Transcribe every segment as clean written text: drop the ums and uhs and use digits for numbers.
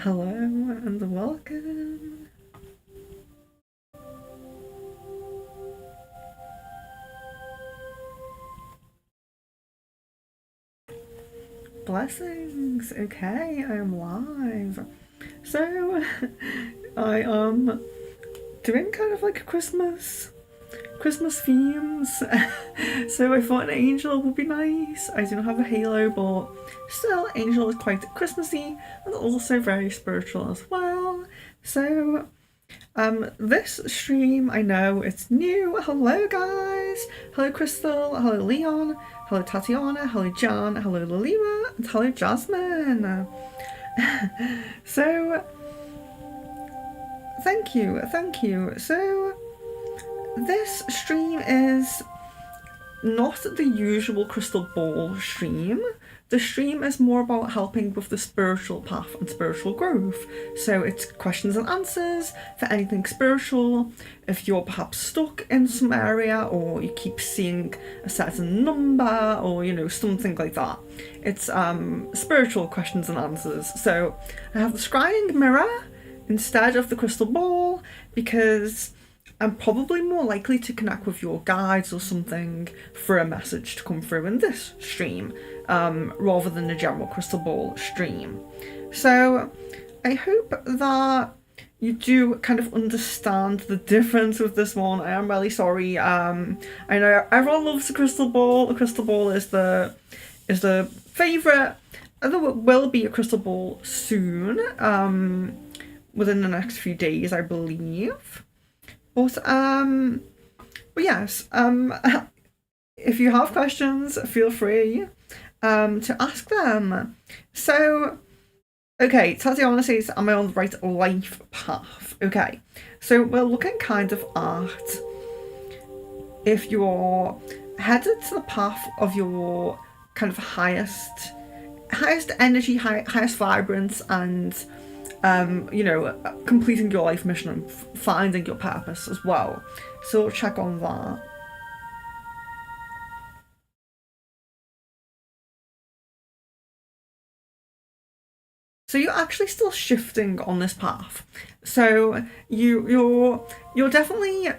Hello and welcome. Blessings. Okay, I am live. So I am doing kind of like a Christmas themes. So I thought an angel would be nice. I don't have a halo, but still, angel is quite Christmassy and also very spiritual as well. So this stream, I know it's new. Hello guys. Hello Crystal. Hello Leon. Hello Tatiana. Hello Jan. Hello Lalima. And hello Jasmine. So thank you. So this stream is not the usual crystal ball stream. The stream is more about helping with the spiritual path and spiritual growth. So it's questions and answers for anything spiritual. If you're perhaps stuck in some area or you keep seeing a certain number or, you know, something like that. It's spiritual questions and answers. So I have the scrying mirror instead of the crystal ball because I'm probably more likely to connect with your guides or something for a message to come through in this stream, rather than a general crystal ball stream. So I hope that you do kind of understand the difference with this one. I am really sorry. I know everyone loves the crystal ball. The crystal ball is the favourite. Although it will be a crystal ball soon, within the next few days, I believe. But yes, if you have questions, feel free to ask them. So, okay, Tatiana says, am I on the right life path? Okay, so we're looking kind of at if you're headed to the path of your kind of highest energy, highest vibrance, and you know, completing your life mission and finding your purpose as well. So check on that. So you're actually still shifting on this path. So you're definitely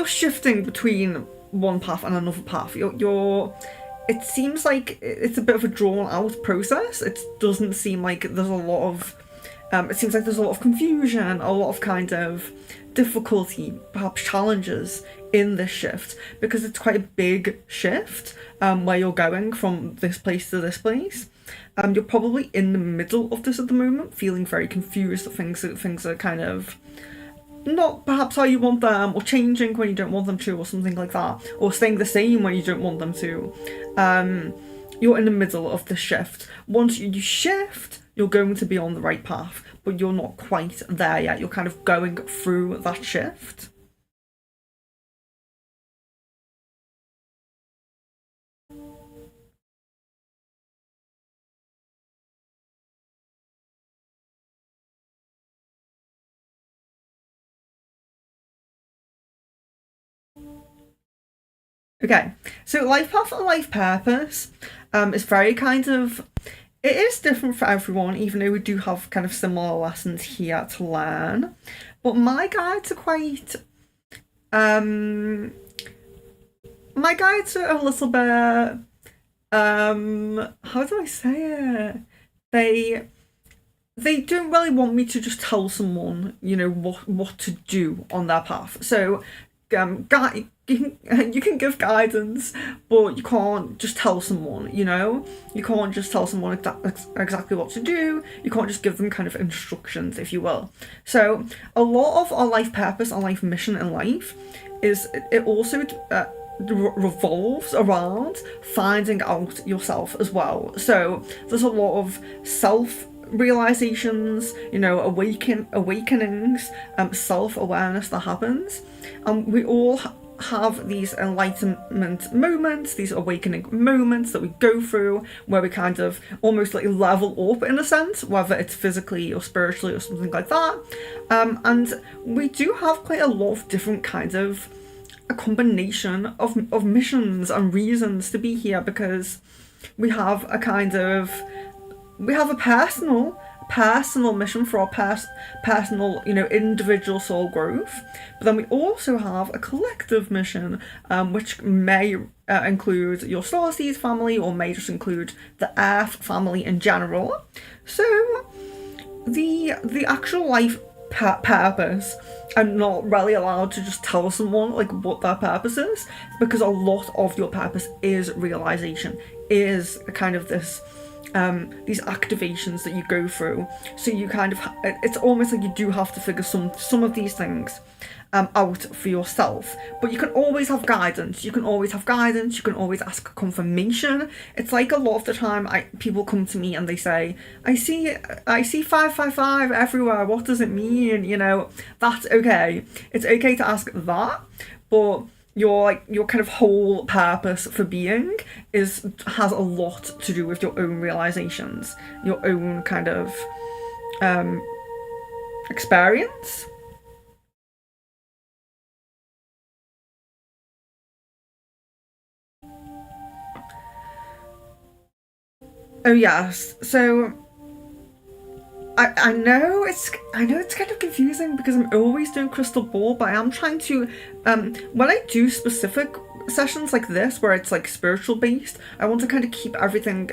shifting between one path and another path. It seems like it's a bit of a drawn out process. It doesn't seem like there's a lot of it seems like there's a lot of confusion, a lot of kind of difficulty, perhaps challenges in this shift, because it's quite a big shift where you're going from this place to this place. You're probably in the middle of this at the moment, feeling very confused that things are kind of not perhaps how you want them, or changing when you don't want them to, or something like that, or staying the same when you don't want them to. You're in the middle of the shift. Once you shift, you're going to be on the right path, but you're not quite there yet. You're kind of going through that shift. Okay, so life path and life purpose is very kind of, it is different for everyone, even though we do have kind of similar lessons here to learn. But my guides are quite, my guides are a little bit, how do I say it? They don't really want me to just tell someone, you know, what to do on their path. So, you can give guidance, but you can't just tell someone, you know? You can't just tell someone exactly what to do. You can't just give them kind of instructions, if you will. So a lot of our life purpose, our life mission in life, it also revolves around finding out yourself as well. So there's a lot of self-realizations, you know, awakenings, self-awareness that happens. And we all have these enlightenment moments, these awakening moments that we go through, where we kind of almost like level up in a sense, whether it's physically or spiritually or something like that. And we do have quite a lot of different kinds of a combination of missions and reasons to be here, because we have a personal personal mission for our personal, individual soul growth. But then we also have a collective mission, which may include your starseed family, or may just include the Earth family in general. So the actual life purpose, I'm not really allowed to just tell someone like what their purpose is, because a lot of your purpose is realization, is kind of this these activations that you go through. So you kind of it's almost like you do have to figure some of these things out for yourself. But you can always have guidance. You can always ask confirmation. It's like a lot of the time people come to me and they say, I see 555 everywhere, what does it mean? That's okay. It's okay to ask that, but your kind of whole purpose for being has a lot to do with your own realizations, your own kind of experience. Oh yes, so I know it's kind of confusing because I'm always doing crystal ball, but I am trying to when I do specific sessions like this where it's like spiritual based, I want to kind of keep everything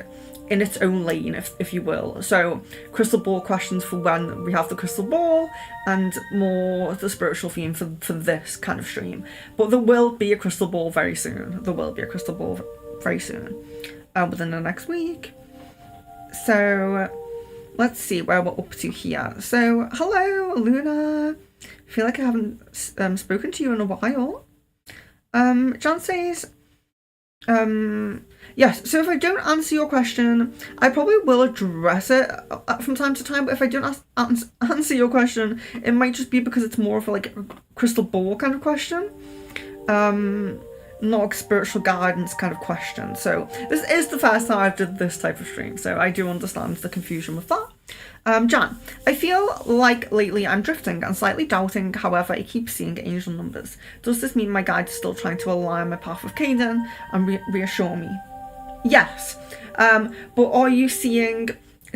in its own lane, if you will. So crystal ball questions for when we have the crystal ball, and more the spiritual theme for this kind of stream. But there will be a crystal ball very soon. Within the next week. So let's see where we're up to here. So hello Luna, I feel like I haven't spoken to you in a while. John says yes, so if I don't answer your question, I probably will address it from time to time, but if I don't answer your question, it might just be because it's more of like a crystal ball kind of question, not like spiritual guidance kind of question. So this is the first time I've did this type of stream, so I do understand the confusion with that. Jan, I feel like lately I'm drifting and slightly doubting, however I keep seeing angel numbers. Does this mean my guide is still trying to align my path with Caden and reassure me? Yes, but are you seeing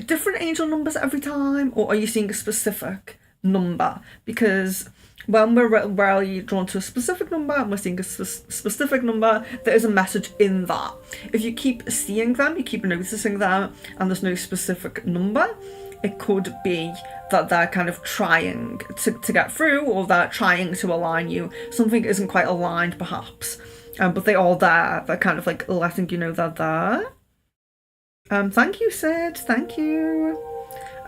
different angel numbers every time, or are you seeing a specific number? Because when we're really drawn to a specific number and we're seeing a specific number, there is a message in that. If you keep seeing them, you keep noticing them, and there's no specific number, it could be that they're kind of trying to get through, or they're trying to align you. Something isn't quite aligned perhaps, but they are there. They're kind of like letting you know they're there. Thank you, Sid, thank you.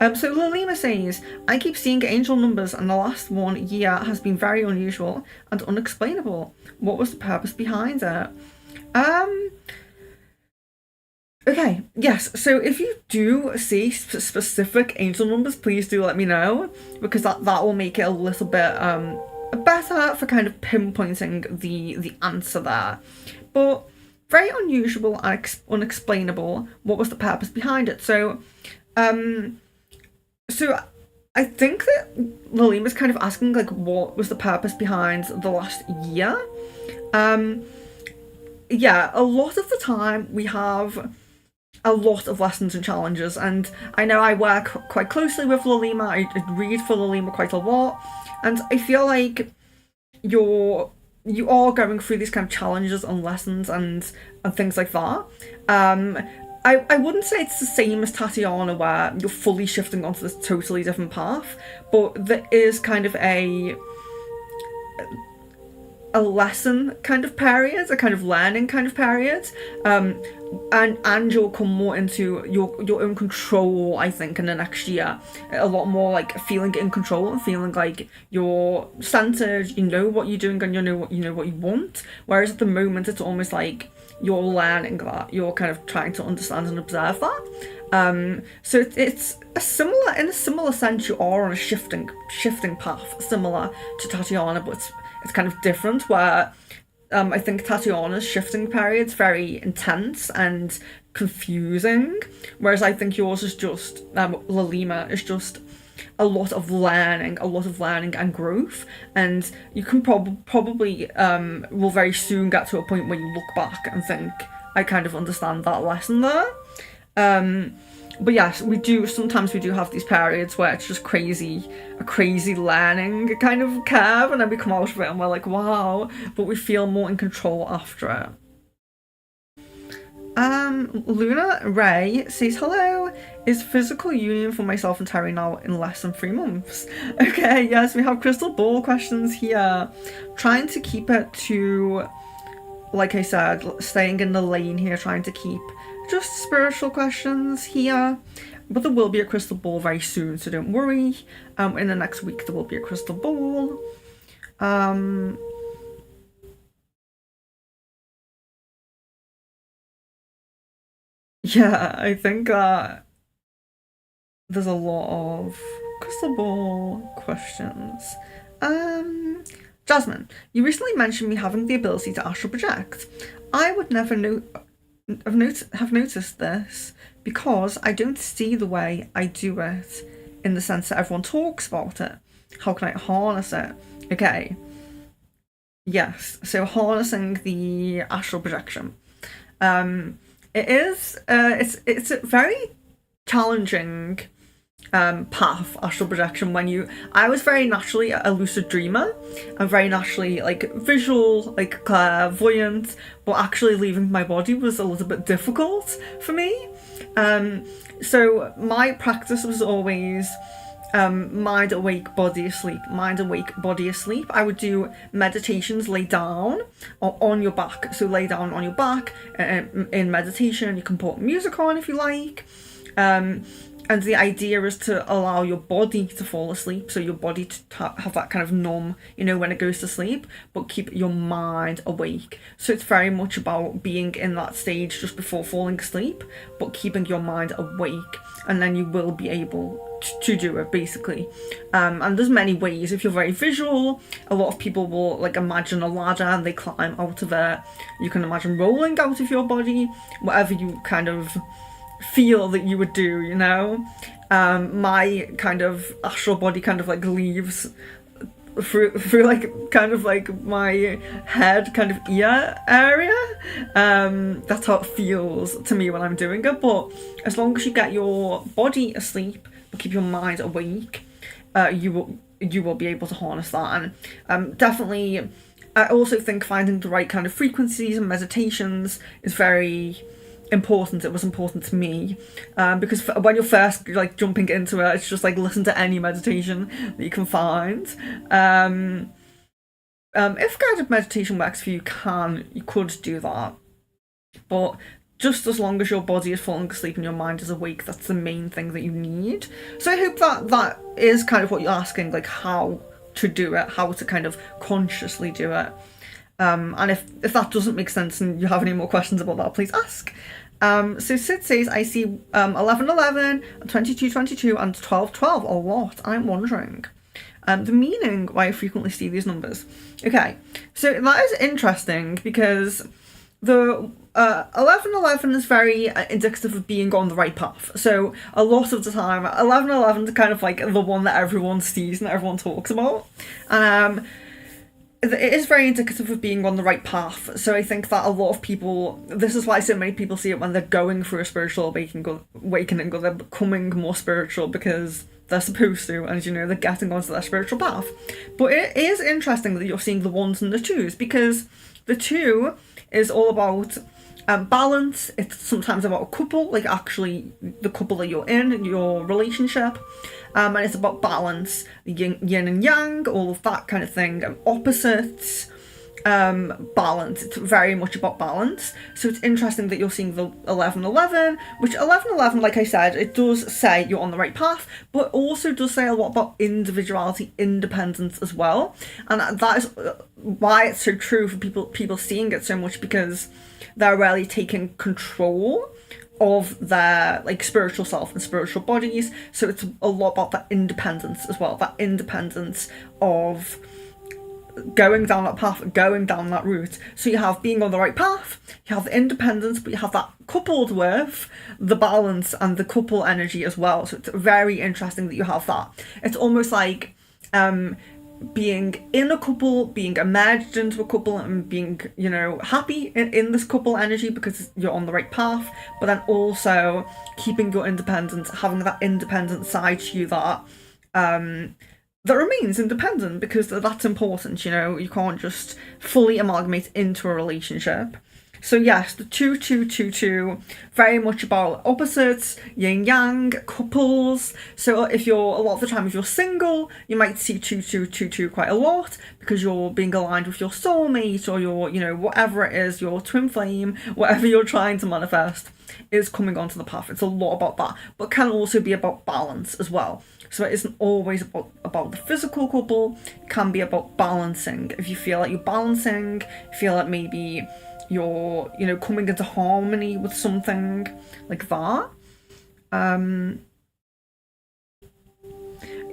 So Lalima says, I keep seeing angel numbers and the last 1 year has been very unusual and unexplainable. What was the purpose behind it? Okay, yes, so if you do see specific angel numbers, please do let me know, because that will make it a little bit better for kind of pinpointing the answer there. But very unusual and unexplainable. What was the purpose behind it? So I think that Lalima's kind of asking like what was the purpose behind the last year. Yeah, a lot of the time we have a lot of lessons and challenges, and I know I work quite closely with Lalima. I read for Lalima quite a lot, and I feel like you are going through these kind of challenges and lessons and things like that. I wouldn't say it's the same as Tatiana where you're fully shifting onto this totally different path, but there is kind of a lesson kind of period, a kind of learning kind of period, and you'll come more into your own control, I think, in the next year. A lot more like feeling in control and feeling like you're centered, you know what you're doing, and you know what you want. Whereas at the moment it's almost like you're learning that, you're kind of trying to understand and observe that. So it's in a similar sense, you are on a shifting path, similar to Tatiana, but it's kind of different, where I think Tatiana's shifting period's very intense and confusing, whereas I think yours is just, Lalima is just a lot of learning and growth, and you can probably will very soon get to a point where you look back and think, I kind of understand that lesson there. But yes, sometimes we do have these periods where it's just a crazy learning kind of curve, and then we come out of it and we're like, wow, but we feel more in control after it. Luna Ray says, hello, is physical union for myself and Terry now in less than 3 months? Okay, yes, we have crystal ball questions here. Trying to keep it to, like I said, staying in the lane here, trying to keep just spiritual questions here. But there will be a crystal ball very soon, so don't worry. In the next week there will be a crystal ball. Yeah, I think that there's a lot of crystal ball questions. Jasmine, you recently mentioned me having the ability to astral project. I would never have noticed this because I don't see the way I do it in the sense that everyone talks about it. How can I harness it? Okay. Yes, so harnessing the astral projection. It is, it's a very challenging path, astral projection, I was very naturally a lucid dreamer and very naturally like visual, like clairvoyant, but actually leaving my body was a little bit difficult for me. So my practice was always mind awake, body asleep, mind awake, body asleep. I would do meditations lay down or on your back. So lay down on your back in meditation. You can put music on if you like. And the idea is to allow your body to fall asleep, so your body to have that kind of numb, when it goes to sleep, but keep your mind awake. So it's very much about being in that stage just before falling asleep, but keeping your mind awake, and then you will be able to do it, basically. And there's many ways. If you're very visual, a lot of people will like imagine a ladder and they climb out of it. You can imagine rolling out of your body, whatever you kind of feel that you would do, my kind of astral body kind of like leaves through like kind of like my head kind of ear area. That's how it feels to me when I'm doing it. But as long as you get your body asleep but keep your mind awake, you will be able to harness that. And definitely I also think finding the right kind of frequencies and meditations is very important. It was important to me, because when you're first like jumping into it, it's just like listen to any meditation that you can find. If guided meditation works for you, you could do that, but just as long as your body is falling asleep and your mind is awake, that's the main thing that you need. So I hope that is kind of what you're asking, like how to do it, how to kind of consciously do it. And if that doesn't make sense and you have any more questions about that, please ask. So Sid says, I see 1111, 2222 and 1212 a lot. I'm wondering the meaning why I frequently see these numbers. Okay, so that is interesting because the 1111 is very indicative of being on the right path. So a lot of the time 1111 is kind of like the one that everyone sees and everyone talks about. It is very indicative of being on the right path. So I think that a lot of people, this is why so many people see it when they're going through a spiritual awakening, or they're becoming more spiritual because they're supposed to, and they're getting onto their spiritual path. But it is interesting that you're seeing the ones and the twos, because the 2 is all about balance. It's sometimes about a couple, like actually the couple that you're in, your relationship. And it's about balance, yin and yang, all of that kind of thing, opposites, balance. It's very much about balance. So it's interesting that you're seeing the 1111, which 1111, like I said, it does say you're on the right path, but also does say a lot about individuality, independence as well. And that is why it's so true for people seeing it so much, because they're really taking control of their like spiritual self and spiritual bodies. So it's a lot about that independence as well, that independence of going down that path, going down that route. So you have being on the right path, you have the independence, but you have that coupled with the balance and the couple energy as well. So it's very interesting that you have that. It's almost like being in a couple, being immersed into a couple, and being, you know, happy in this couple energy because you're on the right path, but then also keeping your independence, having that independent side to you that that remains independent, because that's important, you know. You can't just fully amalgamate into a relationship. So yes, the 2-2-2-2, very much about opposites, yin-yang, couples. So if you're, a lot of the time, if you're single, you might see 2-2-2-2 quite a lot, because you're being aligned with your soulmate, or your, you know, whatever it is, your twin flame, whatever you're trying to manifest is coming onto the path. It's a lot about that, but can also be about balance as well. So it isn't always about the physical couple, it can be about balancing. If you feel like you're balancing, feel like maybe you're, you know, coming into harmony with something like that. I'm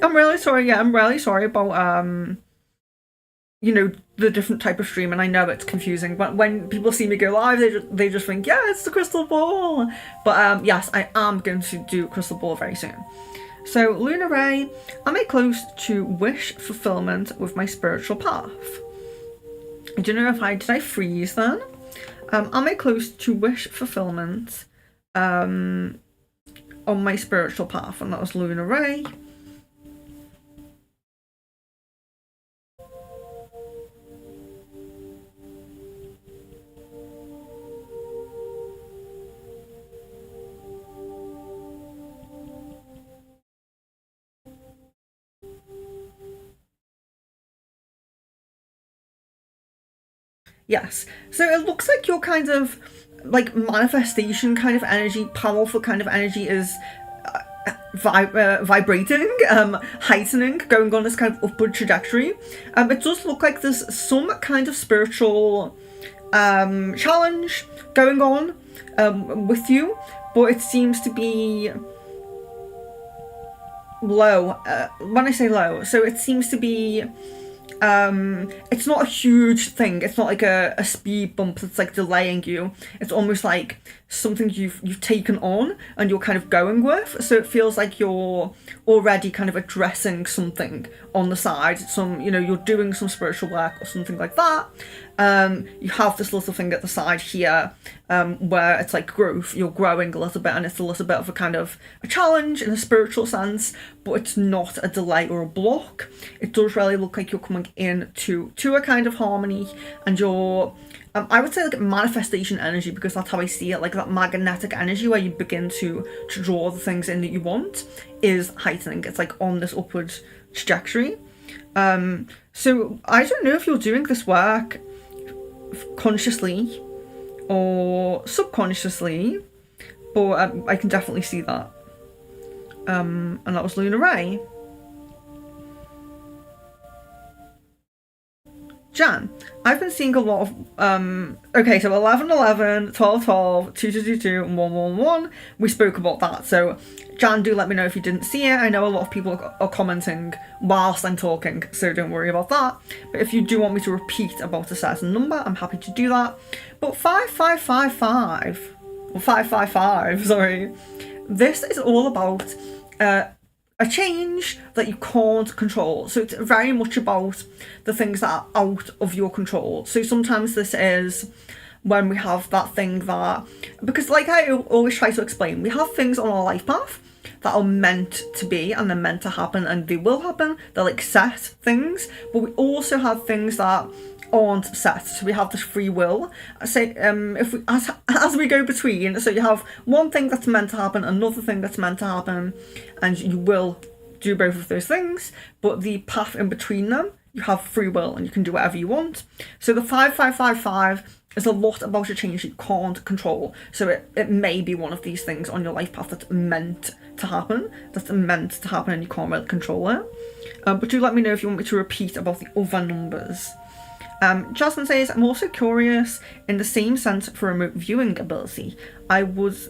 really sorry, I'm really sorry about, you know, the different type of stream, and I know it's confusing, but when people see me go live, they just think, yeah, it's the crystal ball. But yes, I am going to do crystal ball very soon. So, Lunar Ray, am I close to wish fulfillment with my spiritual path? I don't know if did I freeze then? Am I close to wish fulfillment on my spiritual path? And that was Lunar Ray. Yes, so it looks like your kind of like manifestation kind of energy, powerful kind of energy is vibrating, heightening, going on this kind of upward trajectory. It does look like there's some kind of spiritual challenge going on with you, but it seems to be low. When I say low, so it seems to be it's not a huge thing. It's not like a speed bump that's like delaying you. It's almost like something you've taken on and you're kind of going with. So it feels like you're already kind of addressing something on the side. Some, you know, you're doing some spiritual work or something like that. You have this little thing at the side here where it's like growth. You're growing a little bit, and it's a little bit of a kind of a challenge in a spiritual sense, but it's not a delay or a block. It does really look like you're coming in to a kind of harmony, and you're I would say like manifestation energy, because that's how I see it, like that magnetic energy where you begin to draw the things in that you want is heightening. It's like on this upward trajectory. So I don't know if you're doing this work consciously or subconsciously, but I can definitely see that. And that was Lunar Ray. Jan, I've been seeing a lot of okay, so 11-11, 12-12, 2-2-2, and 1-1-1. We spoke about that. So Jan, do let me know if you didn't see it. I know a lot of people are commenting whilst I'm talking, so don't worry about that. But if you do want me to repeat about a certain number, I'm happy to do that. But 5555, or 555, sorry. This is all about a change that you can't control. So it's very much about the things that are out of your control. So sometimes this is when we have that thing that, because like I always try to explain, we have things on our life path that are meant to be and they're meant to happen and they will happen. They're like set things, but we also have things that aren't set. So we have this free will. Say if we as we go between, so you have one thing that's meant to happen, another thing that's meant to happen, and you will do both of those things, but the path in between them, you have free will and you can do whatever you want. So the 5555 is a lot about a change that you can't control. So it may be one of these things on your life path that's meant to happen, and you can't really control it. But do let me know if you want me to repeat about the other numbers. Jasmine says, I'm also curious in the same sense for remote viewing ability. I can't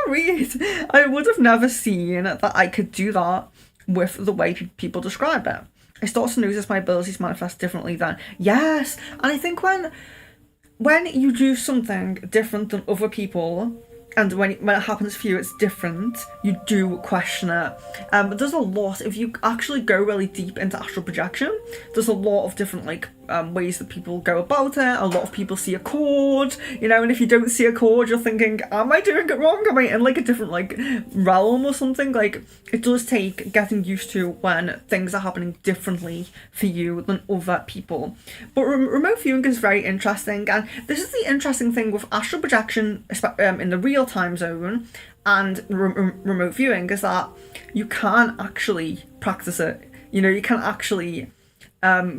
read. I would have never seen that I could do that with the way people describe it. I start to notice my abilities manifest differently than, yes, and I think when you do something different than other people, and when it happens for you, it's different. You do question it. But there's a lot, if you actually go really deep into astral projection, there's a lot of different like ways that people go about it. A lot of people see a chord, you know, and if you don't see a chord, you're thinking, am I doing it wrong? Am I in like a different like realm or something? Like, it does take getting used to when things are happening differently for you than other people. But remote viewing is very interesting, and this is the interesting thing with astral projection in the real time zone and remote viewing, is that you can actually practice it. You know, you can actually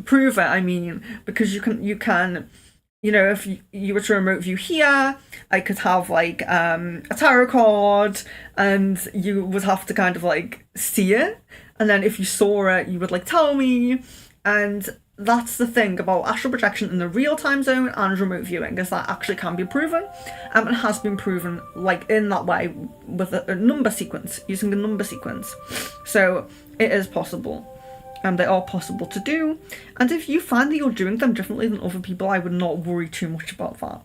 prove it, I mean, because you can, you know, if you were to remote view here, I could have like a tarot card, and you would have to kind of like see it, and then if you saw it, you would like tell me. And that's the thing about astral projection in the real time zone and remote viewing, is that actually can be proven, and has been proven like in that way with a number sequence, using a number sequence. So it is possible. And they are possible to do. And if you find that you're doing them differently than other people, I would not worry too much about that.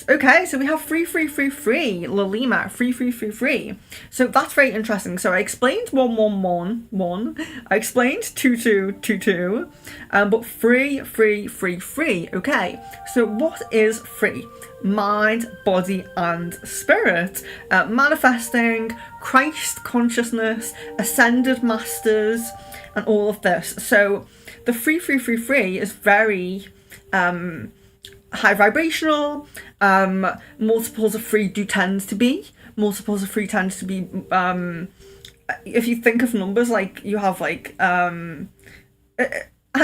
Okay, so we have free, Lalima, free. So that's very interesting. So I explained 1, I explained 2, but free. Okay, so what is free? Mind, body, and spirit. Manifesting, Christ consciousness, ascended masters, and all of this. So the free is very high vibrational. Multiples of 3 do tend to be. Multiples of 3 tends to be, if you think of numbers, like you have like, I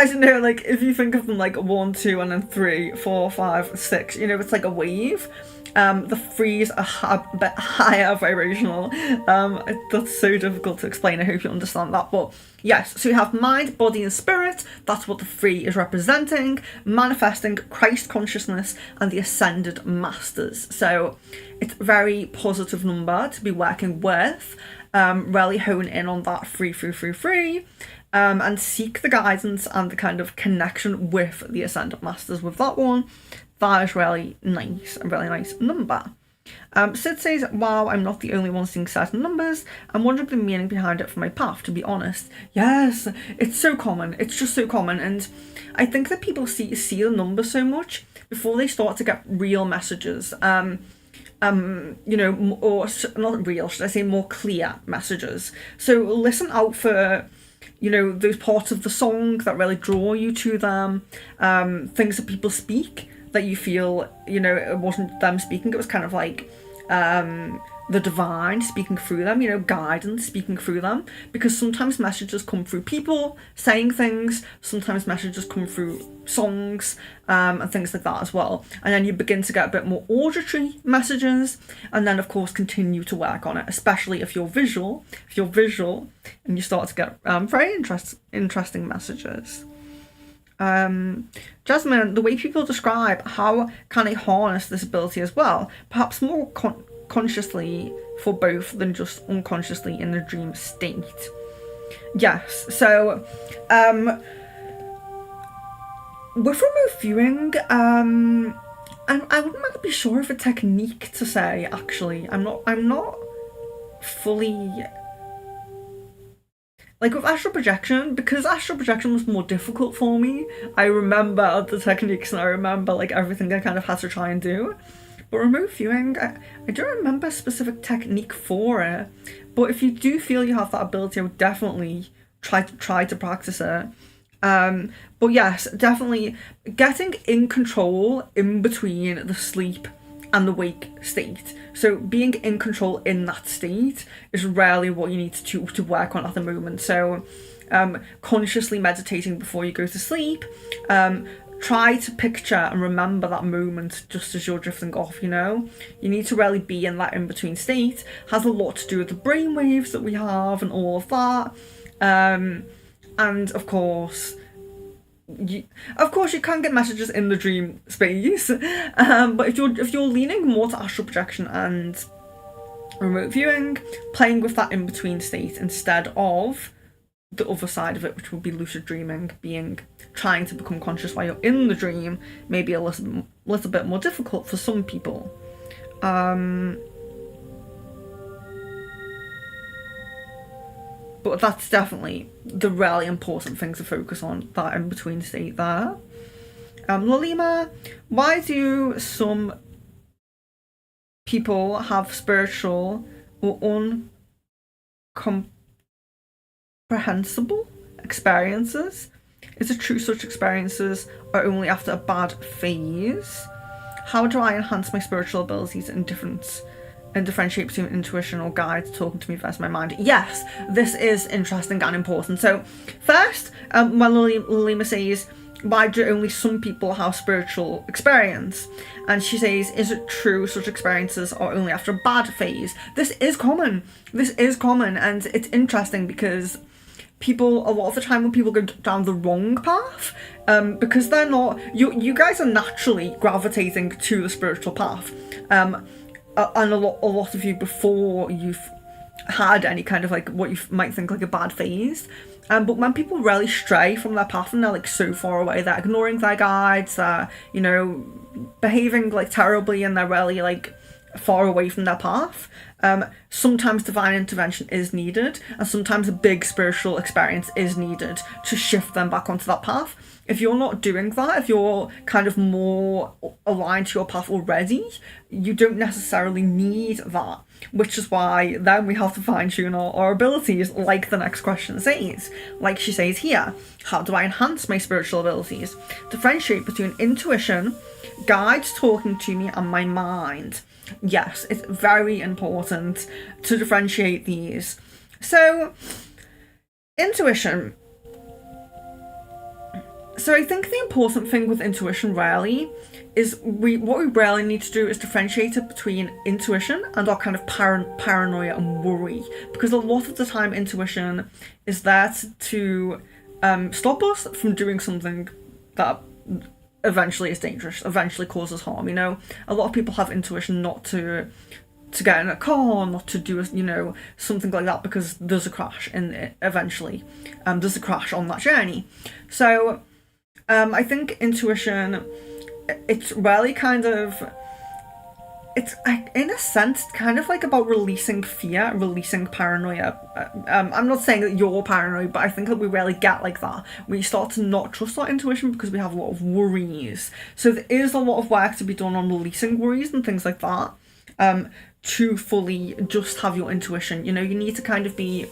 don't know, like if you think of them like 1, 2, and then 3, 4, 5, 6, you know, it's like a wave. The 3s are a bit higher vibrational. That's so difficult to explain. I hope you understand that. But yes, so you have mind, body, and spirit. That's what the 3 is representing. Manifesting, Christ consciousness, and the ascended masters. So it's a very positive number to be working with. Really hone in on that 3. And seek the guidance and the kind of connection with the ascended masters with that one. That is really nice, a really nice number. Sid says, wow, I'm not the only one seeing certain numbers. I'm wondering the meaning behind it for my path, to be honest. Yes, it's so common. It's just so common. And I think that people see the numbers so much before they start to get real messages. You know, or not real, should I say more clear messages. So listen out for, you know, those parts of the song that really draw you to them. Things that people speak that you feel, you know, it wasn't them speaking, it was kind of like the divine speaking through them, you know, guidance speaking through them, because sometimes messages come through people saying things, sometimes messages come through songs, and things like that as well. And then you begin to get a bit more auditory messages, and then of course continue to work on it, especially if you're visual, and you start to get very interesting messages. Jasmine, the way people describe how can I harness this ability as well, perhaps more consciously for both than just unconsciously in the dream state. Yes, so with remote viewing, I wouldn't really be sure of a technique to say, actually. I'm not fully, like with astral projection, because astral projection was more difficult for me. I remember the techniques and I remember like everything I kind of had to try and do. But remote viewing, I don't remember a specific technique for it. But if you do feel you have that ability, I would definitely try to practice it. But yes, definitely getting in control in between the sleep and the wake state. So being in control in that state is really what you need to work on at the moment. So consciously meditating before you go to sleep, try to picture and remember that moment just as you're drifting off, you know? You need to really be in that in-between state. It has a lot to do with the brain waves that we have and all of that. And of course, you can get messages in the dream space, but if you're leaning more to astral projection and remote viewing, playing with that in-between state instead of the other side of it, which would be lucid dreaming, trying to become conscious while you're in the dream, maybe a little bit more difficult for some people. But that's definitely the really important thing to focus on, that in between state there. Lalima, why do some people have spiritual or incomprehensible experiences? Is it true such experiences are only after a bad phase? How do I enhance my spiritual abilities and differentiate between intuition or guides talking to me versus my mind? Yes, this is interesting and important. So first, when Lalima says, why do only some people have spiritual experience? And she says, is it true such experiences are only after a bad phase? This is common, and it's interesting because people, a lot of the time when people go down the wrong path, because they're not, you guys are naturally gravitating to the spiritual path, and a lot of you, before you've had any kind of like what you might think like a bad phase, but when people really stray from their path and they're like so far away, they're ignoring their guides, they're, you know, behaving like terribly, and they're really like far away from their path, sometimes divine intervention is needed, and sometimes a big spiritual experience is needed to shift them back onto that path. If you're not doing that, if you're kind of more aligned to your path already, you don't necessarily need that, which is why then we have to fine-tune our abilities, like the next question says. Like she says here, how do I enhance my spiritual abilities? Differentiate between intuition, guides talking to me, and my mind. Yes, it's very important to differentiate these. So, intuition. So I think the important thing with intuition really is what we really need to do is differentiate it between intuition and our kind of paranoia and worry, because a lot of the time intuition is there to stop us from doing something that eventually is dangerous, eventually causes harm. You know, a lot of people have intuition not to get in a car, not to do, you know, something like that, because there's a crash, and eventually there's a crash on that journey. So I think intuition, it's really kind of, it's in a sense kind of like about releasing fear, releasing paranoia. I'm not saying that you're paranoid, but I think that we really get like that. We start to not trust our intuition because we have a lot of worries. So there is a lot of work to be done on releasing worries and things like that, to fully just have your intuition. You know, you need to kind of be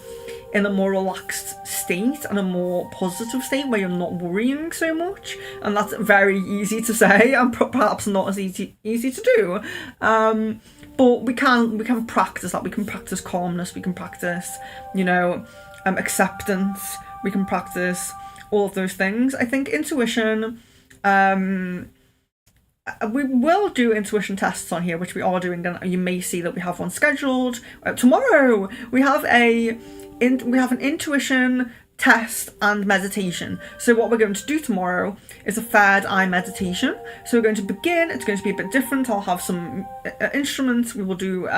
in a more relaxed state and a more positive state where you're not worrying so much, and that's very easy to say and perhaps not as easy to do, but we can practice that. We can practice calmness, we can practice, you know, acceptance, we can practice all of those things. I think intuition, we will do intuition tests on here, which we are doing, and you may see that we have one scheduled tomorrow. We have an intuition test and meditation. So what we're going to do tomorrow is a third eye meditation. So we're going to begin, it's going to be a bit different. I'll have some instruments. We will do,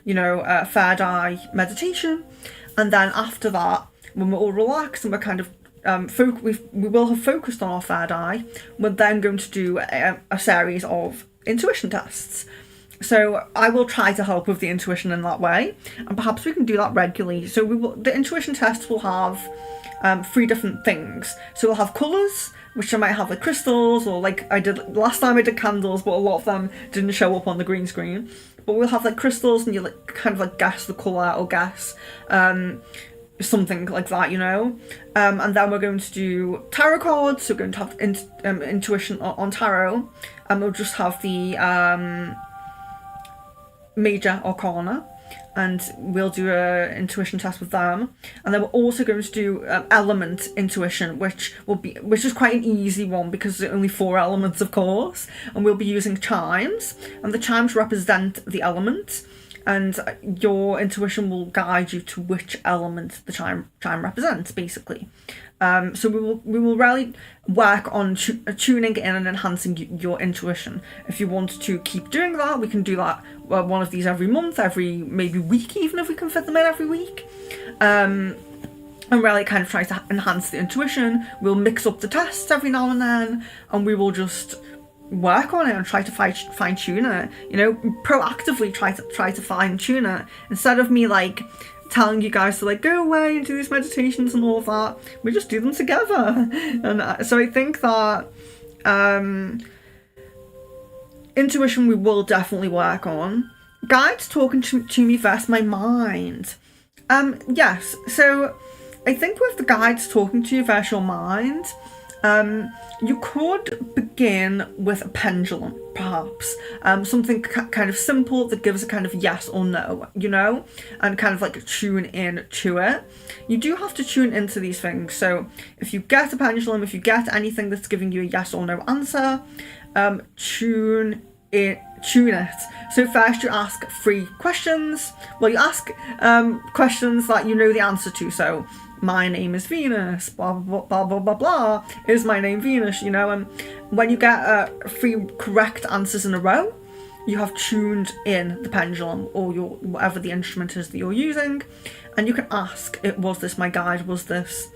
you know, a third eye meditation. And then after that, when we're all relaxed and we're kind of, we will have focused on our third eye, we're then going to do a series of intuition tests. So I will try to help with the intuition in that way, and perhaps we can do that regularly. So the intuition tests will have 3 different things. So we'll have colours, which I might have like crystals, or like I did last time I did candles, but a lot of them didn't show up on the green screen. But we'll have like crystals, and you like kind of like guess the colour or guess something like that, you know. And then we're going to do tarot cards. So we're going to have intuition on tarot, and we'll just have the major arcana, and we'll do a intuition test with them. And then we're also going to do element intuition, which is quite an easy one because there are only 4 elements, of course, and we'll be using chimes, and the chimes represent the element, and your intuition will guide you to which element the chime represents, basically. So we will really work on tuning in and enhancing your intuition. If you want to keep doing that, we can do that one of these every month, every maybe week, even if we can fit them in every week. And really kind of try to enhance the intuition. We'll mix up the tests every now and then, and we will just work on it and try to fine tune it, you know, proactively try to fine tune it, instead of me like telling you guys to like go away and do these meditations and all of that. We just do them together. And so I think that intuition we will definitely work on. Guides talking to me versus my mind. Yes, so I think with the guides talking to you versus your mind, you could begin with a pendulum, perhaps. Something kind of simple that gives a kind of yes or no, you know, and kind of like tune in to it. You do have to tune into these things. So if you get a pendulum, if you get anything that's giving you a yes or no answer, tune it. So first you ask 3 questions. Well, you ask questions that you know the answer to. So my name is Venus, blah, blah, blah, blah, blah, blah, is my name Venus, you know, and when you get 3 correct answers in a row, you have tuned in the pendulum or your whatever the instrument is that you're using, and you can ask, was this my guide, was this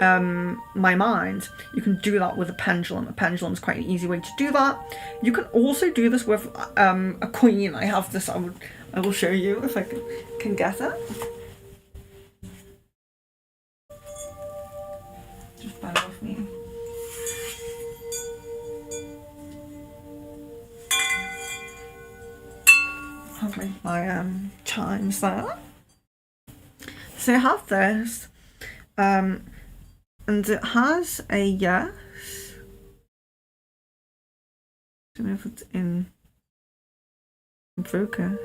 my mind? You can do that with a pendulum. A pendulum is quite an easy way to do that. You can also do this with a coin. I have this, I will show you if I can get it. Just bear with me. Have my chimes there. So I have this, and it has a yes. I don't know if it's in focus.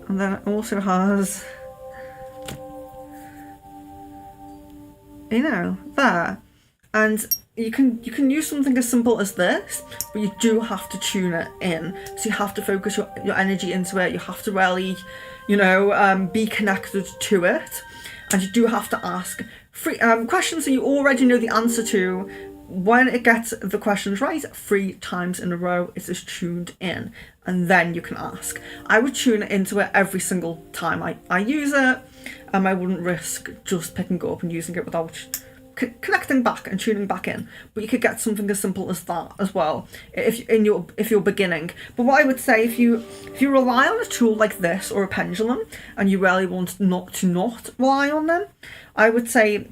And then it also has, you know, there. And you can use something as simple as this, but you do have to tune it in. So you have to focus your energy into it. You have to really, you know, be connected to it. And you do have to ask questions that you already know the answer to. When it gets the questions right 3 times in a row, it is tuned in, and then you can ask. I would tune into it every single time I use it. I wouldn't risk just picking it up and using it without connecting back and tuning back in. But you could get something as simple as that as well if you're beginning. But what I would say, if you rely on a tool like this or a pendulum and you really want not rely on them, I would say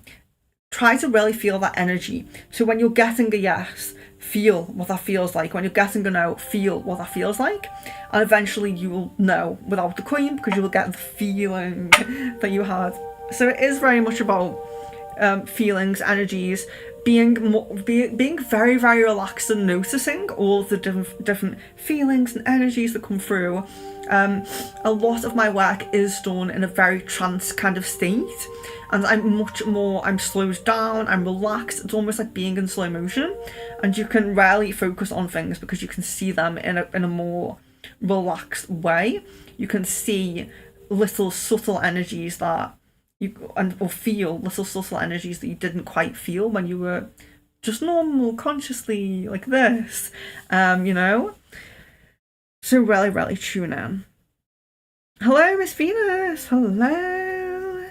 try to really feel that energy. So when you're getting a yes, feel what that feels like. When you're getting a no, feel what that feels like. And eventually you will know without the coin, because you will get the feeling that you had. So it is very much about feelings, energies, being very, very relaxed and noticing all of the different feelings and energies that come through. A lot of my work is done in a very trance kind of state, and I'm slowed down, I'm relaxed. It's almost like being in slow motion, and you can really focus on things because you can see them in a more relaxed way. You can see little subtle energies that or feel little subtle energies that you didn't quite feel when you were just normal, consciously like this, you know. So really, really tune in. Hello, Miss Venus. Hello.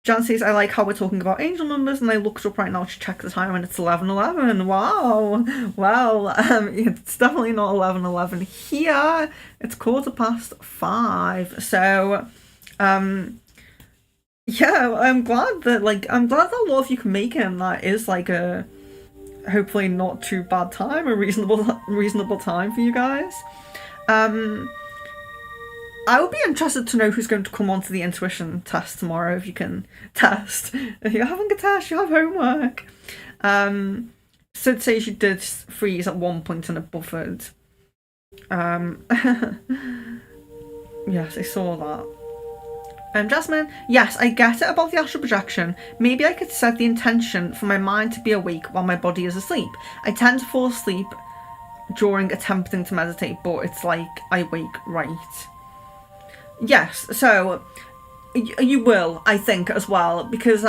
Jan says, I like how we're talking about angel numbers, and I looked up right now to check the time and it's 11:11. Wow. Well, it's definitely not 11:11 here. It's 5:15. So, yeah, I'm glad that a lot of you can make it, and that is like a hopefully not too bad time, a reasonable time for you guys. I would be interested to know who's going to come on to the intuition test tomorrow, if you can test. If you're having a test, you have homework. Sid says she did freeze at one point and it buffered. Yes, I saw that. Jasmine, yes, I get it about the astral projection. Maybe I could set the intention for my mind to be awake while my body is asleep. I tend to fall asleep during attempting to meditate, but it's like I wake right. Yes, so you will, I think, as well, because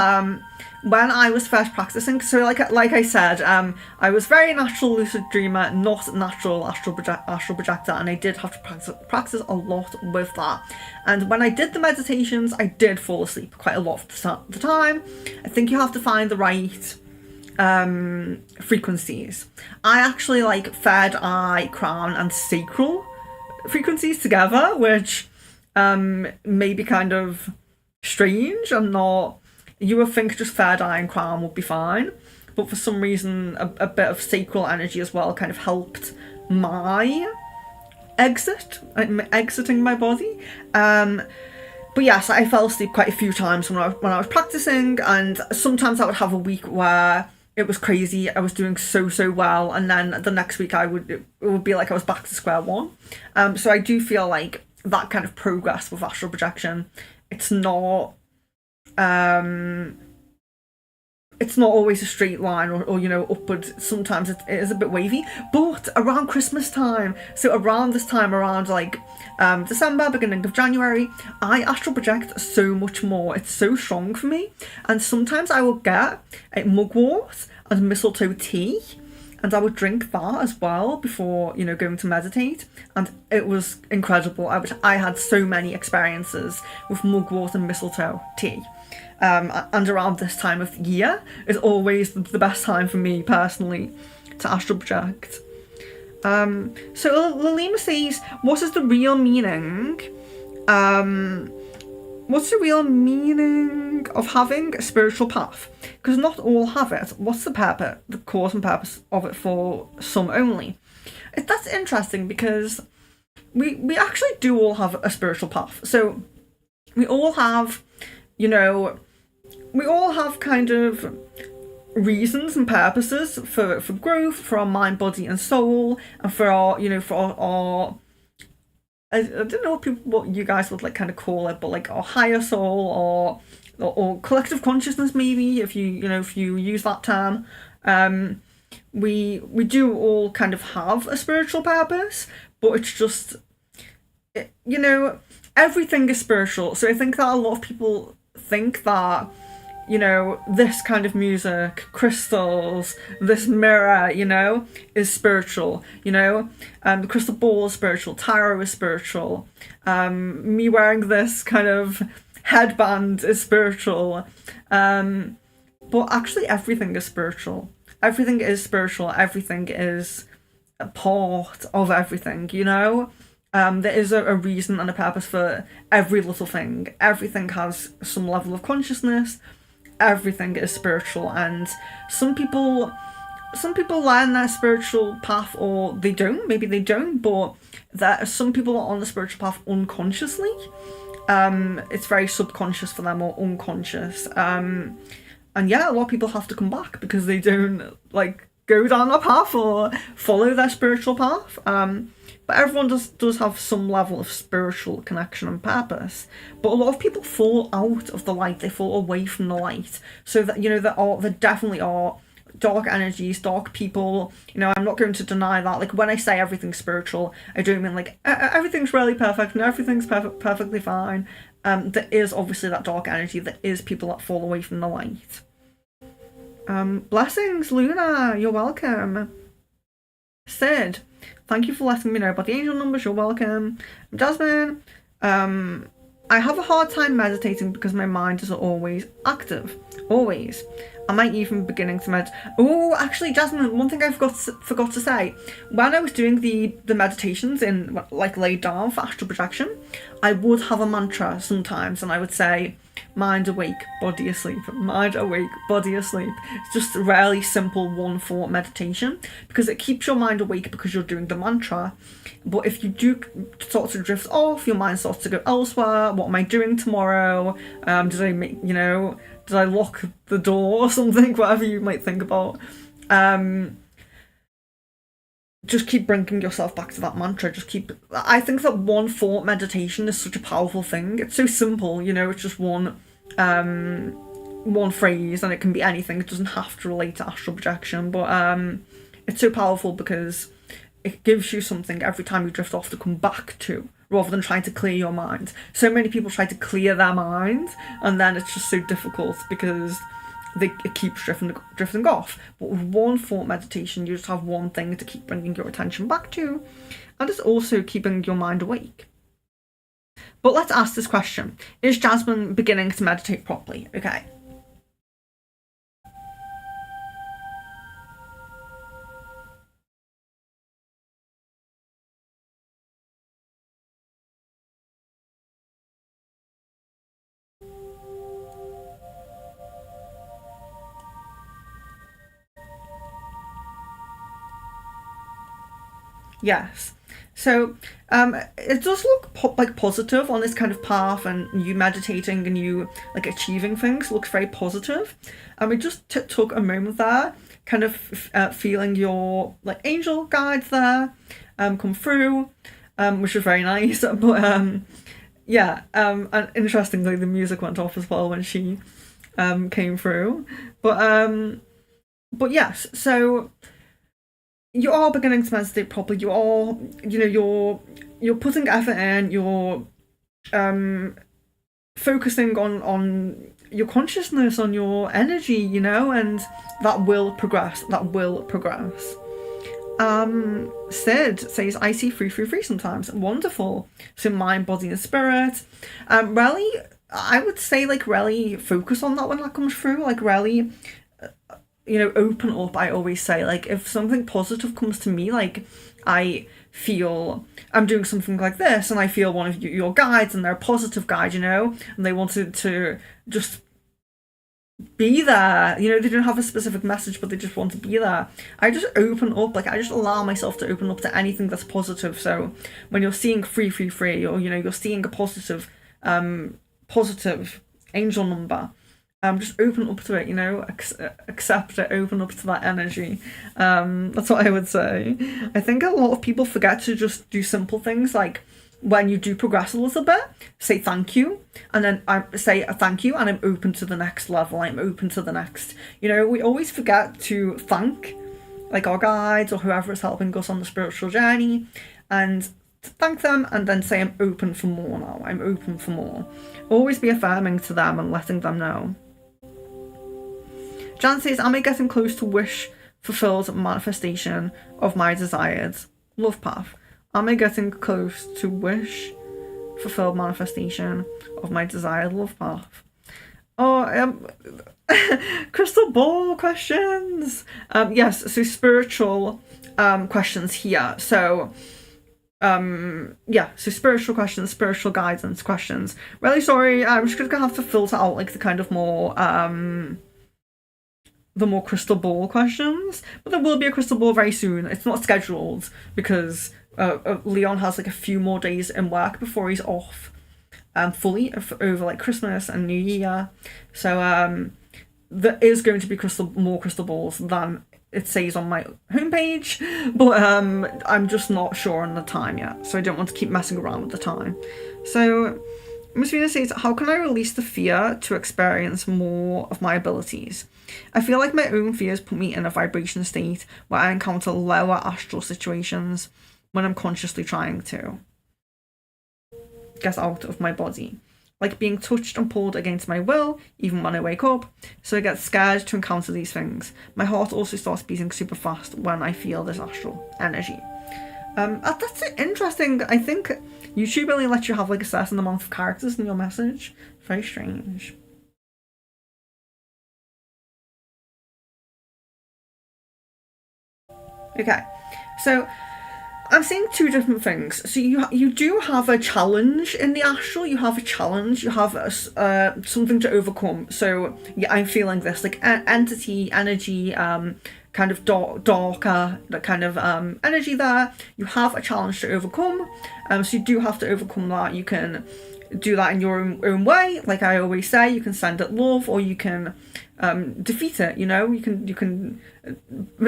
when I was first practicing, so like I said, I was very natural lucid dreamer, not natural astral projector, and I did have to practice a lot with that. And when I did the meditations, I did fall asleep quite a lot of the time. I think you have to find the right frequencies. I actually like third eye, crown, and sacral frequencies together, which may be kind of strange. I'm not. You would think just third eye and crown would be fine, but for some reason, a bit of sacral energy as well kind of helped my exiting my body. But yes, I fell asleep quite a few times when I was practicing, and sometimes I would have a week where it was crazy. I was doing so well, and then the next week it would be like I was back to square one. So I do feel like that kind of progress with astral projection, it's not always a straight line or you know, upward. Sometimes it is a bit wavy. But around Christmas time, so around this time, around like December, beginning of January, I astral project so much more. It's so strong for me. And sometimes I will get a mugwort and mistletoe tea, and I would drink that as well before, you know, going to meditate. And it was incredible. I had so many experiences with mugwort and mistletoe tea. And around this time of year is always the best time for me personally to astral project. So Lalima says, what is the real meaning? What's the real meaning of having a spiritual path? Because not all have it. What's the purpose, the cause and purpose of it for some only? That's interesting because we actually do all have a spiritual path. So we all have, you know, we all have kind of reasons and purposes for growth, for our mind, body, and soul, and for our, you know, for our I don't know what you guys would like kind of call it, but like our higher soul or collective consciousness, maybe, if you use that term. We do all kind of have a spiritual purpose, but it's just, you know, everything is spiritual. So I think that a lot of people think that, you know, this kind of music, crystals, this mirror, you know, is spiritual, you know. The crystal ball is spiritual, tarot is spiritual, me wearing this kind of headband is spiritual. But actually everything is spiritual. Everything is spiritual. Everything is a part of everything, you know. There is a reason and a purpose for every little thing. Everything has some level of consciousness. Everything is spiritual, and some people learn their spiritual path, or they don't. Maybe they don't, but some people are on the spiritual path unconsciously. It's very subconscious for them, or unconscious. And yeah, a lot of people have to come back because they don't like go down the path or follow their spiritual path. But everyone does have some level of spiritual connection and purpose. But a lot of people fall out of the light. They fall away from the light. So that, you know, there definitely are dark energies, dark people. You know, I'm not going to deny that. Like, when I say everything's spiritual, I don't mean like everything's really perfect and everything's perfectly fine. There is obviously that dark energy. There is people that fall away from the light. Blessings, Luna. You're welcome. Sid, thank you for letting me know about the angel numbers. You're welcome. Jasmine, I have a hard time meditating because my mind is always active. Always. Am I even beginning to meditate? Oh, actually, Jasmine, one thing I forgot to say. When I was doing the meditations in, like, laid down for astral projection, I would have a mantra sometimes, and I would say, mind awake, body asleep. Mind awake, body asleep. It's just a really simple one-thought meditation because it keeps your mind awake because you're doing the mantra. But if you do start to drift off, your mind starts to go elsewhere. What am I doing tomorrow? Did I lock the door or something? Whatever you might think about. Just keep bringing yourself back to that mantra. I think that one thought meditation is such a powerful thing. It's so simple, you know, it's just one phrase, and it can be anything. It doesn't have to relate to astral projection, but it's so powerful because it gives you something every time you drift off to come back to, rather than trying to clear your mind. So many people try to clear their mind, and then it's just so difficult because it keeps drifting off. But with one thought meditation, you just have one thing to keep bringing your attention back to, and it's also keeping your mind awake. But let's ask this question. Is Jasmine beginning to meditate properly? Okay. Yes. So it does look like positive on this kind of path, and you meditating and you like achieving things looks very positive. And we just took a moment there, kind of feeling your like angel guides there come through, which was very nice. But yeah, and interestingly, the music went off as well when she came through. But yes, so you are beginning to meditate properly. You are, you're putting effort in. You're focusing on your consciousness, on your energy, and that will progress. That will progress. Sid says, I see free sometimes. Wonderful. So mind, body, and spirit. Really, I would say like really focus on that when that comes through. Like really, open up. I always say, like, if something positive comes to me, like I feel I'm doing something like this and I feel one of your guides and they're a positive guide, and they wanted to just be there, they don't have a specific message but they just want to be there. I just open up, like I just allow myself to open up to anything that's positive. So when you're seeing free or you're seeing a positive angel number, just open up to it, accept it, open up to that energy. That's what I would say. I think a lot of people forget to just do simple things, like when you do progress a little bit, say thank you, and then I say a thank you and I'm open to the next level, I'm open to the next. We always forget to thank like our guides or whoever is helping us on the spiritual journey, and thank them and then say I'm open for more now, I'm open for more. Always be affirming to them and letting them know. Jan says, am I getting close to wish fulfilled manifestation of my desired love path? Am I getting close to wish fulfilled manifestation of my desired love path? Oh, crystal ball questions. Yes, so spiritual questions here. So so spiritual questions, spiritual guidance questions. Really sorry, I'm just gonna have to filter out like the kind of more crystal ball questions, but there will be a crystal ball very soon. It's not scheduled because Leon has like a few more days in work before he's off fully over like Christmas and New Year. So there is going to be more crystal balls than it says on my homepage, but I'm just not sure on the time yet, so I don't want to keep messing around with the time. So Miss Venus says, how can I release the fear to experience more of my abilities? I feel like my own fears put me in a vibration state where I encounter lower astral situations when I'm consciously trying to get out of my body. Like being touched and pulled against my will, even when I wake up. So I get scared to encounter these things. My heart also starts beating super fast when I feel this astral energy. That's interesting. I think YouTube only lets you have like a certain amount of characters in your message. Very strange. Okay, so I'm seeing two different things. So you do have a challenge in the astral. You have a challenge. You have something to overcome. So yeah, I'm feeling this like entity, energy, kind of darker, that kind of energy there. You have a challenge to overcome. So you do have to overcome that. You can do that in your own way. Like I always say, you can send it love, or you can defeat it. You can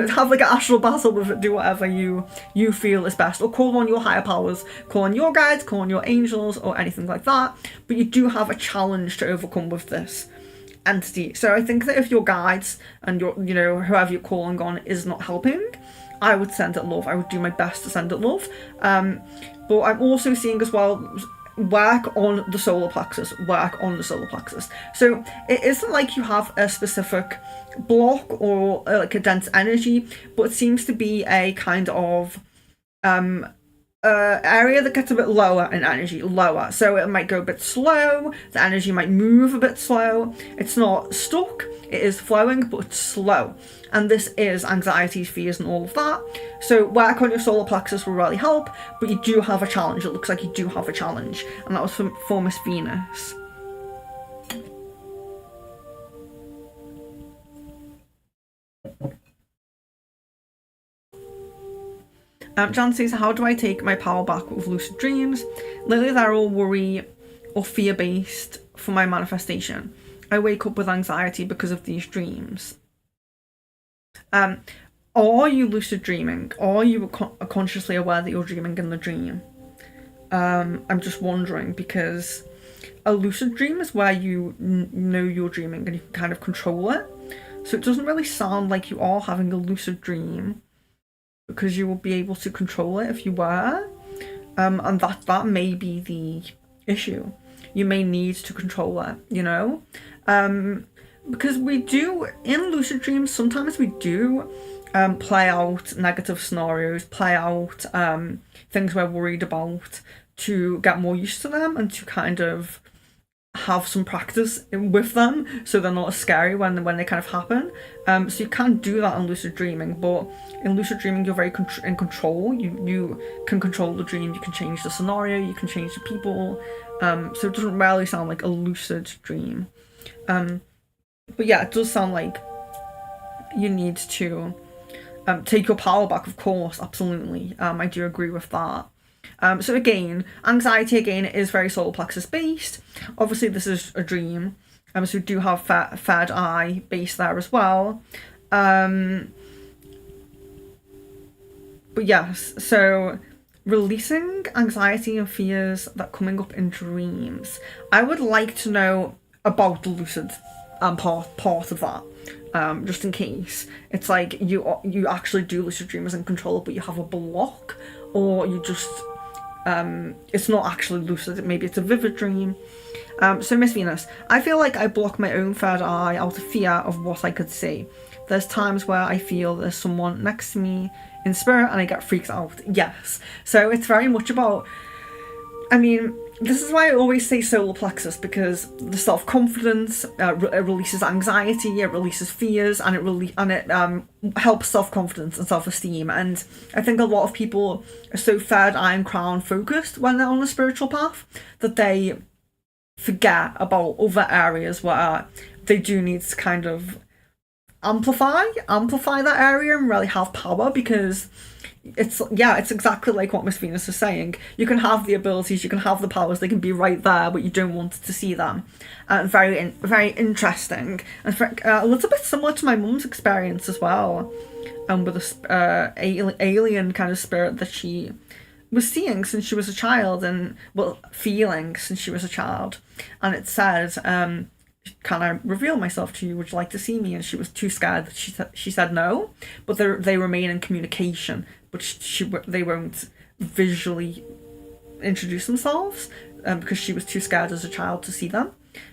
have like an astral battle with it. Do whatever you feel is best, or call on your higher powers, call on your guides, call on your angels, or anything like that. But you do have a challenge to overcome with this entity. So I think that if your guides and your whoever you're calling on is not helping, I would send it love. I would do my best to send it love. But I'm also seeing as well, work on the solar plexus. So it isn't like you have a specific block or like a dense energy, but it seems to be a kind of area that gets a bit lower in energy, so it might go a bit slow, the energy might move a bit slow. It's not stuck, it is flowing, but it's slow, and this is anxiety, fears, and all of that. So work on your solar plexus will really help, but you do have a challenge. It looks like you do have a challenge, and that was for Miss Venus. Jan says, how do I take my power back with lucid dreams? Lately they're all worry or fear-based for my manifestation. I wake up with anxiety because of these dreams. Are you lucid dreaming? Are you consciously aware that you're dreaming in the dream? I'm just wondering, because a lucid dream is where you know you're dreaming and you can kind of control it. So it doesn't really sound like you are having a lucid dream, because you will be able to control it if you were. And that may be the issue. You may need to control it, you know? Because we do, in lucid dreams, sometimes we do play out negative scenarios, play out things we're worried about to get more used to them and to kind of have some practice with them so they're not as scary when they kind of happen. So you can do that in lucid dreaming, but in lucid dreaming you're very in control. You can control the dream, you can change the scenario, you can change the people. So it doesn't really sound like a lucid dream. But yeah, it does sound like you need to take your power back, of course, absolutely. I do agree with that. So again, anxiety again is very solar plexus based. Obviously this is a dream, so we do have third eye based there as well. But yes, so releasing anxiety and fears that coming up in dreams. I would like to know about the lucid part of that. Just in case it's like you actually do lucid dream as in control, but you have a block, or you just it's not actually lucid, maybe it's a vivid dream. So Miss Venus, I feel like I block my own third eye out of fear of what I could see. There's times where I feel there's someone next to me in spirit and I get freaked out. Yes, so it's very much about, I mean, this is why I always say solar plexus, because the self-confidence, it releases anxiety, it releases fears, and it helps self-confidence and self-esteem. And I think a lot of people are so third eye and crown focused when they're on a spiritual path that they forget about other areas where they do need to kind of amplify that area and really have power, because it's exactly like what Miss Venus is saying. You can have the abilities, you can have the powers, they can be right there, but you don't want to see them. Very interesting, and a little bit similar to my mum's experience as well, with a alien kind of spirit that she was seeing since she was a child, and feeling since she was a child. And it said, can I reveal myself to you? Would you like to see me? And she was too scared that she said no, but they remain in communication, but they won't visually introduce themselves because she was too scared as a child to see them.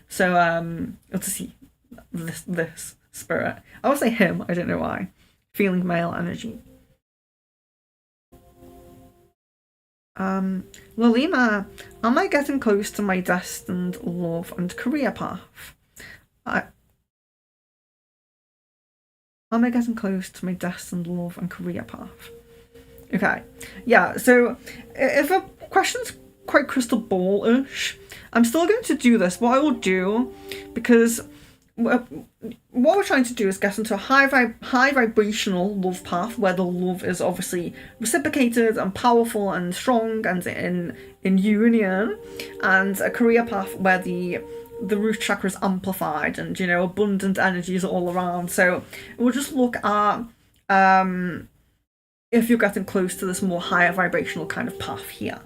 So to see this spirit, I would say him, I don't know why, feeling male energy. Lalima, am I getting close to my destined love and career path? Am I getting close to my destined love and career path? Okay, yeah, so if a question's quite crystal ball-ish, I'm still going to do this. What I will do, because what we're trying to do is get into a high vibrational love path where the love is obviously reciprocated and powerful and strong and in union, and a career path where the root chakra is amplified and, you know, abundant energies all around. So we'll just look at if you're getting close to this more higher vibrational kind of path here.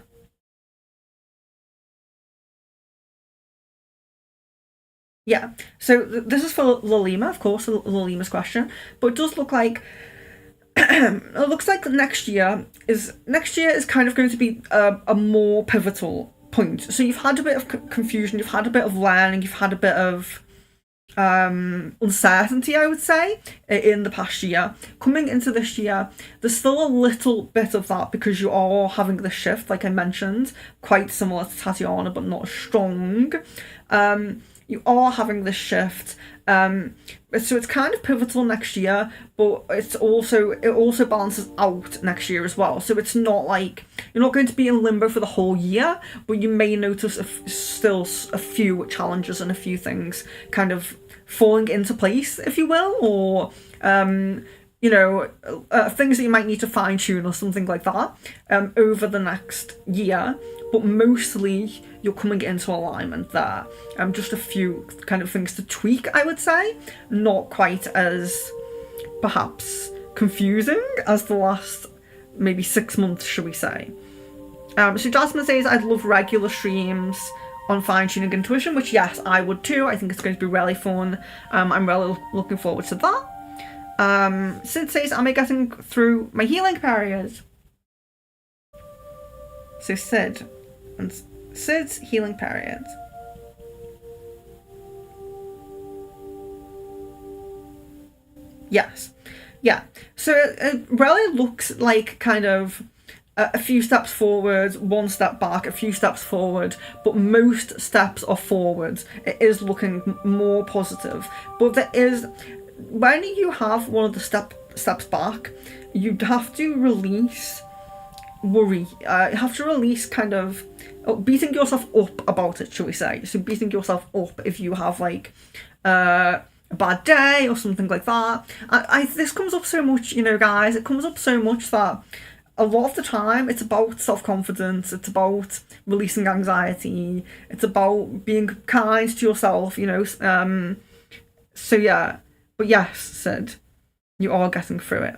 Yeah, so this is for Lalima, of course, Lalima's question, but it does look like it looks like next year is kind of going to be a more pivotal point. So you've had a bit of confusion, you've had a bit of learning, you've had a bit of uncertainty, I would say, in the past year. Coming into this year, there's still a little bit of that because you are having this shift, like I mentioned, quite similar to Tatiana, but not as strong. You are having this shift, so it's kind of pivotal next year, but it also balances out next year as well. So it's not like you're not going to be in limbo for the whole year, but you may notice still a few challenges and a few things kind of falling into place, if you will, or you know, things that you might need to fine tune or something like that over the next year. But mostly you're coming into alignment there. Just a few kind of things to tweak, I would say. Not quite as perhaps confusing as the last maybe 6 months, should we say. So Jasmine says, I'd love regular streams on fine-tuning intuition, which yes, I would too. I think it's going to be really fun. I'm really looking forward to that. Sid says, am I getting through my healing period? So Sid, and Sid's healing period. Yes. Yeah. So it really looks like kind of a few steps forward, one step back, a few steps forward, but most steps are forward. It is looking more positive. But there is, when you have one of the steps back, you have to release worry. You have to release kind of beating yourself up about it, shall we say. So beating yourself up if you have like a bad day or something like that. This comes up so much, you know, guys. It comes up so much that a lot of the time it's about self-confidence, it's about releasing anxiety, it's about being kind to yourself, you know. So yeah, but yes, Sid, you are getting through it.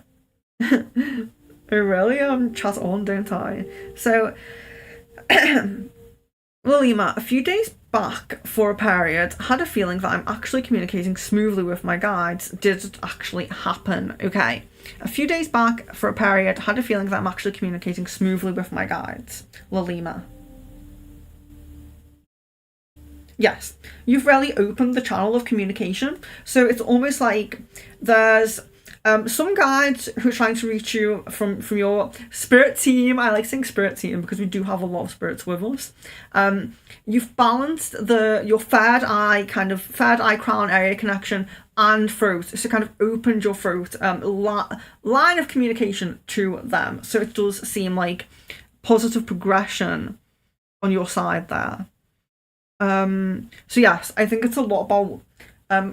I really chat on, don't I? So Lilima, a few days back for a period, had a feeling that I'm actually communicating smoothly with my guides. Did it actually happen? Okay. A few days back for a period, had a feeling that I'm actually communicating smoothly with my guides. Lilima. Yes. You've really opened the channel of communication. So it's almost like there's some guides who are trying to reach you from your spirit team. I like saying spirit team because we do have a lot of spirits with us. You've balanced your third eye crown area connection and throat, so kind of opened your throat line of communication to them. So it does seem like positive progression on your side there. So yes, I think it's a lot about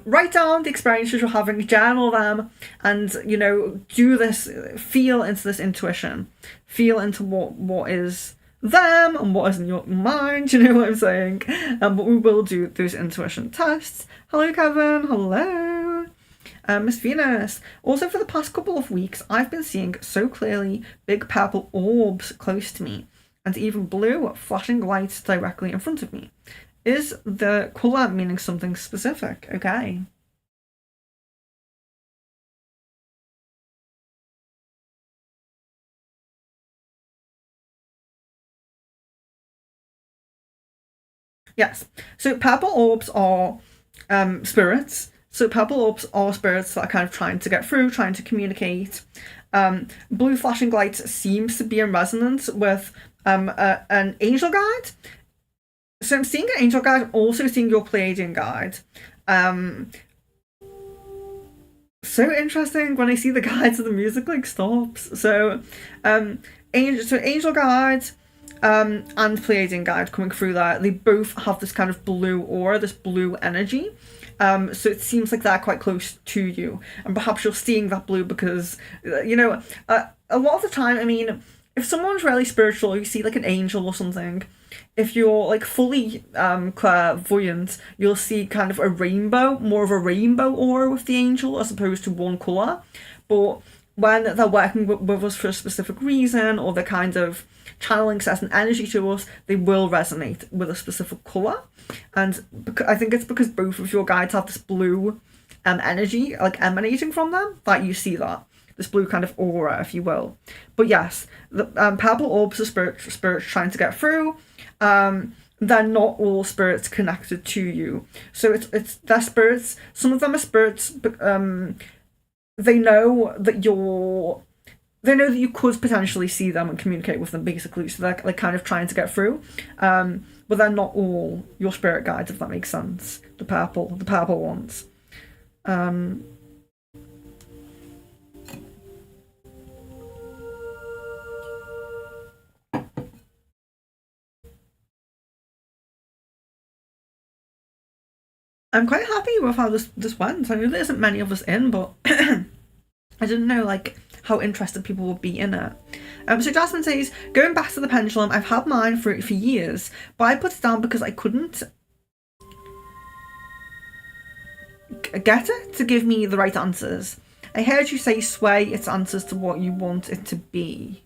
write down the experiences you're having, journal them, and, you know, do this, feel into this intuition, feel into what is them and what is in your mind, you know what I'm saying? But we will do those intuition tests. Hello, Kevin. Hello. Miss Venus. Also, for the past couple of weeks, I've been seeing so clearly big purple orbs close to me, and even blue flashing lights directly in front of me. Is the colour meaning something specific? Okay. Yes. So purple orbs are spirits. So purple orbs are spirits that are kind of trying to get through, trying to communicate. Blue flashing lights seems to be in resonance with an angel guide. So I'm seeing an angel guide, also seeing your Pleiadian guide. So interesting when I see the guides, the music like stops. So angel guide and Pleiadian guide coming through there. They both have this kind of blue aura, this blue energy. So it seems like they're quite close to you, and perhaps you're seeing that blue because, you know, a lot of the time, I mean, if someone's really spiritual, you see like an angel or something, if you're like fully clairvoyant, you'll see kind of a rainbow, more of a rainbow aura with the angel as opposed to one colour. But when they're working with us for a specific reason, or they're kind of channeling certain energy to us, they will resonate with a specific colour. And I think it's because both of your guides have this blue energy like emanating from them that you see that. This blue kind of aura, if you will. But yes, the purple orbs are spirits trying to get through. They're not all spirits connected to you. So it's they're spirits. Some of them are spirits, but they know that you could potentially see them and communicate with them, basically. So they're like kind of trying to get through. But they're not all your spirit guides, if that makes sense. The purple ones. I'm quite happy with how this went. I know there isn't many of us in, but I didn't know like how interested people would be in it. So Jasmine says, going back to the pendulum, I've had mine for years, but I put it down because I couldn't get it to give me the right answers. I heard you say sway its answers to what you want it to be.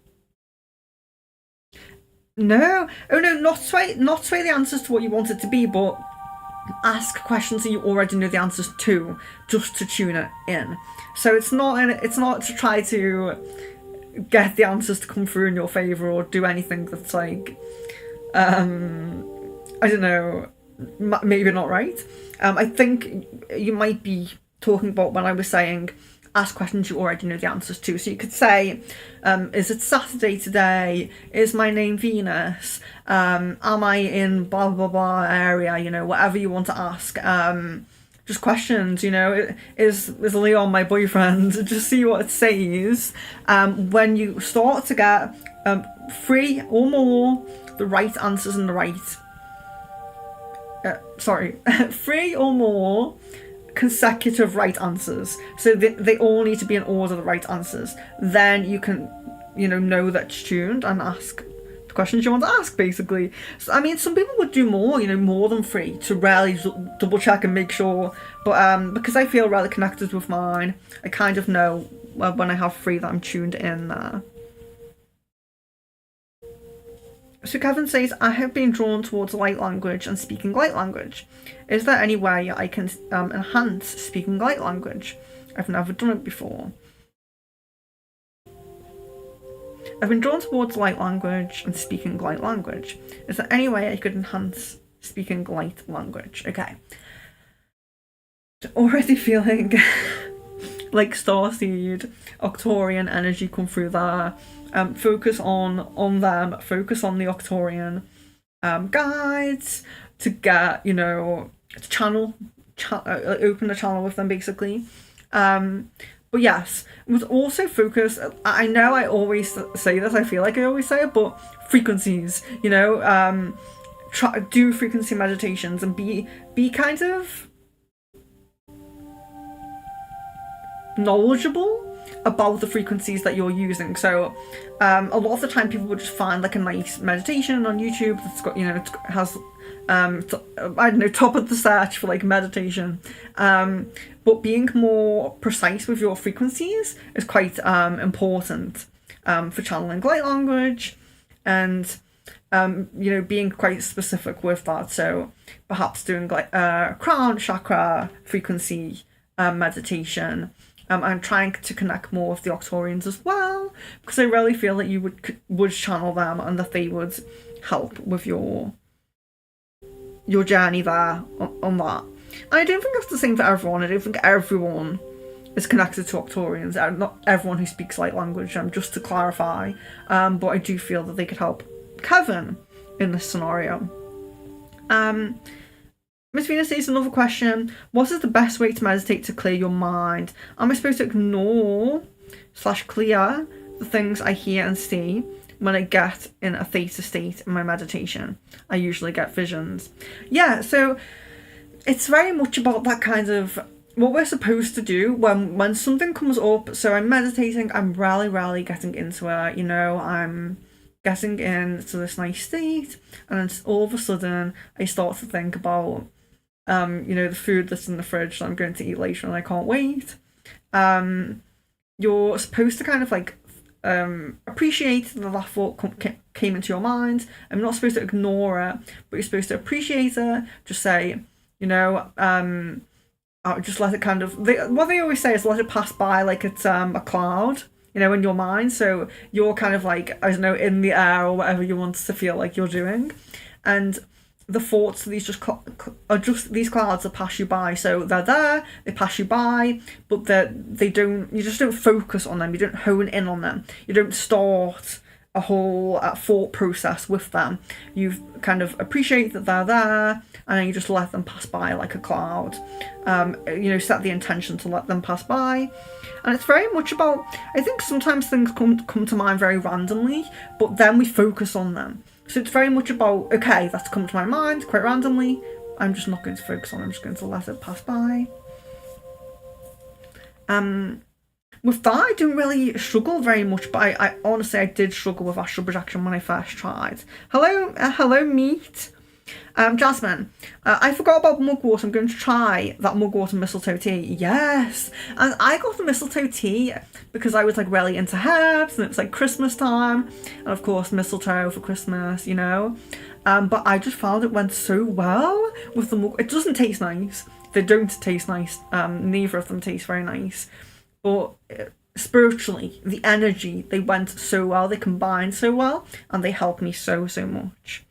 No, oh no, not sway the answers to what you want it to be, but ask questions that you already know the answers to, just to tune it in. So it's not to try to get the answers to come through in your favour or do anything that's like, I don't know, maybe not right. I think you might be talking about when I was saying ask questions you already know the answers to. So you could say, is it Saturday today? Is my name Venus? Am I in blah blah blah area? You know, whatever you want to ask. Just questions, you know, is Leon my boyfriend? Just see what it says. When you start to get 3 or more the right answers and the right 3 or more consecutive right answers, so they all need to be in order, the right answers, then you can, you know that it's tuned and ask the questions you want to ask, basically. So, I mean, some people would do more, you know, more than 3 to really double check and make sure, but because I feel really connected with mine, I kind of know when I have 3 that I'm tuned in there. So Kevin says, I have been drawn towards light language and speaking light language. Is there any way I can enhance speaking light language? I've never done it before. I've been drawn towards light language and speaking light language. Is there any way I could enhance speaking light language? Okay. Already feeling like starseed, Octorian energy come through there. Focus on them, focus on the Octorian guides to get, you know, to open the channel with them, basically. But yes, with also focus, I know I always say this, I feel like I always say it, but frequencies, you know, do frequency meditations and be kind of knowledgeable about the frequencies that you're using. So a lot of the time people would just find like a nice meditation on YouTube that's got, you know, it has I don't know, top of the search for like meditation, but being more precise with your frequencies is quite important for channeling light language, and you know, being quite specific with that. So perhaps doing like crown chakra frequency meditation. I'm trying to connect more with the Octorians as well, because I really feel that you would channel them and that they would help with your journey there on that. And I don't think that's the same for everyone. I don't think everyone is connected to Octorians. Not everyone who speaks light language, just to clarify. But I do feel that they could help Kevin in this scenario. Miss Venus says, another question. What is the best way to meditate to clear your mind? Am I supposed to ignore/clear the things I hear and see when I get in a theta state in my meditation? I usually get visions. Yeah, so it's very much about that kind of what we're supposed to do when something comes up. So I'm meditating, I'm really getting into it, you know, I'm getting into this nice state, and then all of a sudden I start to think about you know, the food that's in the fridge that I'm going to eat later and I can't wait. You're supposed to kind of like appreciate that thought came into your mind. I'm not supposed to ignore it, but you're supposed to appreciate it. Just say, you know, I'll just let it kind of, what they always say is let it pass by like it's a cloud, you know, in your mind. So you're kind of like, I don't know, in the air or whatever you want to feel like you're doing. And the thoughts, these are just these clouds that pass you by. So they're there, they pass you by, but you just don't focus on them, you don't hone in on them, you don't start a whole thought process with them. You kind of appreciate that they're there, and then you just let them pass by like a cloud. You know, set the intention to let them pass by. And it's very much about, I think sometimes things come to mind very randomly, but then we focus on them. So it's very much about, okay, that's come to my mind quite randomly, I'm just not going to focus on it, I'm just going to let it pass by. with that, I didn't really struggle very much, but I honestly, I did struggle with astral projection when I first tried. Hello, meat. Jasmine, I forgot about mugwort. I'm going to try that mugwort and mistletoe tea. Yes, and I got the mistletoe tea because I was like really into herbs, and it's like Christmas time, and of course mistletoe for Christmas, you know. But I just found it went so well with the mug. It doesn't taste nice. They don't taste nice. Neither of them taste very nice. But spiritually, the energy, they went so well. They combined so well, and they helped me so much.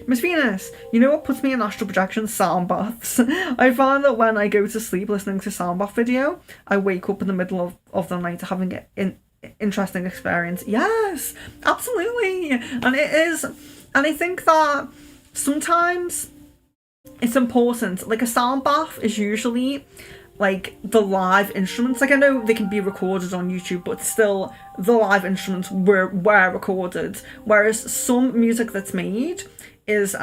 Miss Venus, you know what puts me in astral projection? Sound baths. I find that when I go to sleep listening to sound bath video, I wake up in the middle of the night having an interesting experience. Yes, absolutely. And it is, and I think that sometimes it's important. Like a sound bath is usually like the live instruments. Like I know they can be recorded on YouTube, but still the live instruments were recorded. Whereas some music that's made is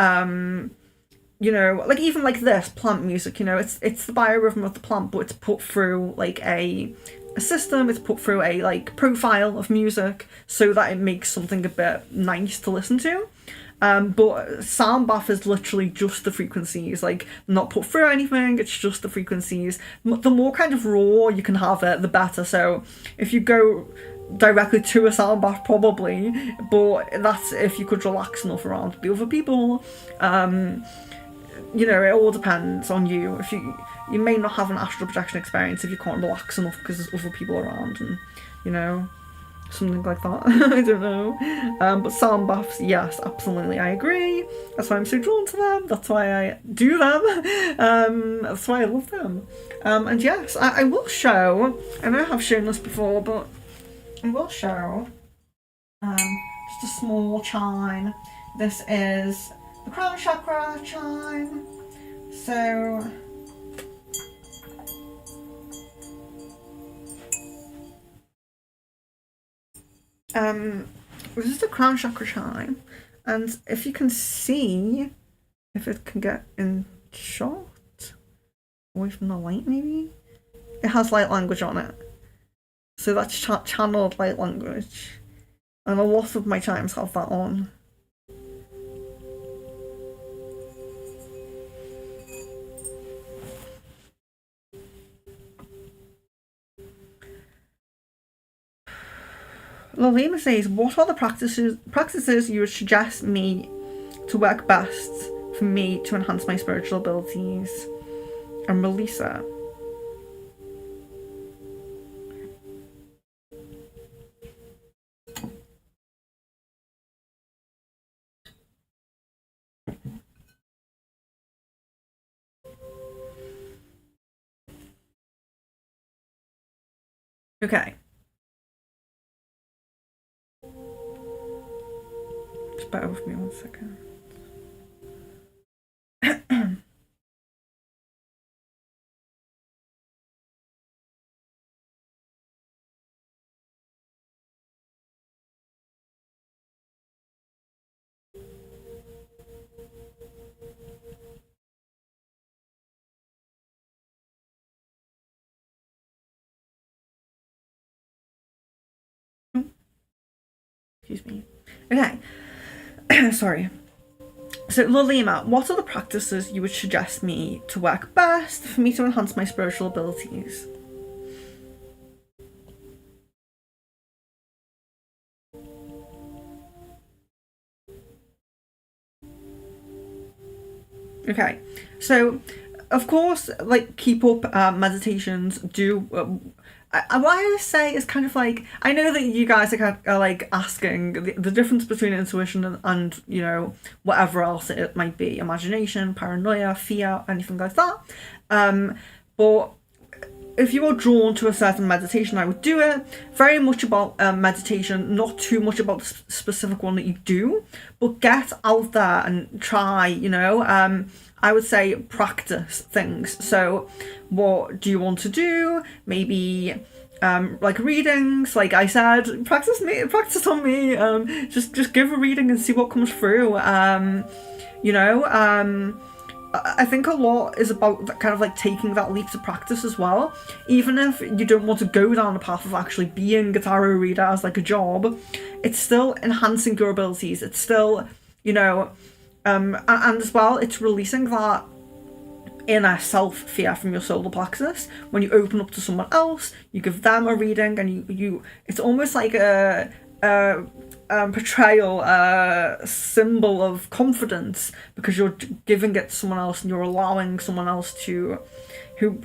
you know, like even like this plant music, you know, it's the biorhythm of the plant, but it's put through like a system, it's put through a like profile of music so that it makes something a bit nice to listen to. But sound bath is literally just the frequencies, like not put through anything, it's just the frequencies. The more kind of raw you can have it, the better. So if you go directly to a sound bath, probably, but that's if you could relax enough around the other people. You know, it all depends on you. If you may not have an astral projection experience if you can't relax enough because there's other people around, and you know, something like that. I don't know. But sound baths, yes, absolutely, I agree. That's why I'm so drawn to them. That's why I do them. That's why I love them. And yes, I will show. I know I have shown this before, but I will show just a small chime. This is the crown chakra chime. So this is the crown chakra chime, and if you can see, if it can get in shot away from the light, maybe it has light language on it, so that's channeled light language, and a lot of my chimes have that on. Lolima says, what are the practices you would suggest me to work best for me to enhance my spiritual abilities and release it? Okay. Just bear with me 1 second. Excuse me. Okay. Sorry. So, Lolima, what are the practices you would suggest me to work best for me to enhance my spiritual abilities? Okay. So, of course, like, keep up meditations, do... what I would say is kind of like, I know that you guys are like asking the difference between intuition and, you know, whatever else it might be, imagination, paranoia, fear, anything like that. But if you are drawn to a certain meditation, I would do it. Very much about meditation, not too much about the specific one that you do, but get out there and try, you know. I would say practice things. So what do you want to do? Maybe like readings, like I said, practice on me. Just give a reading and see what comes through. You know, I think a lot is about kind of like taking that leap to practice as well. Even if you don't want to go down the path of actually being a tarot reader as like a job, it's still enhancing your abilities. It's still, you know, and as well, it's releasing that inner self-fear from your solar plexus. When you open up to someone else, you give them a reading, and you it's almost like a portrayal, symbol of confidence, because you're giving it to someone else and you're allowing someone else to, who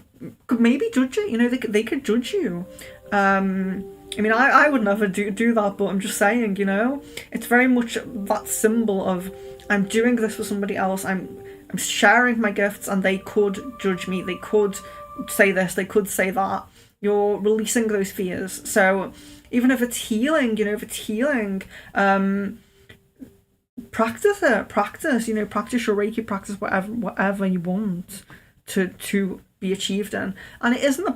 could maybe judge it. You know, they could judge you. I mean, I would never do that, but I'm just saying, you know, it's very much that symbol of, I'm doing this for somebody else. I'm sharing my gifts, and they could judge me. They could say this. They could say that. You're releasing those fears. So even if it's healing, you know, practice it. Practice, you know, practice your Reiki, practice whatever you want to be achieved in. And it isn't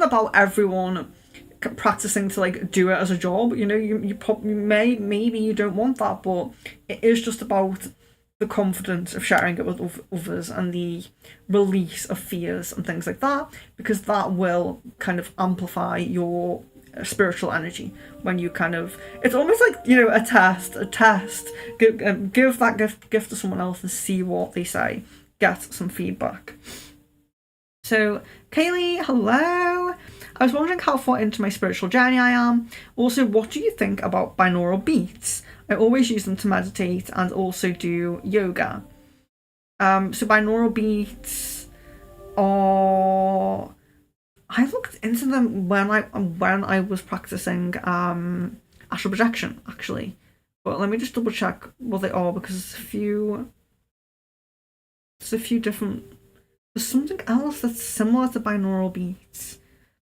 about everyone practicing to like do it as a job. You know, you probably maybe you don't want that, but it is just about the confidence of sharing it with others, and the release of fears and things like that, because that will kind of amplify your spiritual energy. When you kind of, it's almost like, you know, a test. Give that gift to someone else and see what they say. Get some feedback. So Kaylee, hello. I was wondering how far into my spiritual journey I am. Also, what do you think about binaural beats? I always use them to meditate and also do yoga. So binaural beats are... I looked into them when I was practicing astral projection, actually. But let me just double check what they are, because there's a few different... There's something else that's similar to binaural beats.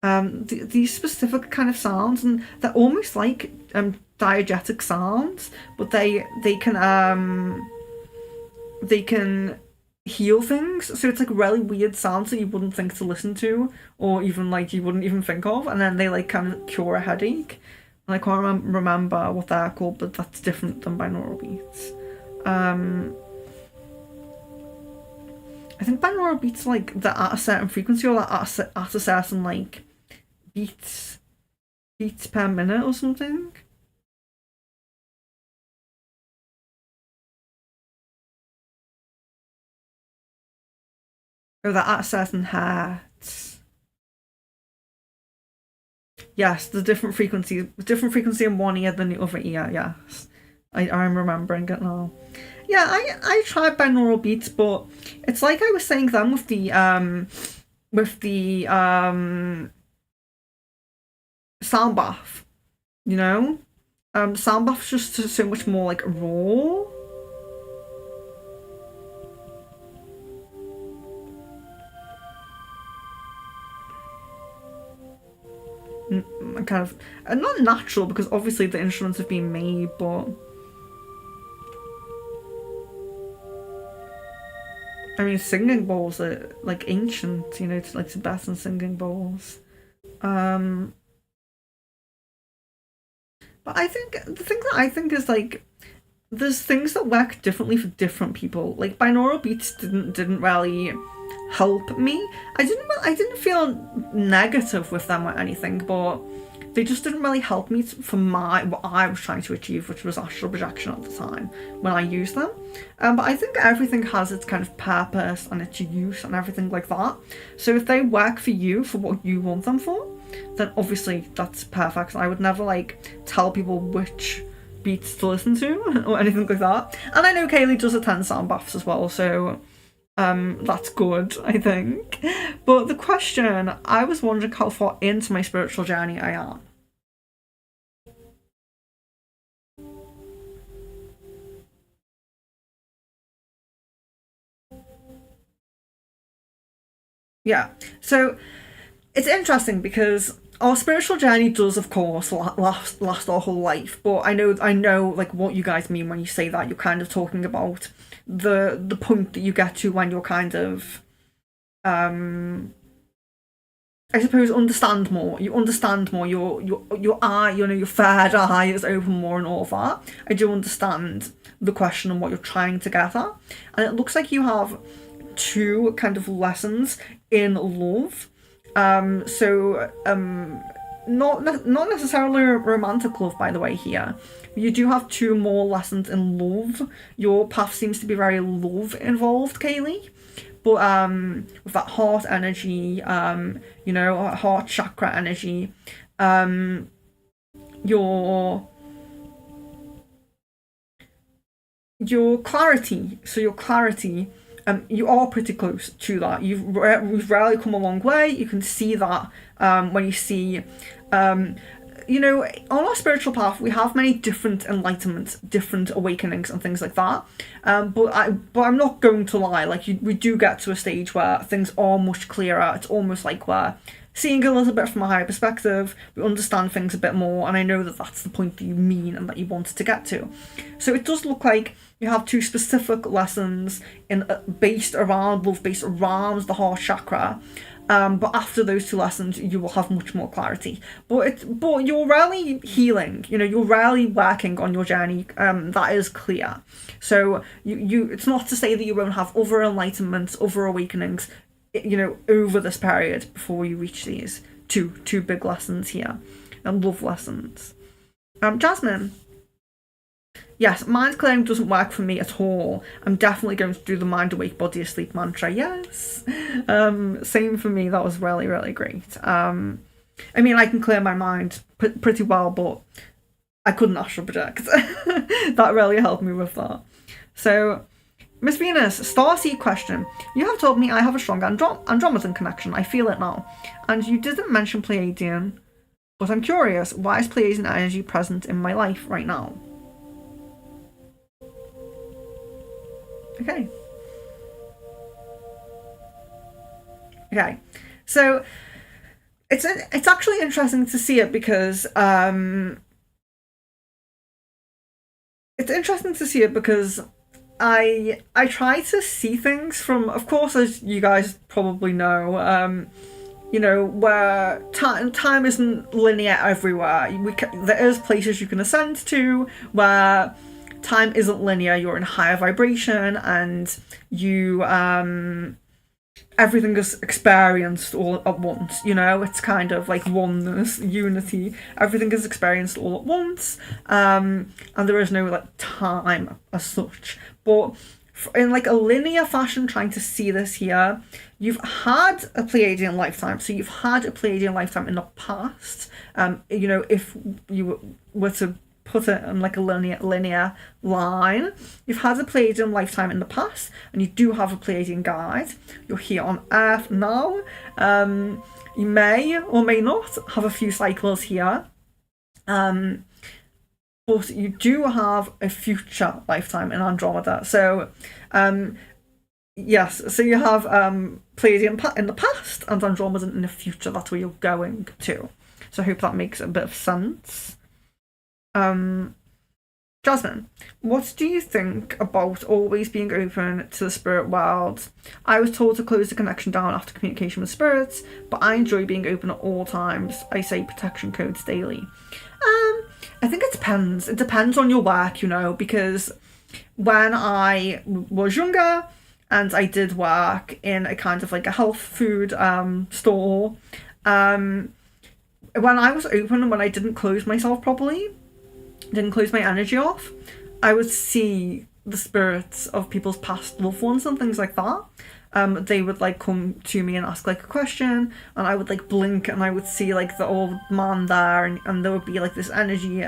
These specific kind of sounds, and they're almost like diegetic sounds, but they can heal things. So it's like really weird sounds that you wouldn't think to listen to, or even like you wouldn't even think of, and then they like kind of cure a headache. And I can't remember what they're called, but that's different than binaural beats. I think binaural beats are like they're at a certain frequency, or like at a certain like beats per minute or something. Or they're at a certain hertz. Yes, the different frequency in one ear than the other ear. Yes, I'm remembering it now. Yeah, I tried binaural beats, but it's like I was saying then with the sound bath, you know? Sound bath's just so much more like raw. Kind of, not natural, because obviously the instruments have been made, but I mean, singing bowls are like ancient, you know, it's like Tibetan singing bowls. But I think the thing that I think is like, there's things that work differently for different people. Like binaural beats didn't really help me. I didn't feel negative with them or anything, but they just didn't really help me for what I was trying to achieve, which was astral projection at the time when I used them. But I think everything has its kind of purpose and its use and everything like that. So if they work for you for what you want them for, then obviously that's perfect. I would never like tell people which beats to listen to or anything like that. And I know Kaylee does attend sound baths as well, so that's good, I think. But the question, I was wondering how far into my spiritual journey I am. Yeah, so it's interesting because our spiritual journey does, of course, last our whole life. But I know, like what you guys mean when you say that. You're kind of talking about the point that you get to when you're kind of, I I suppose, understand more. You understand more. Your eye, you know, your third eye is open more and all of that. I do understand the question and what you're trying to get at. And it looks like you have two kind of lessons in love. Not necessarily romantic love, by the way, here. You do have two more lessons in love. Your path seems to be very love involved, Kaylee. But with that heart energy, you know, heart chakra energy, your clarity. So your clarity, you are pretty close to that. We've rarely come a long way. You can see that when you see, you know, on our spiritual path, we have many different enlightenments, different awakenings and things like that. But I'm not going to lie, like we do get to a stage where things are much clearer. It's almost like we're seeing a little bit from a higher perspective. We understand things a bit more, and I know that that's the point that you mean and that you wanted to get to. So it does look like you have two specific lessons based around love, based around the heart chakra. But after those two lessons, you will have much more clarity. But you're rarely healing. You know, you're rarely working on your journey. That is clear. So you it's not to say that you won't have other enlightenments, other awakenings, you know, over this period before you reach these two big lessons here, and love lessons. Jasmine. Yes, mind clearing doesn't work for me at all. I'm definitely going to do the mind awake, body asleep mantra. Yes. Same for me. That was really, really great. I mean, I can clear my mind pretty well, but I couldn't astral project. That really helped me with that. So, Miss Venus, Starseed question. You have told me I have a strong Andromedan connection. I feel it now. And you didn't mention Pleiadian, but I'm curious, why is Pleiadian energy present in my life right now? Okay, so it's actually interesting to see it because I try to see things from, of course, as you guys probably know, you know, where time isn't linear everywhere. There is places you can ascend to where time isn't linear. You're in higher vibration, and you everything is experienced all at once. You know, it's kind of like oneness, unity. Everything is experienced all at once, and there is no like time as such. But in like a linear fashion, trying to see this here, you've had a Pleiadian lifetime. So you've had a Pleiadian lifetime in the past. You know, if you were to put it on like a linear line, you've had a Pleiadian lifetime in the past, and you do have a Pleiadian guide. You're here on Earth now. You may or may not have a few cycles here, but you do have a future lifetime in Andromeda. So yes, so you have Pleiadian in the past and Andromeda in the future. That's where you're going to. So I hope that makes a bit of sense. Jasmine, what do you think about always being open to the spirit world? I was told to close the connection down after communication with spirits, but I enjoy being open at all times. I say protection codes daily. I think it depends. It depends on your work, you know, because when I was younger and I did work in a kind of like a health food store, when I was open and when I didn't close myself properly, didn't close my energy off, I would see the spirits of people's past loved ones and things like that. They would like come to me and ask like a question, and I would like blink and I would see like the old man there, and there would be like this energy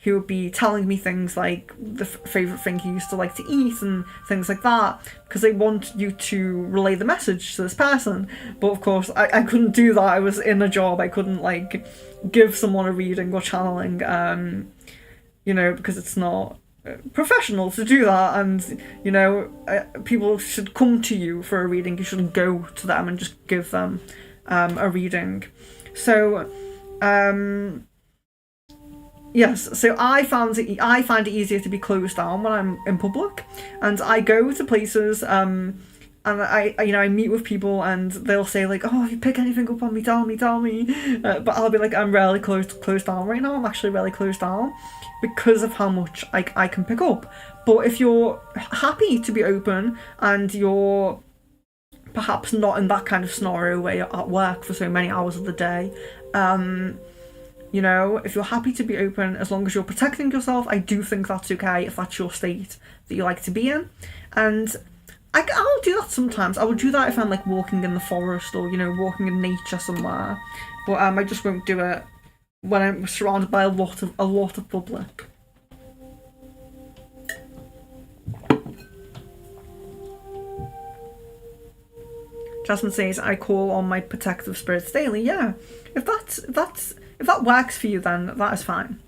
who would be telling me things like the favourite thing he used to like to eat and things like that, because they want you to relay the message to this person. But of course I couldn't do that. I was in a job. I couldn't like give someone a reading or channeling, you know, because it's not professional to do that. And you know, people should come to you for a reading. You shouldn't go to them and just give them a reading. So yes, so I find it easier to be closed down when I'm in public, and I go to places I meet with people and they'll say like, oh, if you pick anything up on me, tell me. But I'll be like, I'm really closed down right now. I'm actually really closed down because of how much I can pick up. But if you're happy to be open and you're perhaps not in that kind of scenario where you're at work for so many hours of the day, if you're happy to be open, as long as you're protecting yourself, I do think that's okay if that's your state that you like to be in. And I'll do that sometimes. I will do that if I'm like walking in the forest or, walking in nature somewhere. But I just won't do it when I'm surrounded by a lot of public. Jasmine says, I call on my protective spirits daily. Yeah. If that works for you, then that is fine.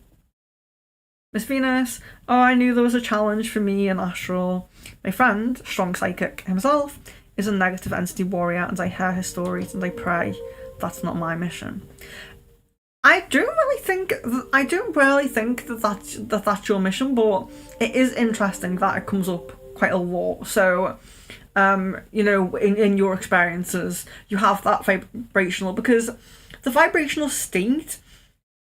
Miss Venus, oh, I knew there was a challenge for me in Astral. My friend, strong psychic himself, is a negative entity warrior, and I hear his stories and I pray. That's not my mission. I don't really think that that's your mission, but it is interesting that it comes up quite a lot. So, in your experiences, you have that vibrational, because the vibrational state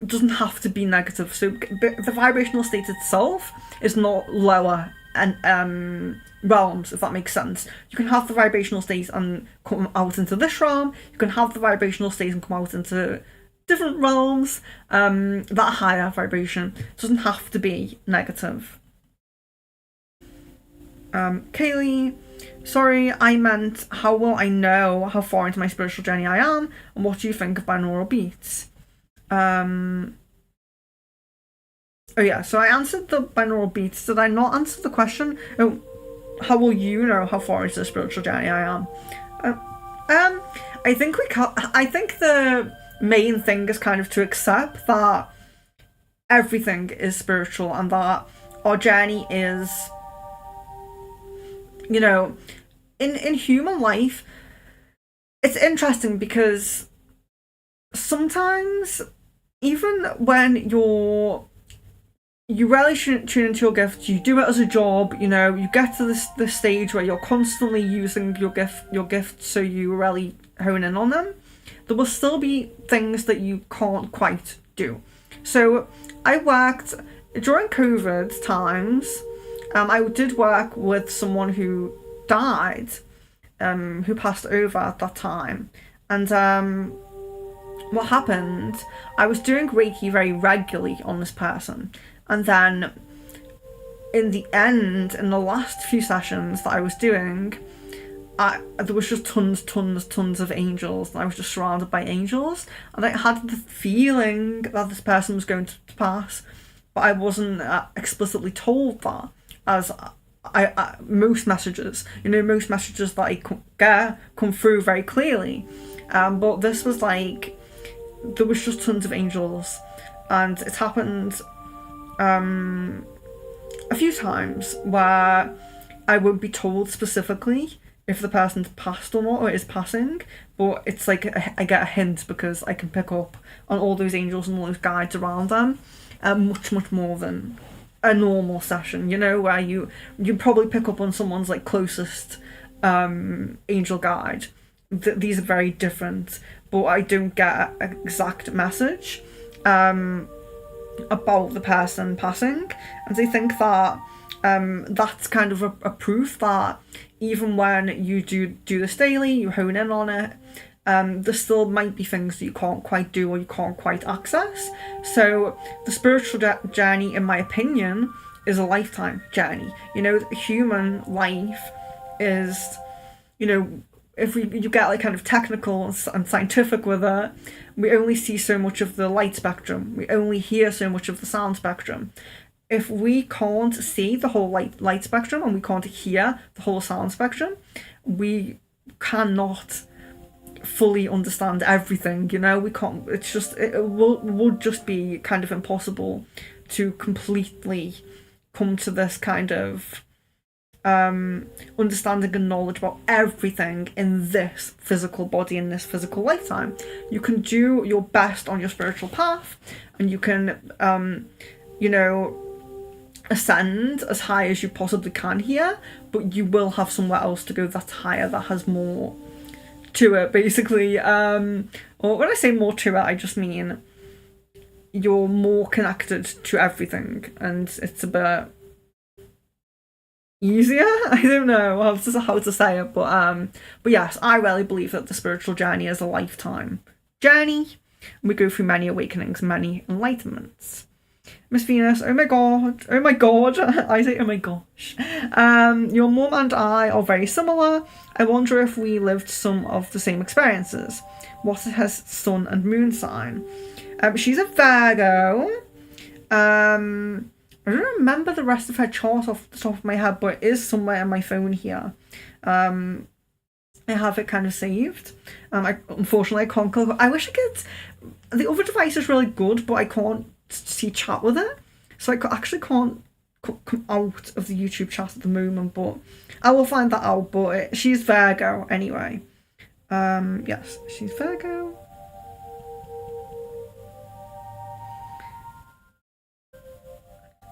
doesn't have to be negative. So the vibrational state itself is not lower and realms, if that makes sense. You can have the vibrational state and come out into this realm. You can have the vibrational state and come out into different realms. That higher vibration doesn't have to be negative. Kaylee, sorry, I meant how will I know how far into my spiritual journey I am, and what do you think of binaural beats? Oh yeah, so I answered the binaural beats. Did I not answer the question? Oh, how will you know how far into the spiritual journey I am? I think the main thing is kind of to accept that everything is spiritual and that our journey is, in human life. It's interesting because sometimes, even when you really shouldn't tune into your gift, you do it as a job, you get to this stage where you're constantly using your gift, so you really hone in on them, there will still be things that you can't quite do. So I worked during COVID times. I did work with someone who died, who passed over at that time, and what happened, I was doing Reiki very regularly on this person, and then in the end, in the last few sessions that I was doing, there was just tons of angels, and I was just surrounded by angels, and I had the feeling that this person was going to pass, but I wasn't explicitly told that, as most messages that I get come through very clearly, but this was like, there was just tons of angels, and it happened a few times where I won't be told specifically if the person's passed or not, or is passing, but it's like I get a hint because I can pick up on all those angels and all those guides around them, much more than a normal session, where you probably pick up on someone's like closest angel guide. These are very different, but I don't get an exact message about the person passing, and I think that that's kind of a proof that even when you do this daily, you hone in on it, there still might be things that you can't quite do or you can't quite access. So the spiritual journey, in my opinion, is a lifetime journey. Human life is, if you get like kind of technical and scientific with it, we only see so much of the light spectrum. We only hear so much of the sound spectrum. If we can't see the whole light spectrum and we can't hear the whole sound spectrum, we cannot fully understand everything. We can't. It's just, would just be kind of impossible to completely come to this kind of understanding and knowledge about everything in this physical body, in this physical lifetime. You can do your best on your spiritual path, and you can ascend as high as you possibly can here, but you will have somewhere else to go that's higher, that has more to it, basically. Or when I say more to it, I just mean you're more connected to everything, and it's a bit easier. I don't know how to say it, but yes, I really believe that the spiritual journey is a lifetime journey. We go through many awakenings, many enlightenments. Miss Venus, oh my god, I say oh my gosh. Your mum and I are very similar. I wonder if we lived some of the same experiences. What is her sun and moon sign? She's a Virgo. I don't remember the rest of her chart off the top of my head, but it is somewhere in my phone here. I have it kind of saved. Unfortunately, I can't click. I wish I could. The other device is really good, but I can't see chat with it, so I actually can't come out of the YouTube chat at the moment. But I will find that out. But she's Virgo anyway. Yes, she's Virgo.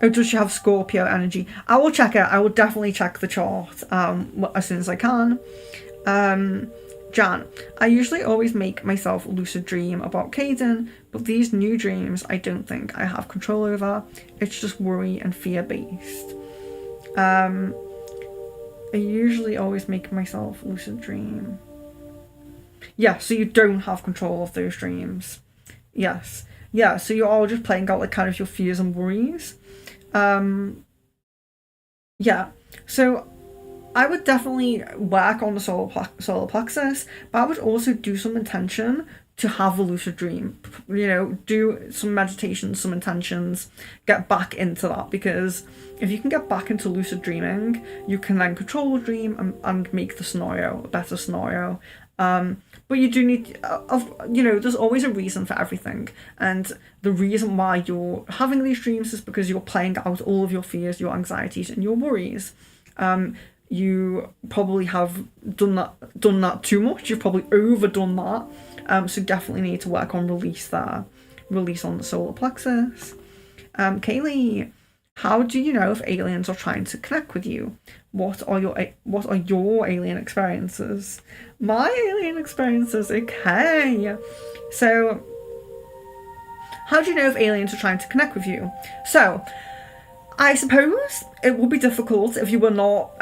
Oh, does she have Scorpio energy? I will check it. I will definitely check the chart as soon as I can. Jan, I usually always make myself lucid dream about Caden, but these new dreams I don't think I have control over. It's just worry and fear based. I usually always make myself lucid dream. Yeah, so you don't have control of those dreams. Yes. Yeah, so you're all just playing out like kind of your fears and worries. Yeah, so I would definitely work on the solar plexus, but I would also do some intention to have a lucid dream. You know, do some meditation, some intentions, get back into that, because if you can get back into lucid dreaming, you can then control the dream and make the scenario a better scenario. But you do need, you know, there's always a reason for everything. And the reason why you're having these dreams is because you're playing out all of your fears, your anxieties, and your worries. You probably have done that too much. You've probably overdone that. So definitely need to work on release there. Release on the solar plexus. Kaylee, how do you know if aliens are trying to connect with you? What are your alien experiences? My alien experiences, okay. So, how do you know if aliens are trying to connect with you? So, I suppose it would be difficult if you were not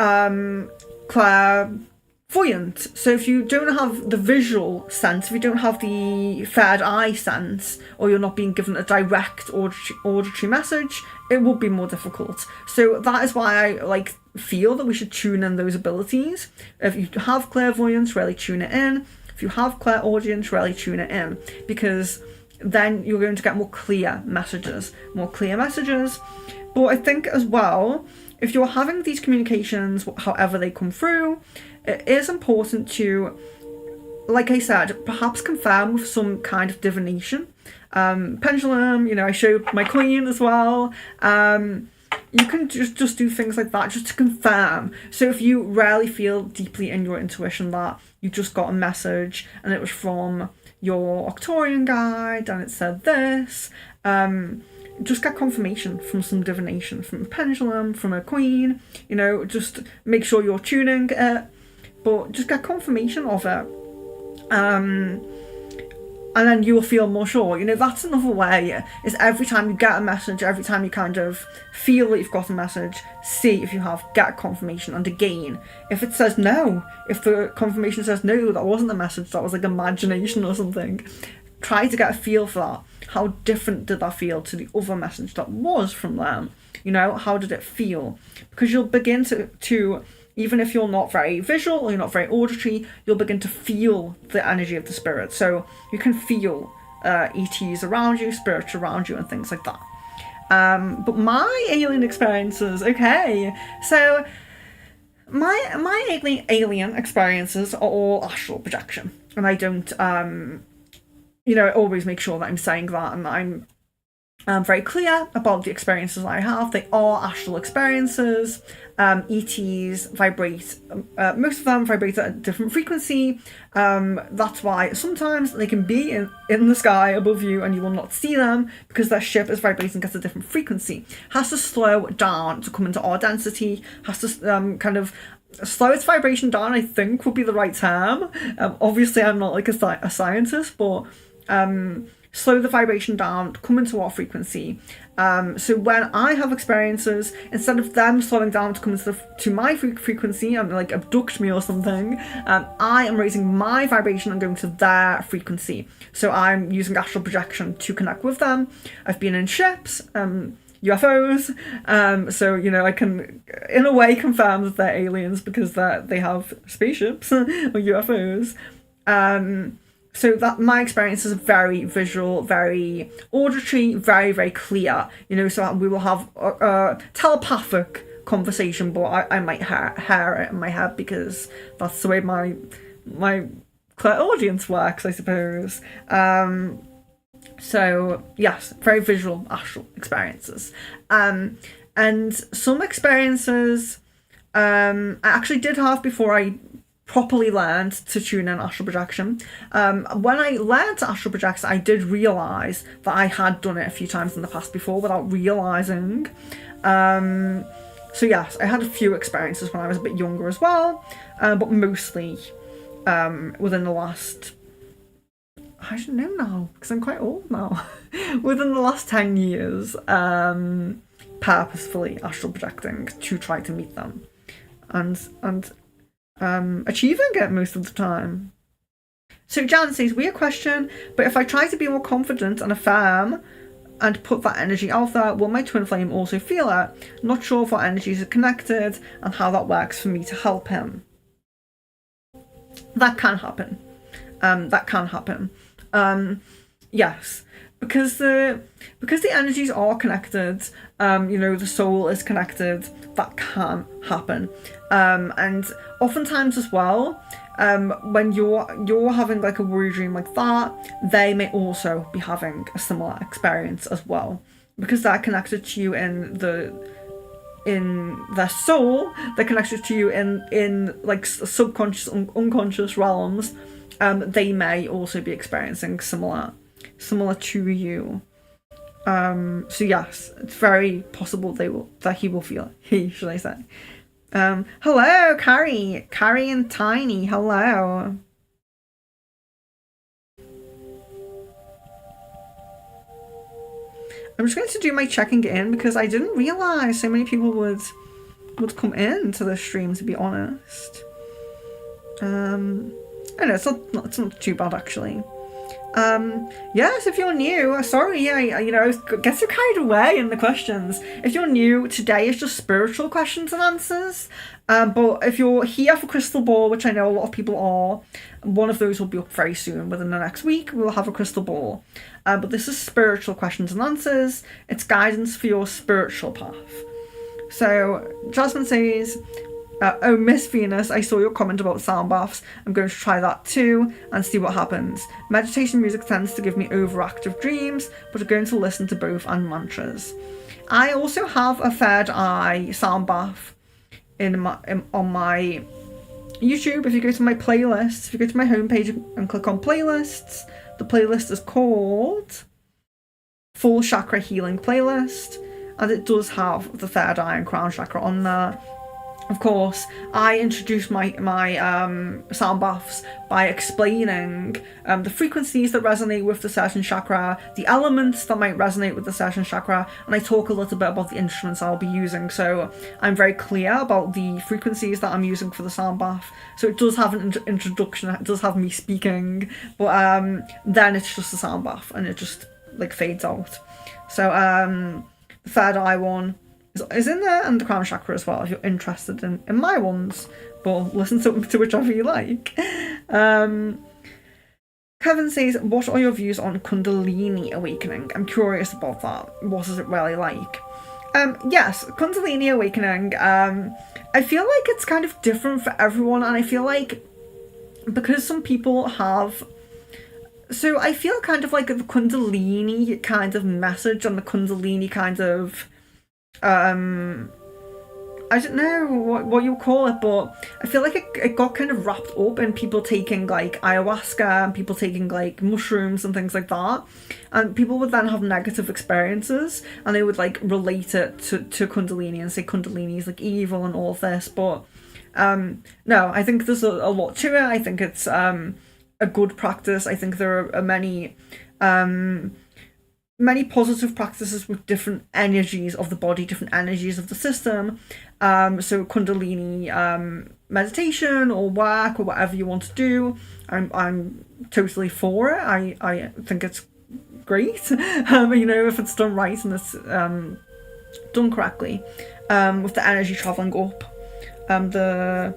clairvoyant. So if you don't have the visual sense, if you don't have the third eye sense, or you're not being given a direct auditory message, it would be more difficult. So that is why I feel that we should tune in those abilities. If you have clairvoyance, really tune it in. If you have clairaudience, really tune it in, because then you're going to get more clear messages. But I think as well, if you're having these communications, however they come through, it is important to, like I said, perhaps confirm with some kind of divination. Pendulum, you know, I showed my queen as well. You can just do things like that just to confirm. So if you really feel deeply in your intuition that you just got a message and it was from your Octorian guide and it said this, just get confirmation from some divination, from a pendulum, from a queen, you know, just make sure you're tuning it, but just get confirmation of it. And then you'll feel more sure. You know, that's another way, is every time you get a message, every time you kind of feel that you've got a message, see if you get confirmation. And again, if it says no, if the confirmation says no, that wasn't a message, that was like imagination or something, try to get a feel for that. How different did that feel to the other message that was from them? You know, how did it feel? Because you'll begin to even if you're not very visual or you're not very auditory, you'll begin to feel the energy of the spirit. So you can feel ETs around you, spirits around you, and things like that. But my alien experiences, okay. So my alien experiences are all astral projection. And I don't, you know, I always make sure that I'm saying that and that I'm I'm very clear about the experiences I have. They are astral experiences. ETs vibrate, most of them vibrate at a different frequency. That's why sometimes they can be in the sky above you and you will not see them because their ship is vibrating at a different frequency. Has to slow down to come into our density, has to kind of slow its vibration down, I think would be the right term. Obviously, I'm not like a scientist, but slow the vibration down, come into our frequency. So when I have experiences, instead of them slowing down to come to my frequency and like abduct me or something, I am raising my vibration and going to their frequency. So I'm using astral projection to connect with them. I've been in ships, UFOs, so I can in a way confirm that they're aliens because they have spaceships or UFOs. So that my experience is very visual, very auditory, very, very clear. So we will have a telepathic conversation, but I might hear it in my head because that's the way my clairaudience works, I suppose. So yes, very visual astral experiences. And some experiences I actually did have before I properly learned to tune in astral projection. When I learned to astral project, I did realise that I had done it a few times in the past before without realising. So yes, I had a few experiences when I was a bit younger as well, but mostly within the last, I don't know now, because I'm quite old now, within the last 10 years, purposefully astral projecting to try to meet them. And achieving it most of the time. So Jan says, weird question, but if I try to be more confident and affirm and put that energy out there, will my twin flame also feel it? Not sure if our energies are connected and how that works for me to help him. That can happen. Yes. Because the energies are connected, the soul is connected, that can happen. And oftentimes as well, when you're having like a worry dream like that, they may also be having a similar experience as well. Because they're connected to you in their soul, they're connected to you in like subconscious, unconscious realms, they may also be experiencing similar to you. So yes, it's very possible that he will feel it. He, should I say. Hello, Carrie and Tiny, hello. I'm just going to do my checking in because I didn't realise so many people would come in to the stream, to be honest. I don't know, it's not too bad actually. Yes, if you're new, sorry, I get so carried away in the questions. If you're new, today is just spiritual questions and answers. But if you're here for Crystal Ball, which I know a lot of people are, one of those will be up very soon. Within the next week, we'll have a Crystal Ball. But this is spiritual questions and answers. It's guidance for your spiritual path. So, Jasmine says, oh, Miss Venus, I saw your comment about sound baths. I'm going to try that too and see what happens. Meditation music tends to give me overactive dreams, but I'm going to listen to both and mantras. I also have a third eye sound bath on my YouTube. If you go to my playlists, if you go to my homepage and click on playlists, the playlist is called Full Chakra Healing Playlist, and it does have the third eye and crown chakra on there. Of course, I introduced my sound baths by explaining the frequencies that resonate with the certain chakra, the elements that might resonate with the certain chakra, and I talk a little bit about the instruments I'll be using. So I'm very clear about the frequencies that I'm using for the sound bath. So it does have an introduction, it does have me speaking, but then it's just a sound bath and it just like fades out. So the third eye one is in there, and the crown chakra as well if you're interested in my ones, but listen to whichever you like. Kevin says, what are your views on Kundalini awakening? I'm curious about that. What is it really like? Yes, Kundalini awakening, I feel like it's kind of different for everyone, and I feel like because some people have So I feel kind of like the Kundalini kind of message and the Kundalini kind of I don't know what you call it, but I feel like it got kind of wrapped up in people taking like ayahuasca and people taking like mushrooms and things like that. And people would then have negative experiences and they would like relate it to Kundalini and say Kundalini is like evil and all of this. But no, I think there's a lot to it. I think it's a good practice. I think there are many positive practices with different energies of the body, different energies of the system. So Kundalini meditation or work or whatever you want to do, I'm totally for it. I think it's great. You know, if it's done right and it's done correctly, with the energy traveling up, the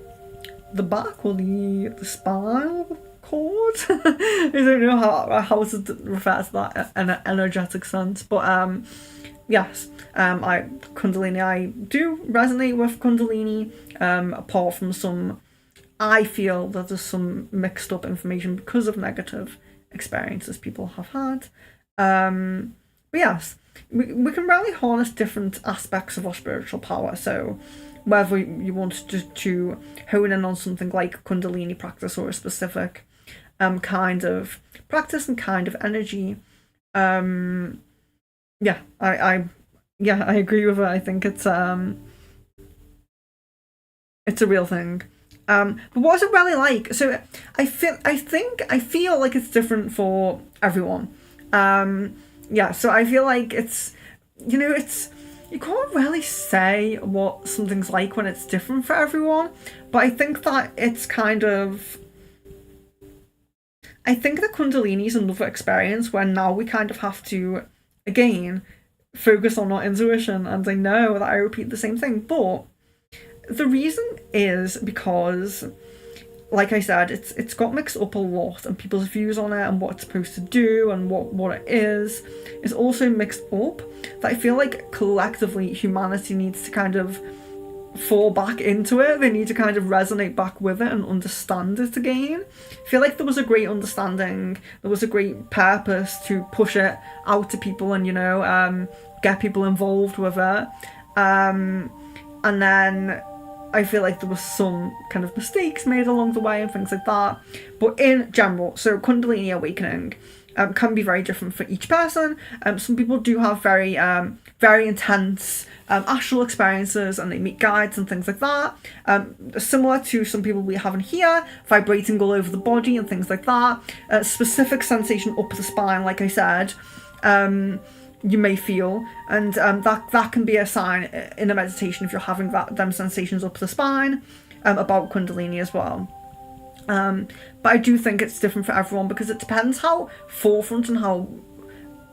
back or the spinal cord. I don't know how to refer to that in an energetic sense, but yes, Kundalini, I do resonate with Kundalini. Apart from some, I feel that there's some mixed up information because of negative experiences people have had. But yes, we can really harness different aspects of our spiritual power. So whether you want to hone in on something like Kundalini practice or a specific kind of practice and kind of energy, yeah, I agree with it. I think it's a real thing. But what's it really like? So I feel like it's different for everyone. Yeah, so I feel like it's, you know, it's, you can't really say what something's like when it's different for everyone, but I think that it's kind of, I think that Kundalini is another experience where now we kind of have to, again, focus on our intuition. And I know that I repeat the same thing, but the reason is because, like I said, it's got mixed up a lot, and people's views on it and what it's supposed to do and what it is also mixed up, that I feel like collectively humanity needs to kind of fall back into it. They need to kind of resonate back with it and understand it again. I feel like there was a great understanding, there was a great purpose to push it out to people and, you know, get people involved with it. And then I feel like there was some kind of mistakes made along the way and things like that. But in general, so Kundalini awakening can be very different for each person. Some people do have very intense astral experiences and they meet guides and things like that. Similar to some people we have in here, vibrating all over the body and things like that. Specific sensation up the spine, like I said. You may feel, and that can be a sign in a meditation if you're having them sensations up the spine, about Kundalini as well. But I do think it's different for everyone because it depends how forefront and how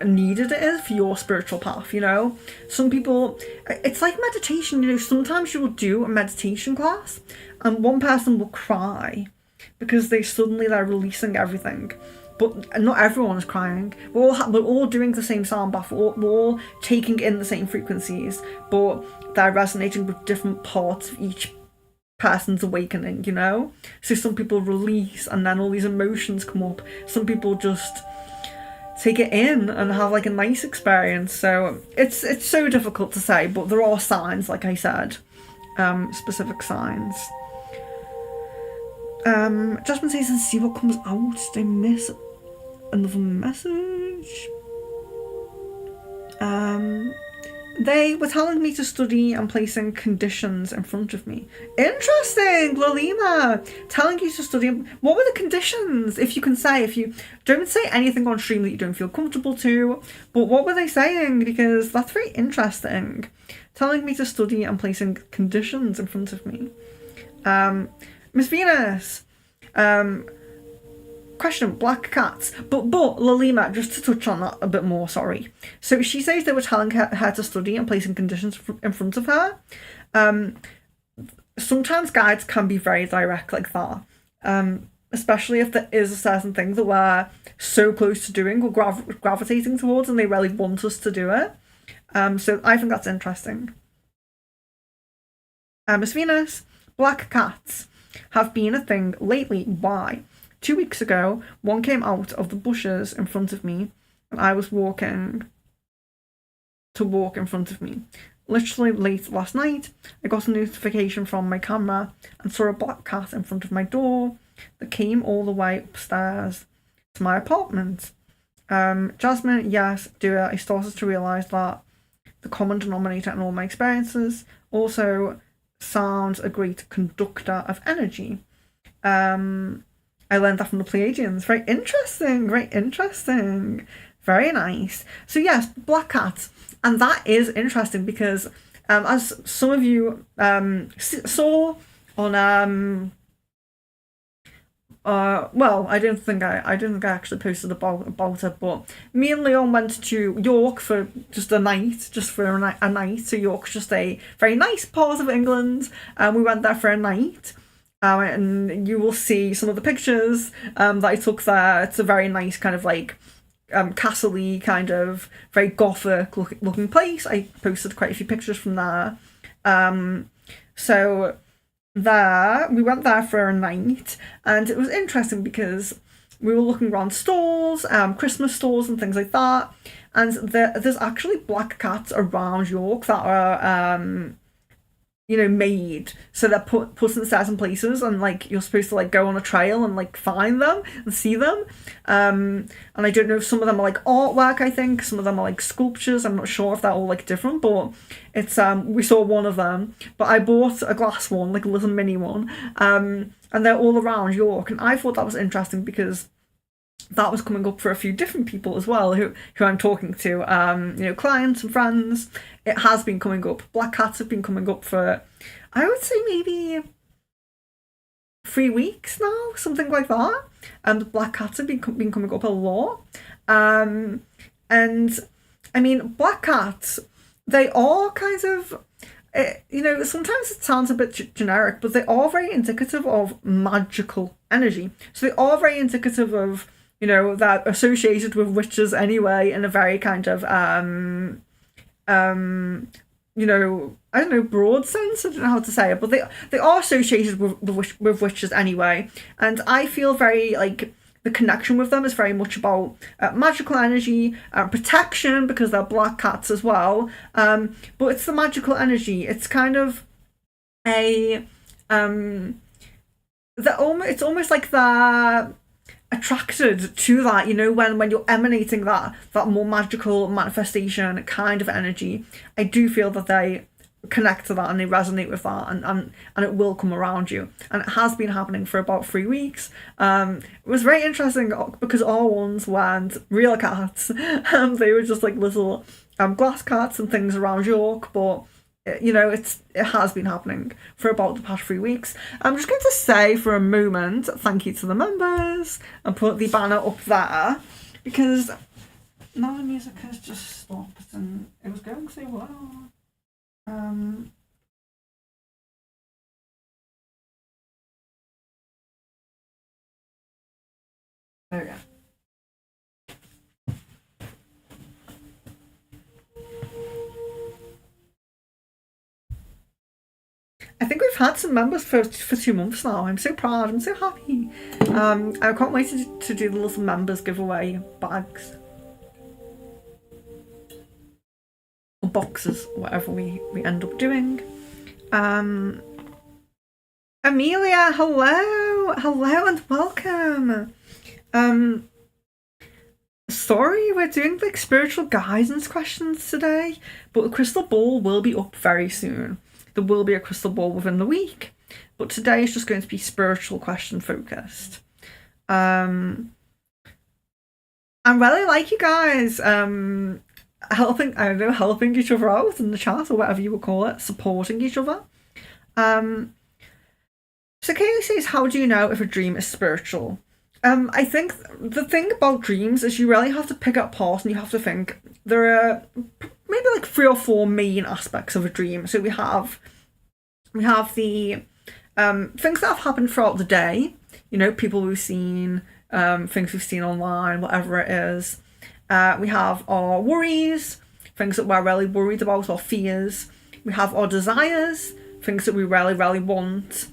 needed it is for your spiritual path, you know. Some people, it's like meditation, you know, sometimes you will do a meditation class and one person will cry because they're releasing everything. But not everyone is crying. We're all doing the same sound bath. We're all taking in the same frequencies, but they're resonating with different parts of each person's awakening, you know? So some people release and then all these emotions come up. Some people just take it in and have like a nice experience. So it's so difficult to say, but there are signs, like I said, specific signs. Jasmine says, and see what comes out. Did I miss another message? They were telling me to study and placing conditions in front of me. Interesting, Lalima. Telling you to study. What were the conditions? If you can say, if you don't say anything on stream that you don't feel comfortable to, but what were they saying? Because that's very interesting. Telling me to study and placing conditions in front of me. Miss Venus, question, black cats. But Lalima, just to touch on that a bit more, sorry. So she says they were telling her to study and placing conditions in front of her. Sometimes guides can be very direct like that. Especially if there is a certain thing that we're so close to doing or gravitating towards and they really want us to do it. So I think that's interesting. Miss Venus, black cats have been a thing lately. Why? 2 weeks ago, one came out of the bushes in front of me, and I was walking to walk in front of me. Literally late last night, I got a notification from my camera and saw a black cat in front of my door that came all the way upstairs to my apartment. Jasmine, yes, do it. I started to realise that the common denominator in all my experiences also sounds a great conductor of energy. I learned that from the Pleiadians. Very interesting, very interesting. Very nice. So yes, black cats. And that is interesting because as some of you saw on well, I didn't think I actually posted about it, but me and Leon went to York for just a night, a night. So York's just a very nice part of England, and we went there for a night. And you will see some of the pictures that I took there. It's a very nice kind of like castle-y, kind of very gothic looking place. I posted quite a few pictures from there. So there, we went there for a night, and it was interesting because we were looking around stores, Christmas stores and things like that, and there's actually black cats around York that are made so they're put in certain places, and like you're supposed to like go on a trail and like find them and see them, and I don't know if some of them are like artwork. I think some of them are like sculptures. I'm not sure if they're all like different, but it's we saw one of them, but I bought a glass one, like a little mini one, and they're all around York, and I thought that was interesting because that was coming up for a few different people as well who I'm talking to, clients and friends. It has been coming up. Black cats have been coming up for, I would say, maybe 3 weeks now, something like that. And black cats have been coming up a lot. And I mean, black cats, they are kind of, sometimes it sounds a bit generic, but they are very indicative of magical energy. So they are very indicative of, that associated with witches anyway, in a very kind of I don't know, broad sense. I don't know how to say it, but they are associated with witches anyway, and I feel very like the connection with them is very much about magical energy, protection, because they're black cats as well. But it's the magical energy. It's kind of a it's almost like they're attracted to that, when you're emanating that more magical manifestation kind of energy. I do feel that they connect to that and they resonate with that, and it will come around you, and it has been happening for about 3 weeks. It was very interesting because our ones weren't real cats. They were just like little glass cats and things around York, but it has been happening for about the past 3 weeks. I'm just going to say for a moment thank you to the members and put the banner up there, because now the music has just stopped and it was going so well. There we go. I think we've had some members for 2 months now. I'm so proud. I'm so happy. I can't wait to do the little members giveaway bags. Or boxes, whatever we end up doing. Amelia, hello! Hello and welcome! Sorry, we're doing like spiritual guidance questions today, but the crystal ball will be up very soon. There will be a crystal ball within the week, but today is just going to be spiritual question focused. I really like you guys helping each other out in the chat, or whatever you would call it, supporting each other. So Kaylee says, how do you know if a dream is spiritual? I think the thing about dreams is you really have to pick it apart, and you have to think there are maybe like 3 or 4 main aspects of a dream. So we have the things that have happened throughout the day, people we've seen, things we've seen online, whatever it is. We have our worries, things that we're really worried about, our fears. We have our desires, things that we really, really want,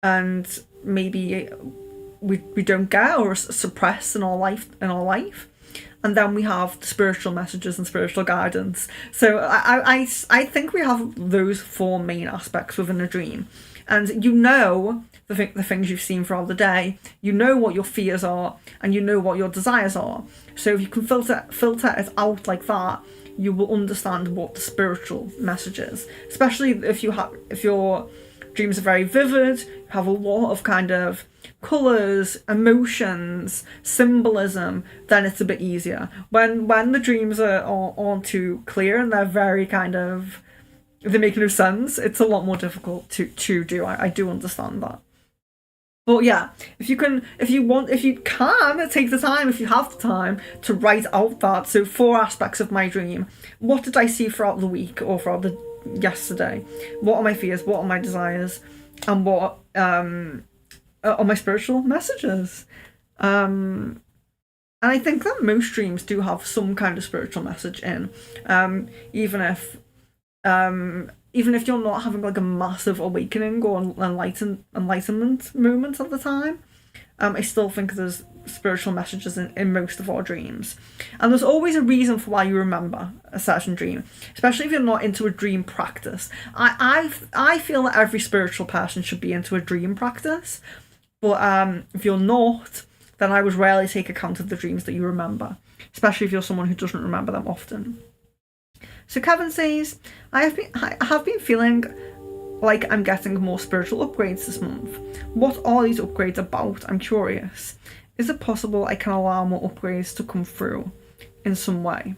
and maybe we don't get or suppress in our life. And then we have the spiritual messages and spiritual guidance. So I think we have those four main aspects within a dream. And you know the things you've seen throughout the day, you know what your fears are, and you know what your desires are. So if you can filter it out like that, you will understand what the spiritual message is. Especially if your dreams are very vivid, you have a lot of kind of colours, emotions, symbolism, then it's a bit easier. When the dreams aren't too clear and they're very kind of, they make no sense, it's a lot more difficult to do. I do understand that. But yeah, if you can take the time, if you have the time, to write out that. So 4 aspects of my dream. What did I see throughout the week or throughout the yesterday? What are my fears? What are my desires? And what are my spiritual messages? And I think that most dreams do have some kind of spiritual message in, even if you're not having like a massive awakening or enlightenment moment at the time. I still think there's spiritual messages in most of our dreams. And there's always a reason for why you remember a certain dream, especially if you're not into a dream practice. I feel that every spiritual person should be into a dream practice, but if you're not, then I would rarely take account of the dreams that you remember, especially if you're someone who doesn't remember them often. So Kevin says, I have been feeling like I'm getting more spiritual upgrades this month. What are these upgrades about? I'm curious. Is it possible I can allow more upgrades to come through in some way?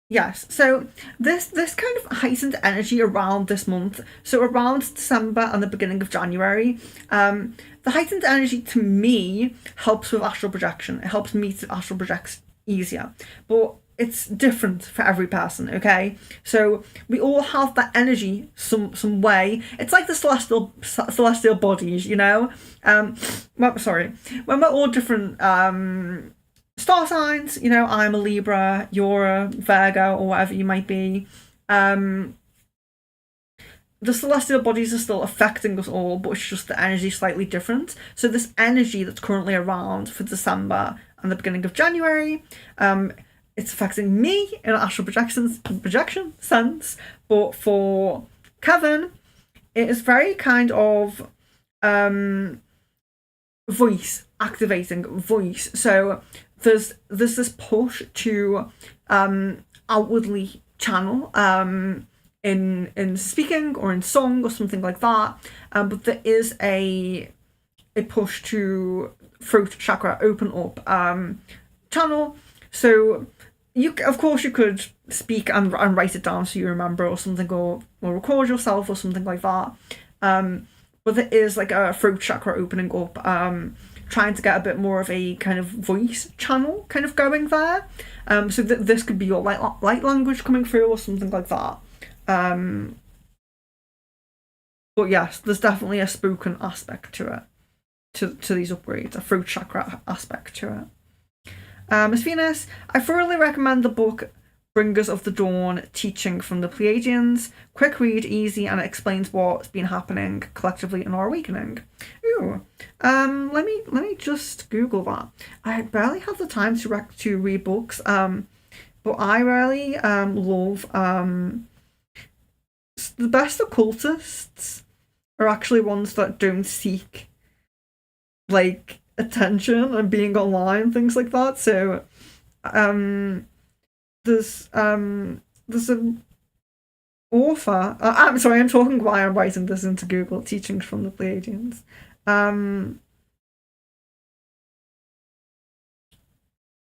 Yes, so this kind of heightened energy around this month, so around December and the beginning of January, the heightened energy to me helps with astral projection. It helps me to astral project easier, but it's different for every person, okay? So we all have that energy some way. It's like the celestial bodies, you know? When we're all different star signs, you know, I'm a Libra, you're a Virgo, or whatever you might be. The celestial bodies are still affecting us all, but it's just the energy slightly different. So this energy that's currently around for December and the beginning of January, it's affecting me in an astral projection sense, but for Kevin, it is very kind of activating voice. So there's this push to outwardly channel in speaking or in song or something like that, but there is a push to throat chakra open up channel. So you could speak and write it down so you remember or something, or record yourself or something like that, but there is like a throat chakra opening up, trying to get a bit more of a kind of voice channel kind of going there. So this could be your light language coming through or something like that. But yes, there's definitely a spoken aspect to it, to these upgrades, a throat chakra aspect to it. Miss Venus, I thoroughly recommend the book Bringers of the Dawn, Teaching from the Pleiadians. Quick read, easy, and it explains what's been happening collectively in our awakening. Ooh, let me just Google that. I barely have the time to read books, but I really love the best occultists are actually ones that don't seek like attention and being online, things like that. So there's an author, I'm sorry, I'm talking while I'm writing this into Google, Teachings from the Pleiadians.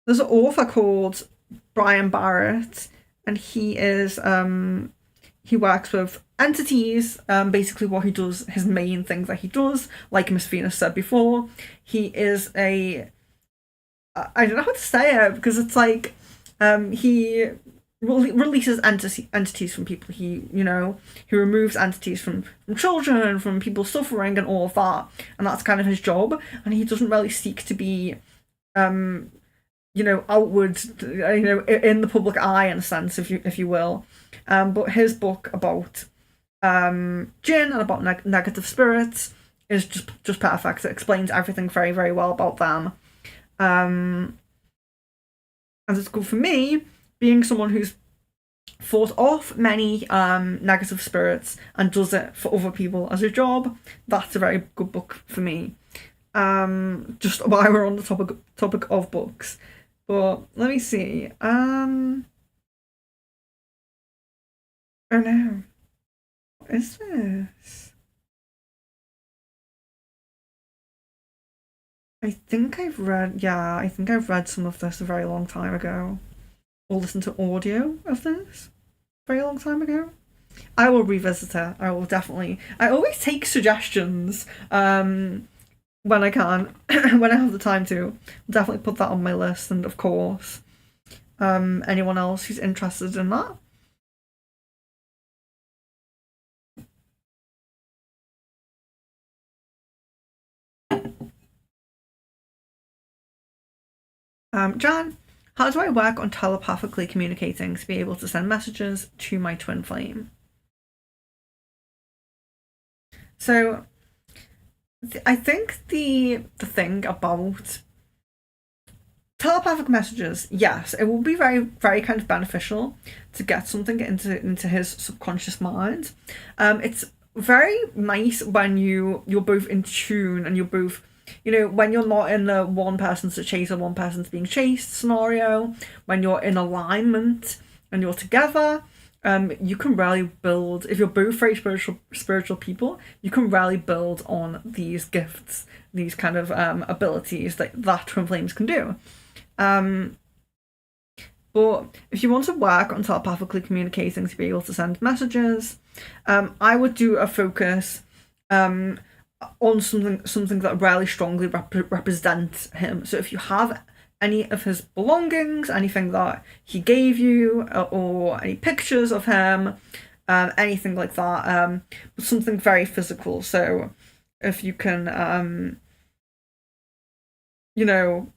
There's an author called Brian Barrett, and he is he works with entities. Basically what he does, his main thing that he does, like Miss Venus said before, he is I don't know how to say it, because it's like he releases entities from people. He removes entities from children, from people suffering, and all of that. And that's kind of his job. And he doesn't really seek to be, outward, in the public eye, in a sense, if you will. But his book about jinn and about negative spirits is just perfect. It explains everything very, very well about them. And it's good for me, being someone who's fought off many negative spirits and does it for other people as a job. That's a very good book for me. Just while we're on the topic of books. But let me see. Oh no. What is this? I think I've read some of this a very long time ago. Or listened to audio of this a very long time ago. I will revisit it. I will definitely. I always take suggestions when I can, when I have the time to. I'll definitely put that on my list, and of course, anyone else who's interested in that. Jan, how do I work on telepathically communicating to be able to send messages to my twin flame? So, I think the thing about telepathic messages, yes, it will be very, very kind of beneficial to get something into his subconscious mind. It's very nice when you're both in tune and you're both, when you're not in the one person's to chase or one person's being chased scenario, when you're in alignment and you're together, you can really build, if you're both very spiritual people, you can really build on these gifts, these kind of abilities that twin flames can do. But if you want to work on telepathically communicating to be able to send messages, I would do a focus on something that really strongly represents him. So if you have any of his belongings, anything that he gave you, or any pictures of him, anything like that, but something very physical. So if you can,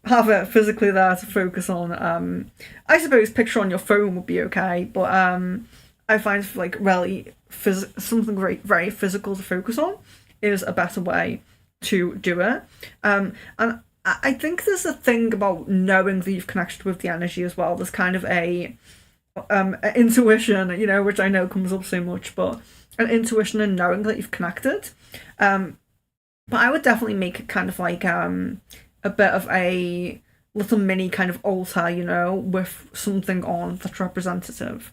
have it physically there to focus on, I suppose picture on your phone would be okay, but I find really something very, very physical to focus on is a better way to do it. And I think there's a thing about knowing that you've connected with the energy as well. There's kind of a intuition, which I know comes up so much, but an intuition and knowing that you've connected. But I would definitely make it kind of like a bit of a little mini kind of altar, with something on that's representative.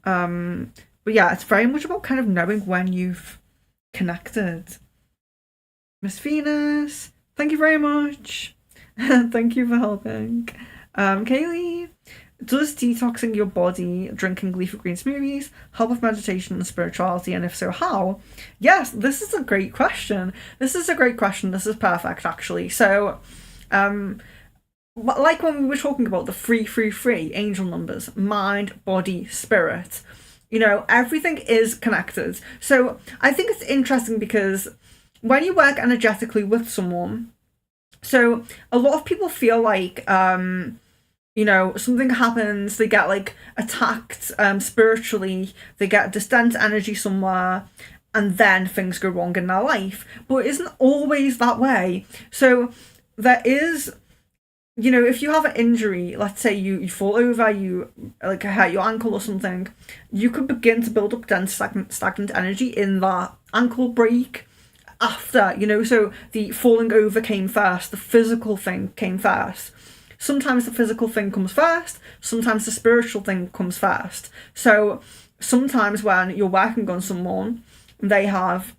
But yeah, it's very much about kind of knowing when you've connected. Miss Venus, thank you very much. Thank you for helping. Kaylee, does detoxing your body, drinking leafy green smoothies, help with meditation and spirituality, and if so, how? Yes, this is a great question. This is perfect, actually. So, like when we were talking about the 333 angel numbers, mind, body, spirit, everything is connected. So I think it's interesting because when you work energetically with someone, so a lot of people feel like, something happens, they get attacked spiritually, they get distant energy somewhere, and then things go wrong in their life. But it isn't always that way. So there is, if you have an injury, let's say you fall over, you hurt your ankle or something, you could begin to build up dense stagnant energy in that ankle break after, so the falling over came first, the physical thing came first. Sometimes the physical thing comes first, sometimes the spiritual thing comes first. So sometimes when you're working on someone, they have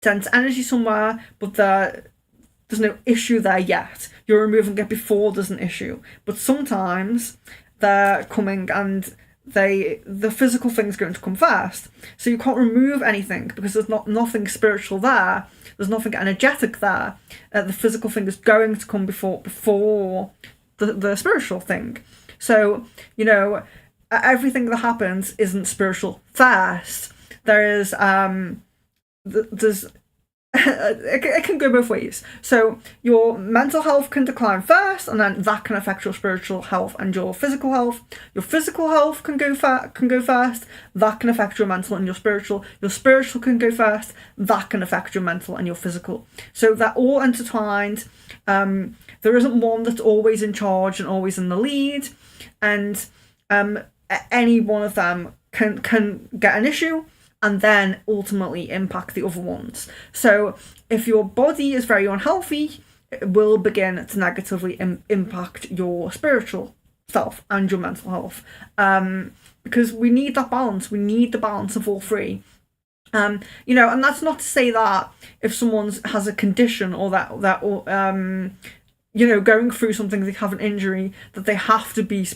dense energy somewhere, but there's no issue there yet. You're removing it before there's an issue. But sometimes they're coming and the physical thing's going to come first. So you can't remove anything because there's nothing spiritual there. There's nothing energetic there. The physical thing is going to come before the spiritual thing. So, everything that happens isn't spiritual first. There is there's it can go both ways. So your mental health can decline first, and then that can affect your spiritual health and your physical health. Your physical health can go first. That can affect your mental and your spiritual. Your spiritual can go first. That can affect your mental and your physical. So they're all intertwined. There isn't one that's always in charge and always in the lead, and any one of them can get an issue and then ultimately impact the other ones. So if your body is very unhealthy, it will begin to negatively impact your spiritual self and your mental health. Because we need that balance. We need the balance of all three. And that's not to say that if someone has a condition or that going through something, they have an injury, that they have to be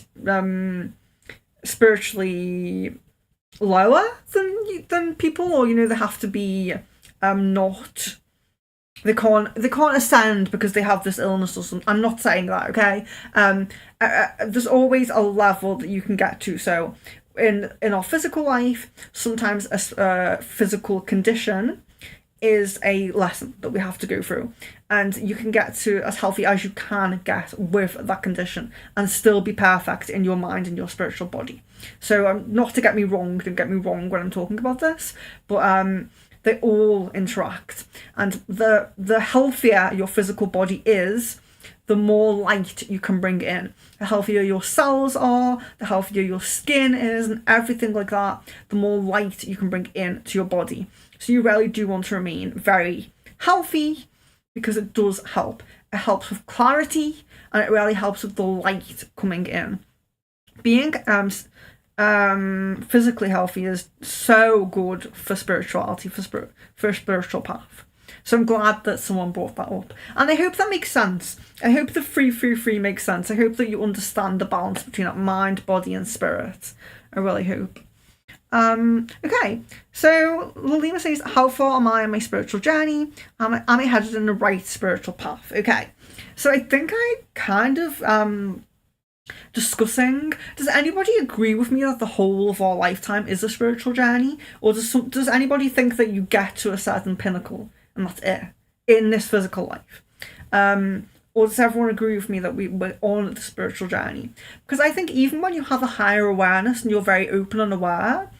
spiritually lower than people, or they have to be not, they can't ascend because they have this illness or something. I'm not saying that, okay? There's always a level that you can get to. So in our physical life, sometimes a physical condition is a lesson that we have to go through, and you can get to as healthy as you can get with that condition and still be perfect in your mind and your spiritual body. So not to get me wrong, don't get me wrong when I'm talking about this, but they all interact, and the healthier your physical body is, the more light you can bring in. The healthier your cells are, the healthier your skin is, and everything like that, the more light you can bring in to your body. So you really do want to remain very healthy, because it does help. It helps with clarity, and it really helps with the light coming in. Being physically healthy is so good for spirituality, for a spiritual path. So I'm glad that someone brought that up, and I hope that makes sense. I hope the 3-3-3 makes sense. I hope that you understand the balance between that mind, body, and spirit. I really hope. Okay, so Lilima says, how far am I on my spiritual journey? Am I headed in the right spiritual path? Okay, so I think I kind of discussing, does anybody agree with me that the whole of our lifetime is a spiritual journey? Or does anybody think that you get to a certain pinnacle and that's it in this physical life? Or does everyone agree with me that we're on the spiritual journey? Because I think even when you have a higher awareness and you're very open and aware,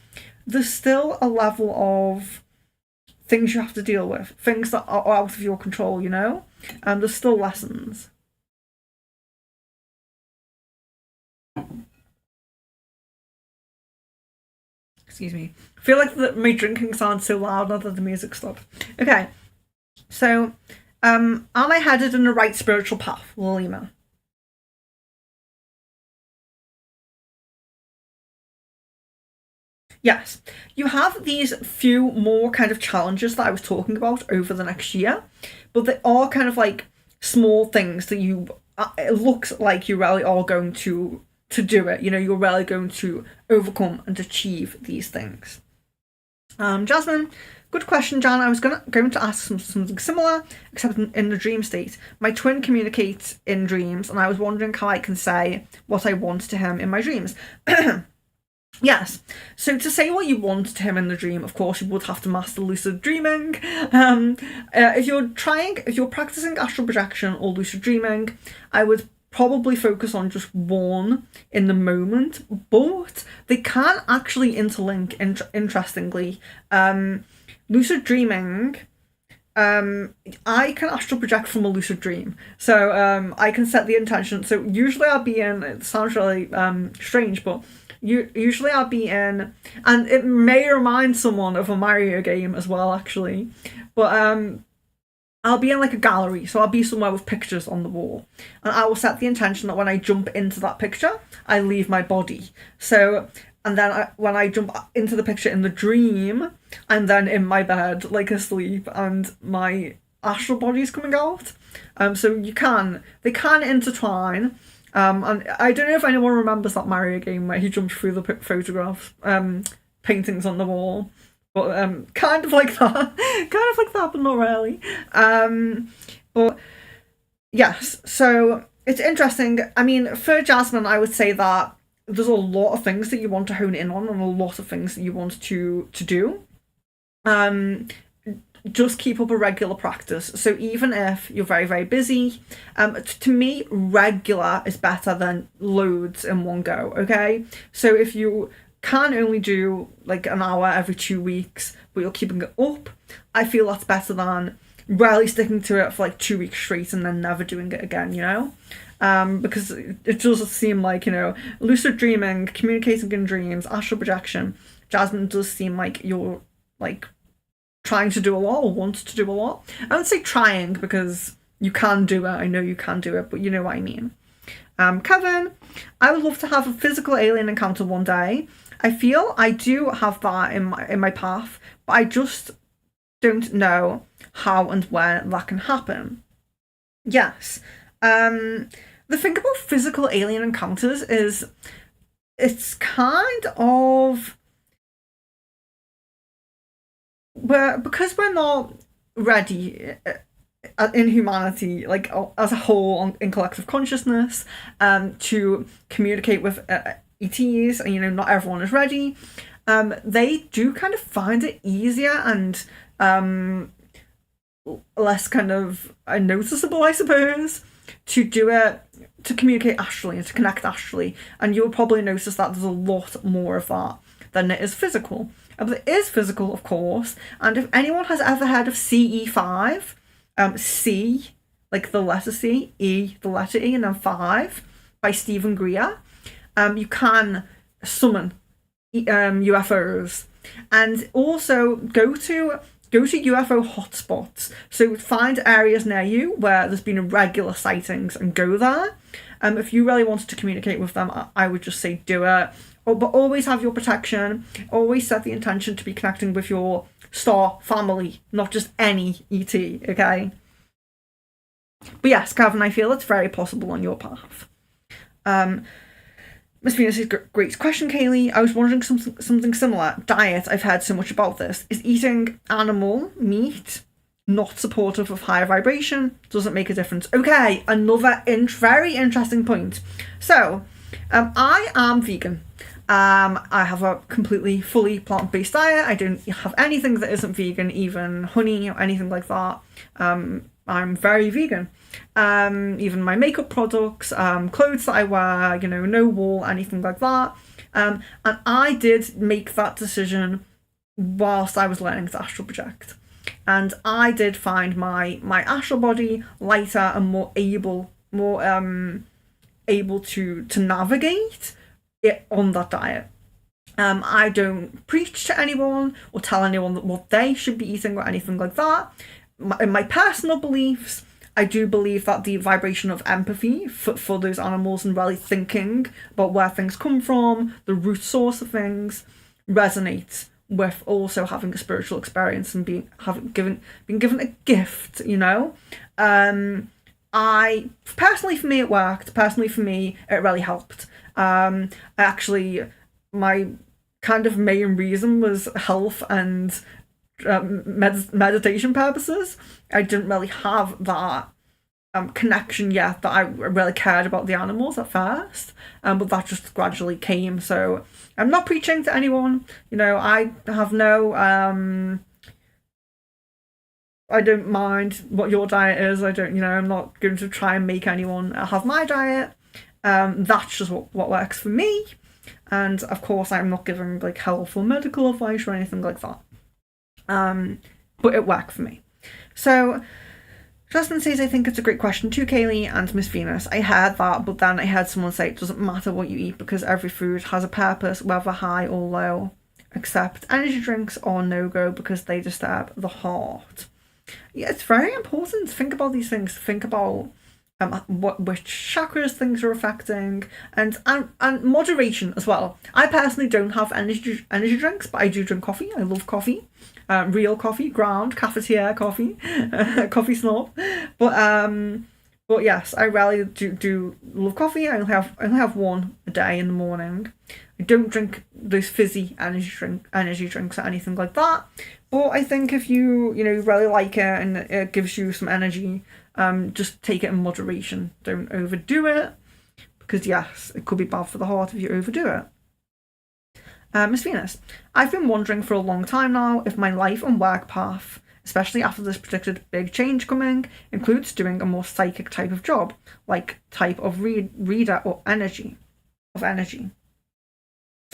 there's still a level of things you have to deal with, things that are out of your control, and there's still lessons. Excuse me. I feel like my drinking sounds so loud now that the music stopped. Okay, so am I headed in the right spiritual path, Lilima? Yes, you have these few more kind of challenges that I was talking about over the next year, but they are kind of like small things that it looks like you really are going to do it. You're really going to overcome and achieve these things. Jasmine, good question, Jan. I was going to ask something similar, except in the dream state. My twin communicates in dreams, and I was wondering how I can say what I want to him in my dreams. Yes, so to say what you want to him in the dream, of course, you would have to master lucid dreaming. If you're practicing astral projection or lucid dreaming, I would probably focus on just one in the moment, but they can actually interlink. Interestingly, lucid dreaming, I can astral project from a lucid dream, so I can set the intention. So usually I'll be in, it sounds really strange, but usually I'll be in, and it may remind someone of a Mario game as well, actually, but I'll be in like a gallery, so I'll be somewhere with pictures on the wall, and I will set the intention that when I jump into that picture, I leave my body. So, and then when I jump into the picture in the dream, I'm then in my bed, like asleep, and my astral body is coming out. So they can intertwine. And I don't know if anyone remembers that Mario game where he jumped through the photographs, paintings on the wall, but kind of like that, but not really. But yes, so it's interesting. I mean, for Jasmine, I would say that there's a lot of things that you want to hone in on and a lot of things that you want to do. Just keep up a regular practice. So even if you're very, very busy, to me, regular is better than loads in one go, okay? So if you can only do like an hour every 2 weeks, but you're keeping it up, I feel that's better than rarely sticking to it for like 2 weeks straight and then never doing it again, you know? Because it does seem like, you know, lucid dreaming, communicating in dreams, astral projection, Jasmine, does seem like you're like trying to do a lot or want to do a lot. I would say trying because you can do it. I know you can do it, but you know what I mean. Kevin, I would love to have a physical alien encounter one day. I feel I do have that in my path, but I just don't know how and when that can happen. Yes. The thing about physical alien encounters is it's kind of because we're not ready in humanity, like as a whole in collective consciousness, to communicate with ETs, and you know, not everyone is ready. They do kind of find it easier and less kind of noticeable, I suppose, to do it, to communicate astrally and to connect astrally. And you'll probably notice that there's a lot more of that than it is physical. But it is physical, of course. And if anyone has ever heard of CE5, C, like the letter C, E, the letter E, and then 5, by Stephen Greer, you can summon UFOs. And also go to UFO hotspots. So find areas near you where there's been irregular sightings and go there. If you really wanted to communicate with them, I would just say do it. But always have your protection. Always set the intention to be connecting with your star family, not just any ET, okay? But yes, Kevin, I feel it's very possible on your path. Miss Venus is great question, Kaylee. I was wondering something similar. Diet, I've heard so much about this. Is eating animal meat not supportive of higher vibration? Doesn't make a difference. Okay, another very interesting point. So, I am vegan. I have a completely fully plant-based diet. I don't have anything that isn't vegan, even honey or anything like that. I'm very vegan. Even my makeup products, clothes that I wear, you know, no wool, anything like that. And I did make that decision whilst I was learning to astral project. And I did find my astral body lighter and more able to navigate it on that diet. I don't preach to anyone or tell anyone what they should be eating or anything like that. In my personal beliefs, I do believe that the vibration of empathy for those animals and really thinking about where things come from, the root source of things, resonates with also having a spiritual experience and being given a gift, you know. I personally, for me, it worked. Personally, for me, it really helped. My kind of main reason was health and meditation purposes. I didn't really have that connection yet that I really cared about the animals at first, but that just gradually came. So I'm not preaching to anyone, you know. I have no I don't mind what your diet is. I don't, you know, I'm not going to try and make anyone have my diet. That's just what works for me. And of course, I'm not giving like health or medical advice or anything like that. But it worked for me. So Justin says, I think it's a great question too, Kaylee and Miss Venus. I heard that, but then I heard someone say it doesn't matter what you eat because every food has a purpose, whether high or low, except energy drinks are no-go because they disturb the heart. Yeah, it's very important to think about these things. Think about which chakras things are affecting, and moderation as well. I personally don't have energy drinks, but I do drink coffee. I love coffee, real coffee, ground cafetiere coffee, coffee snob. But yes, I really do love coffee. I only have one a day in the morning. I don't drink those fizzy energy drinks or anything like that. But I think if you really like it and it gives you some energy, just take it in moderation. Don't overdo it. because yes, it could be bad for the heart if you overdo it. Miss Venus, I've been wondering for a long time now if my life and work path, especially after this predicted big change coming, includes doing a more psychic type of job, like type of reader or energy. So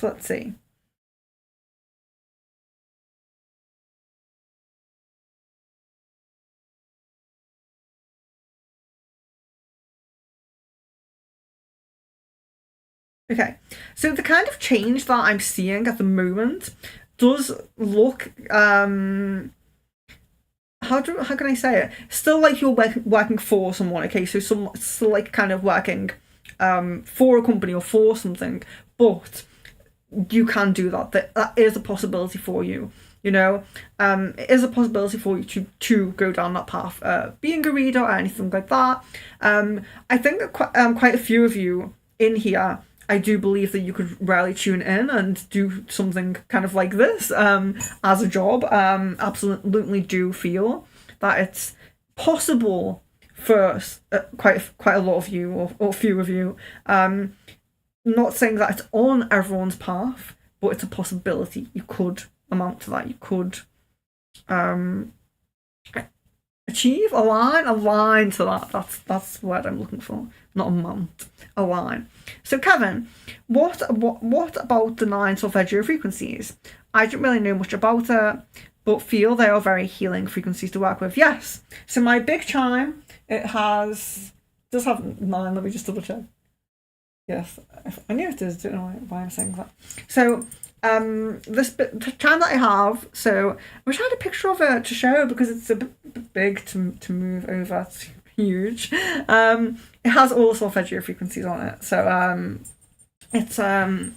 let's see. Okay, so the kind of change that I'm seeing at the moment does look how can I say it? Still like you're working for someone. Okay, so still like kind of working for a company or for something, but you can do that. That is a possibility for you. You know, it is a possibility for you to go down that path, being a reader or anything like that. I think that quite a few of you in here, I do believe that you could rarely tune in and do something kind of like this as a job. Absolutely do feel that it's possible for quite a lot of you or few of you. Not saying that it's on everyone's path, but it's a possibility. You could amount to that. You could achieve, align to that. That's the word I'm looking for. Not amount, align. So Kevin, what about the 9 solfeggio frequencies? I don't really know much about it, but feel they are very healing frequencies to work with. Yes. So my big chime, does have 9. Let me just double check. Yes, I knew it does. Don't know why I'm saying that. So the chime that I have, so I wish I had a picture of it to show because it's a bit big to move over. It's huge. It has all solfeggio frequencies on it. So it's a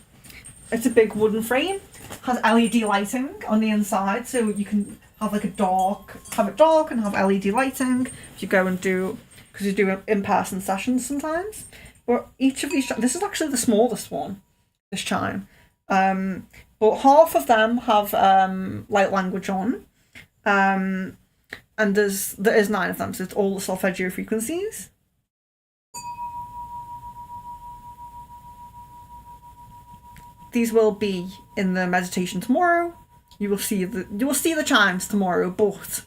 big wooden frame. Has LED lighting on the inside, so you can have like have it dark and have LED lighting if you go and do, because you do in-person sessions sometimes. But each of these, this is actually the smallest one, this chime. But half of them have light language on, and there is 9 of them, so it's all the solfeggio frequencies. These will be in the meditation tomorrow. You will see the chimes tomorrow, but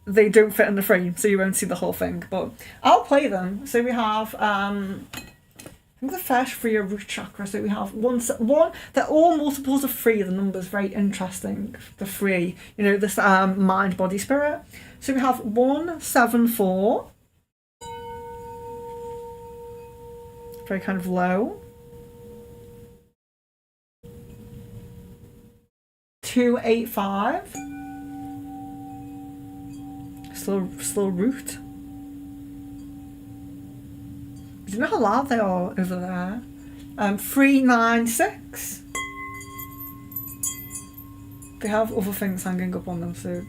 they don't fit in the frame, so you won't see the whole thing. But I'll play them. So we have I think the first 3 are root chakra. So we have one. They're all multiples of 3. The number's very interesting. The 3, you know, this mind, body, spirit. So we have 1, 7, 4. Very kind of low. 2, 8, 5. Still root. I don't know how loud they are over there. 3, 9, 6. They have other things hanging up on them, so you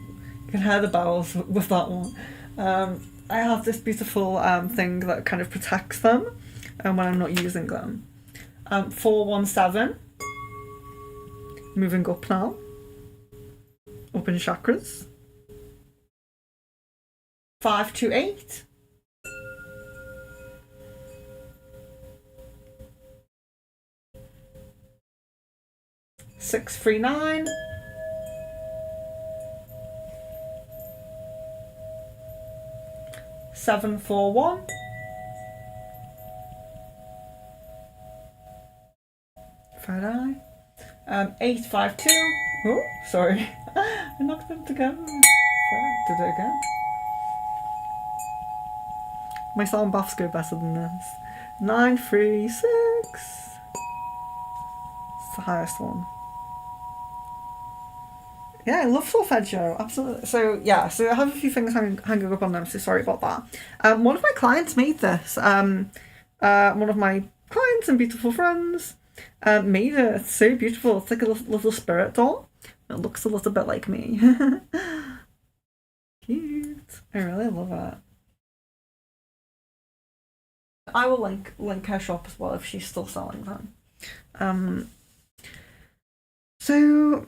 can hear the bells with that one. I have this beautiful thing that kind of protects them when I'm not using them. 4, 1, 7. Moving up now. Up in chakras. 5, 2, 8. Six, 3, 9. 7, 4, 1. 3rd eye. 8, 5, 2. Oh, sorry. I knocked them together. Sorry, did it again. My sound baths go better than this. 9, 3, 6. It's the highest one. Yeah, I love solfeggio, absolutely. So yeah, so I have a few things hanging up on them, so sorry about that. One of my clients made this. One of my clients and beautiful friends made it. It's so beautiful. It's like a little spirit doll. It looks a little bit like me. Cute. I really love it. I will link her shop as well if she's still selling them. So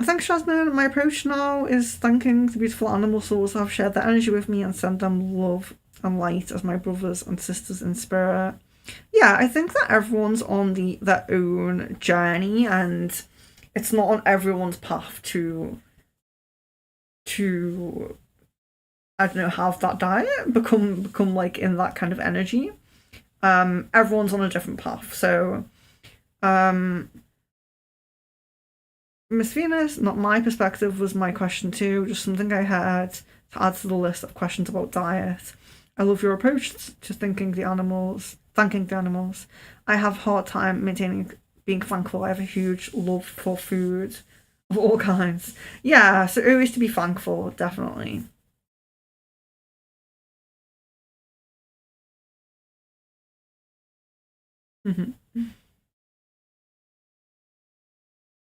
thanks, Jasmine. My approach now is thanking the beautiful animal souls who have shared their energy with me and send them love and light as my brothers and sisters in spirit. Yeah, I think that everyone's on their own journey, and it's not on everyone's path to I don't know, have that diet, become like in that kind of energy. Everyone's on a different path. So um Miss Venus, not my perspective, was my question too, just something I had to add to the list of questions about diet. I love your approach to thanking the animals. I have a hard time maintaining being thankful. I have a huge love for food of all kinds. Yeah, so always to be thankful, definitely. Hmm.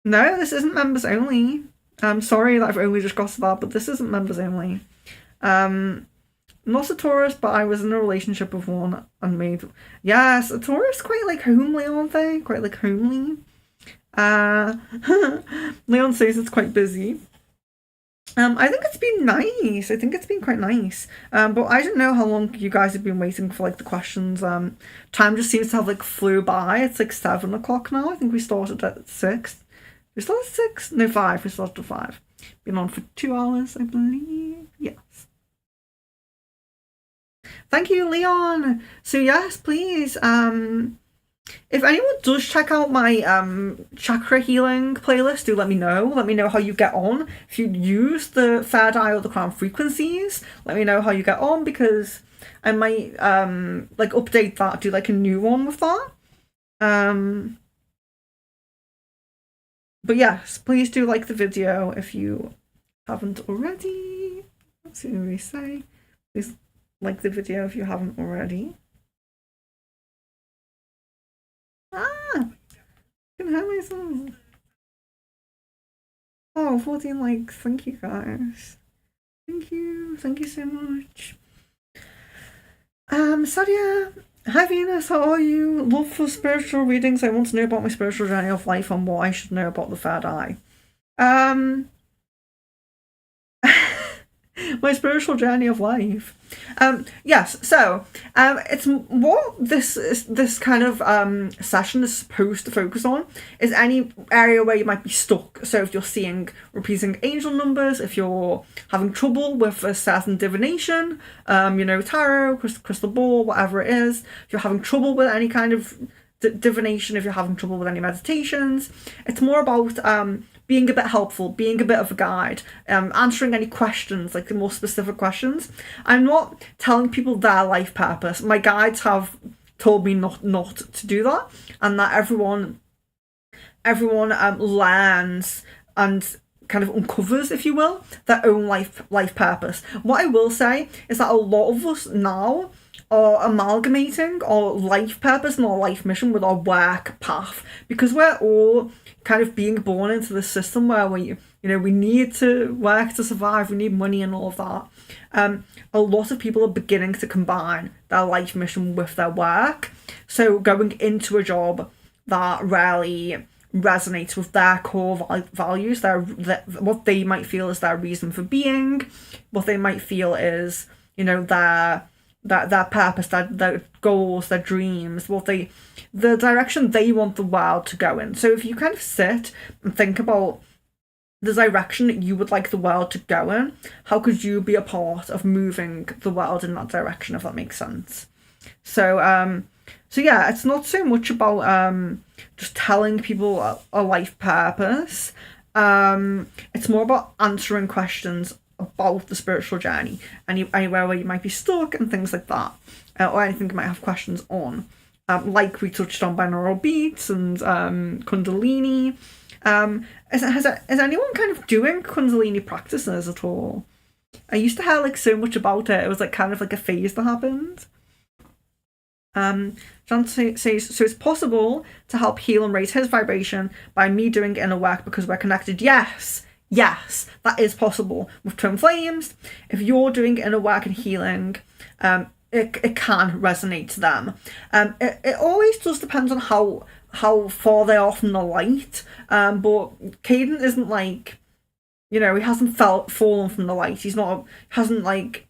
No, this isn't members only. I'm sorry that I've only just got to that, but this isn't members only. Um, Not a tourist, but I was in a relationship with one and made. Yes, a tourist quite like homely, aren't they? Quite like homely. Uh, Leon says it's quite busy. I think it's been nice. I think it's been quite nice. But I don't know how long you guys have been waiting for like the questions. Time just seems to have like flew by. It's like 7 o'clock now. I think we started at 6. We started at 6? No, 5. We started at 5. Been on for 2 hours, I believe. Yes. Thank you, Leon. So yes, please. If anyone does check out my chakra healing playlist, do let me know. Let me know how you get on. If you use the third eye or the crown frequencies, let me know how you get on, because I might like update that, do like a new one with that. Um but yes, please do like the video if you haven't already. Let's see what we say. Please like the video if you haven't already. Ah, I can hear myself. Oh, 14 likes. Thank you guys. Thank you. Thank you so much. Sadia. Hi Venus, how are you? Love for spiritual readings. I want to know about my spiritual journey of life and what I should know about the third eye. Um my spiritual journey of life. Yes, so it's what this kind of session is supposed to focus on is any area where you might be stuck. So if you're seeing repeating angel numbers, if you're having trouble with a certain divination, tarot, crystal ball, whatever it is, if you're having trouble with any kind of divination, if you're having trouble with any meditations, it's more about being a bit helpful, being a bit of a guide, answering any questions, like the more specific questions. I'm not telling people their life purpose. My guides have told me not to do that, and that everyone learns and kind of uncovers, if you will, their own life purpose. What I will say is that a lot of us now are amalgamating our life purpose and our life mission with our work path, because we're all kind of being born into this system where we need to work to survive, we need money and all of that. A lot of people are beginning to combine their life mission with their work, so going into a job that really resonates with their core values, what they might feel is their reason for being, what they might feel is their purpose, their goals, their dreams, the direction they want the world to go in. So if you kind of sit and think about the direction that you would like the world to go in, how could you be a part of moving the world in that direction, if that makes sense? So yeah, it's not so much about just telling people a life purpose. It's more about answering questions about the spiritual journey, anywhere where you might be stuck and things like that, or anything you might have questions on, like we touched on binaural beats and kundalini. Is anyone kind of doing kundalini practices at all? I used to hear like so much about it. It was like kind of like a phase that happened. John says, so it's possible to help heal and raise his vibration by me doing inner work because we're connected. Yes, that is possible with twin flames. If you're doing inner work and healing, it can resonate to them. It always does depend on how far they are from the light. But Caden isn't like, he hasn't fallen from the light. Hasn't like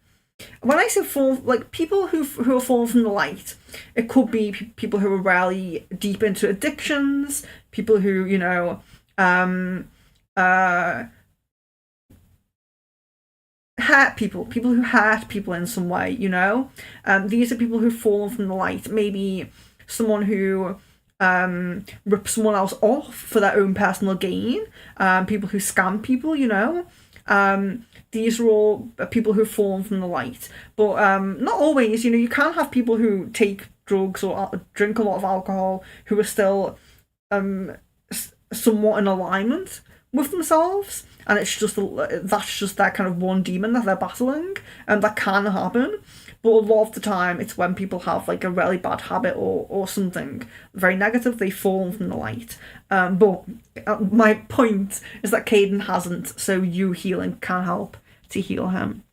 when I say fall, like people who are falling from the light, it could be people who are really deep into addictions, people who, you know, uh, hurt people who hurt people in some way, you know. These are people who've fallen from the light. Maybe someone who rips someone else off for their own personal gain. People who scam people, you know. These are all people who've fallen from the light. But not always, you know, you can have people who take drugs or drink a lot of alcohol who are still somewhat in alignment with themselves, and it's just that's just that kind of one demon that they're battling, and that can happen. But a lot of the time, it's when people have like a really bad habit or something very negative, they fall from the light. But my point is that Caden hasn't, so you healing can help to heal him.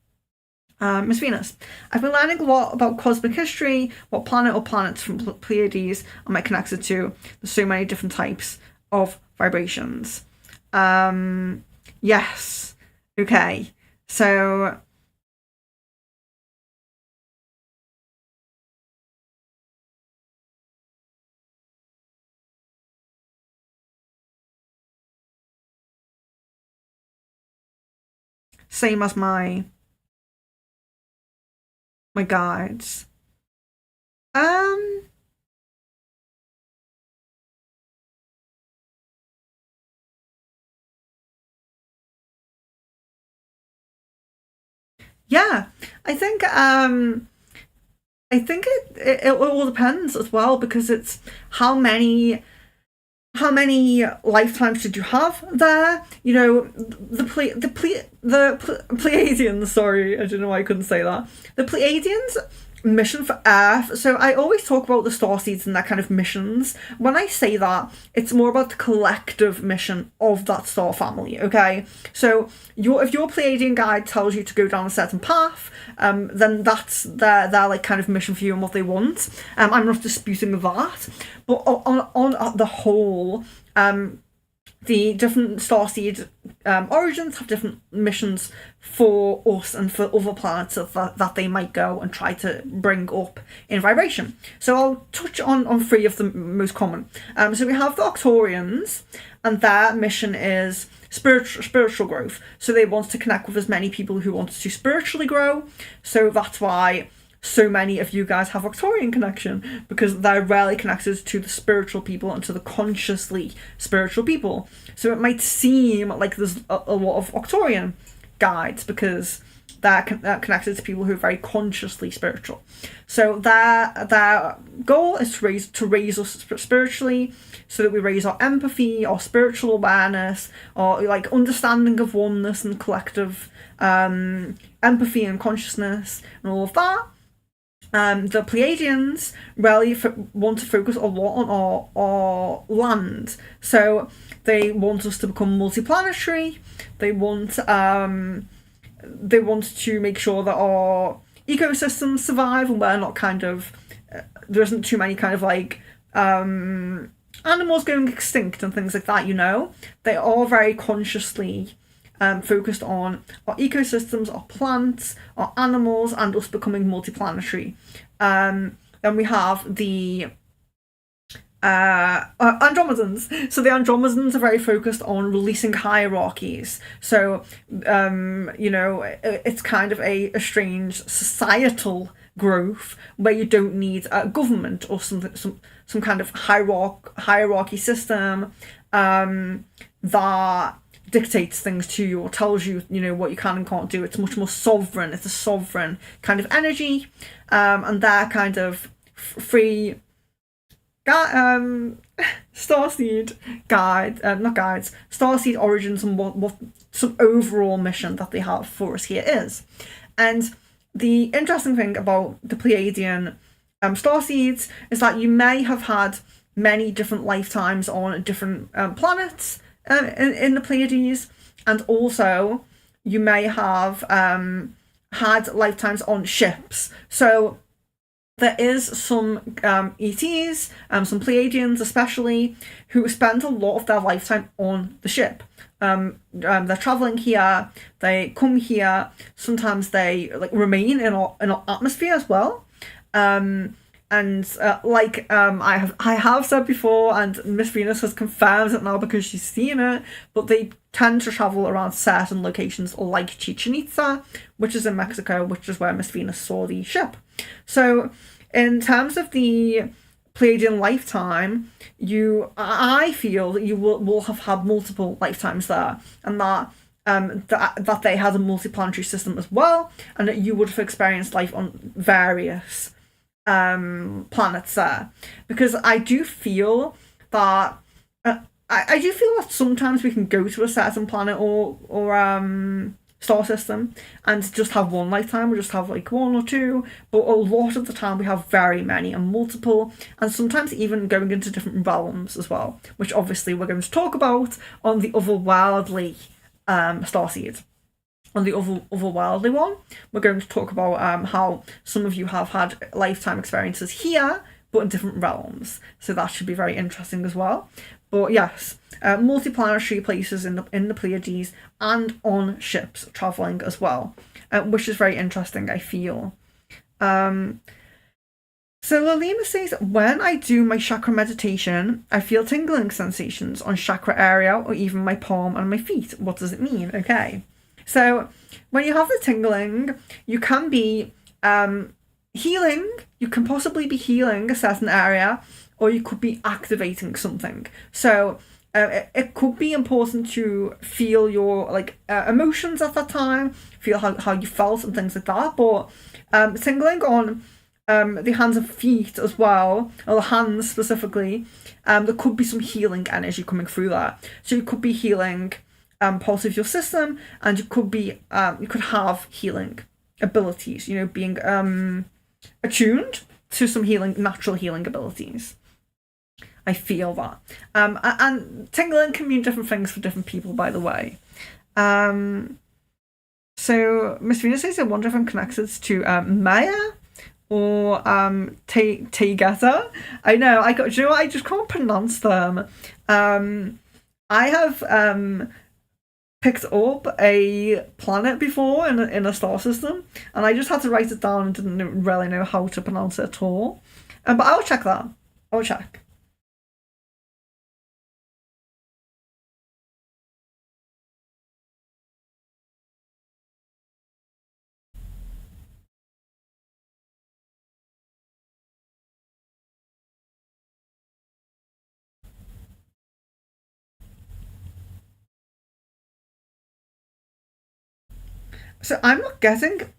Miss Venus, I've been learning a lot about cosmic history, what planet or planets from Pleiades am I connected to. There's so many different types of vibrations. Yes. Okay. So same as my guides. Yeah, I think it all depends as well, because it's how many lifetimes did you have there? You know, the Pleiadians. Sorry, I don't know why I couldn't say that. The Pleiadians mission for Earth. So I always talk about the star seeds and their kind of missions. When I say that, it's more about the collective mission of that star family. Okay, so if your Pleiadian guide tells you to go down a certain path, then that's their like kind of mission for you and what they want. I'm not disputing that, but on the whole, the different starseed origins have different missions for us and for other planets that they might go and try to bring up in vibration. So I'll touch on three of the most common. So we have the Octorians, and their mission is spiritual growth. So they want to connect with as many people who want to spiritually grow. So that's why so many of you guys have Octorian connection, because they're rarely connected to the spiritual people and to the consciously spiritual people. So it might seem like there's a lot of Octorian guides because they're connected to people who are very consciously spiritual. So their goal is to raise us spiritually, so that we raise our empathy, our spiritual awareness, our like understanding of oneness and collective empathy and consciousness and all of that. The Pleiadians really want to focus a lot on our land. So they want us to become multiplanetary. They want to make sure that our ecosystems survive and we're not kind of there isn't too many kind of like animals going extinct and things like that, you know. They are very consciously focused on our ecosystems, our plants, our animals, and us becoming multiplanetary. Then we have the Andromedans. So the Andromedans are very focused on releasing hierarchies. So you know, it's kind of a strange societal growth where you don't need a government or some kind of hierarchy system that dictates things to you or tells you, you know, what you can and can't do. It's much more sovereign. It's a sovereign kind of energy, and that kind of free starseed starseed origins and what some overall mission that they have for us here is. And the interesting thing about the Pleiadian starseeds is that you may have had many different lifetimes on different planets in the Pleiades, and also you may have had lifetimes on ships. So there is some ETs, some Pleiadians especially, who spend a lot of their lifetime on the ship. They're traveling here. They come here. Sometimes they like remain in our atmosphere as well. I have said before, and Miss Venus has confirmed it now because she's seen it, but they tend to travel around certain locations like Chichen Itza, which is in Mexico, which is where Miss Venus saw the ship. So, in terms of the Pleiadian lifetime, I feel that you will have had multiple lifetimes there, and that they had a multiplanetary system as well, and that you would have experienced life on various planets there, because I do feel that I do feel that sometimes we can go to a certain planet or star system and just have one lifetime, or just have like one or two, but a lot of the time we have very many and multiple, and sometimes even going into different realms as well, which obviously we're going to talk about on the otherworldly starseed. On the otherworldly one, we're going to talk about how some of you have had lifetime experiences here, but in different realms. So that should be very interesting as well. But yes, multiplanetary places in the Pleiades and on ships traveling as well, which is very interesting, I feel. So Lalima says, when I do my chakra meditation, I feel tingling sensations on chakra area or even my palm and my feet. What does it mean? Okay. So when you have the tingling, you can be healing. You can possibly be healing a certain area, or you could be activating something. So it could be important to feel your emotions at that time, feel how you felt and things like that. But tingling on the hands and feet as well, or the hands specifically, there could be some healing energy coming through there. So you could be healing parts of your system, and you could have healing abilities, being attuned to some natural healing abilities. I feel that. And tingling can mean different things for different people, by the way. So Miss Venus says, I wonder if I'm connected to Maya or Tegeta. I know, do you know what? I just can't pronounce them. I have picked up a planet before in a star system, and I just had to write it down and didn't really know how to pronounce it at all. But I'll check that. I'll check. So I'm not getting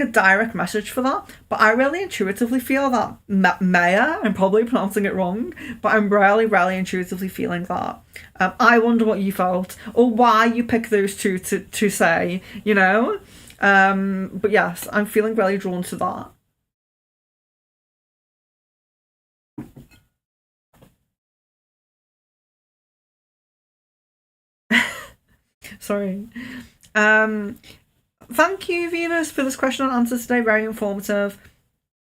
a direct message for that, but I really intuitively feel that Maya, I'm probably pronouncing it wrong, but I'm really intuitively feeling that. I wonder what you felt, or why you picked those two to say, But yes, I'm feeling really drawn to that. Sorry. Thank you, Venus, for this question and answers today. Very informative.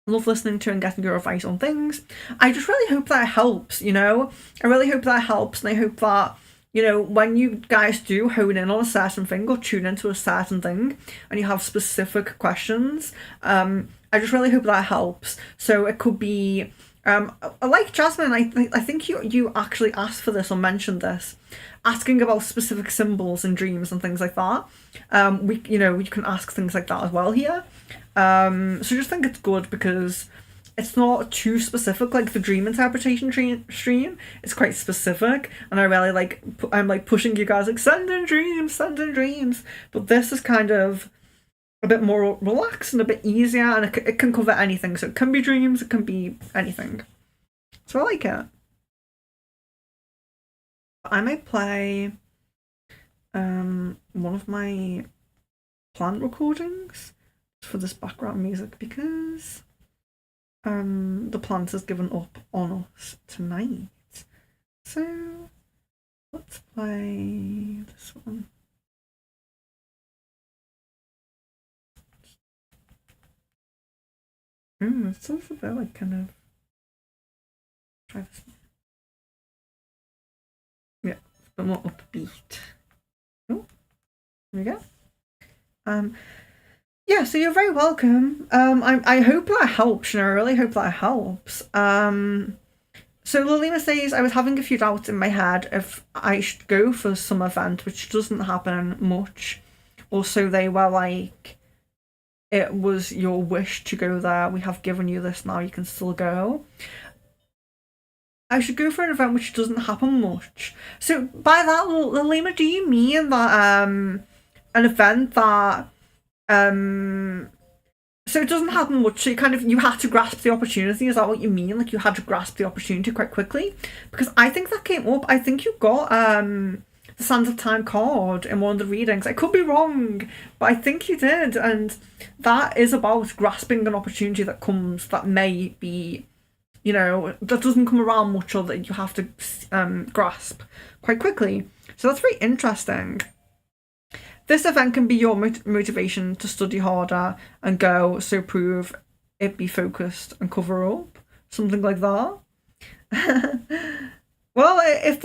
Love listening to and getting your advice on things. I just really hope that helps, I really hope that helps, and I hope that, when you guys do hone in on a certain thing or tune into a certain thing and you have specific questions, I just really hope that helps. So it could be, like Jasmine, I think you actually asked for this or mentioned this, asking about specific symbols in dreams and things like that. We can ask things like that as well here. So just think it's good because it's not too specific. Like the dream interpretation stream, it's quite specific, and I really I'm pushing you guys send in dreams. But this is kind of a bit more relaxed and a bit easier, and it can cover anything. So it can be dreams, it can be anything. So I like it. I might play one of my plant recordings for this background music because the plant has given up on us tonight. So let's play this one. It's also a bit like kind of. Try this one. Yeah, it's a bit more upbeat. Oh, there we go. Yeah, so you're very welcome. I hope that helps, I really hope that helps. So Lilima says, I was having a few doubts in my head if I should go for some event, which doesn't happen much. Also, they were like, it was your wish to go there. We have given you this now, you can still go. I should go for an event which doesn't happen much. So by that, Lilima, do you mean that an event that so it doesn't happen much, so you had to grasp the opportunity, is that what you mean? Like you had to grasp the opportunity quite quickly? Because I think that came up, I think you got the Sands of Time card in one of the readings. I could be wrong, but I think you did, and that is about grasping an opportunity that comes, that may be, that doesn't come around much, or that you have to grasp quite quickly. So that's very interesting. This event can be your motivation to study harder and go, so prove it, be focused and cover up. Something like that. Well, if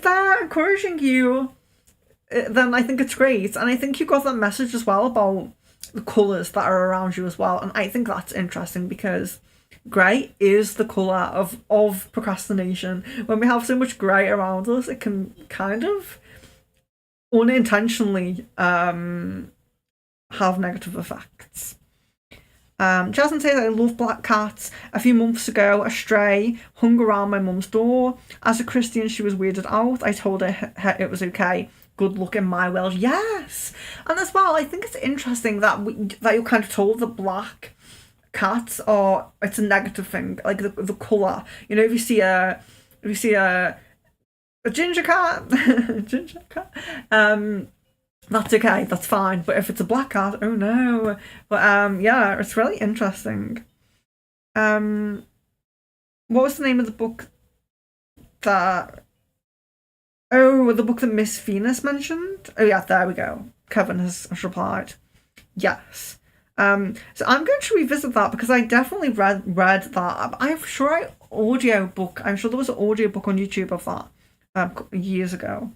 they're encouraging you, then I think it's great. And I think you got that message as well about the colours that are around you as well. And I think that's interesting because grey is the colour of procrastination. When we have so much grey around us, it can kind of unintentionally have negative effects. Jasmine says, I love black cats. A few months ago, a stray hung around my mum's door. As a Christian, she was weirded out. I told her it was okay. Good luck in my world. Yes! And as well, I think it's interesting that you're kind of told that black cats it's a negative thing, like the colour. If you see a ginger cat, that's okay, that's fine. But if it's a black cat, oh no. But yeah, it's really interesting. What was the name of the book that? Oh, the book that Miss Venus mentioned. Oh yeah, there we go. Kevin has replied. Yes. So I'm going to revisit that because I definitely read that. I'm sure I'm sure there was an audio book on YouTube of that. Years ago.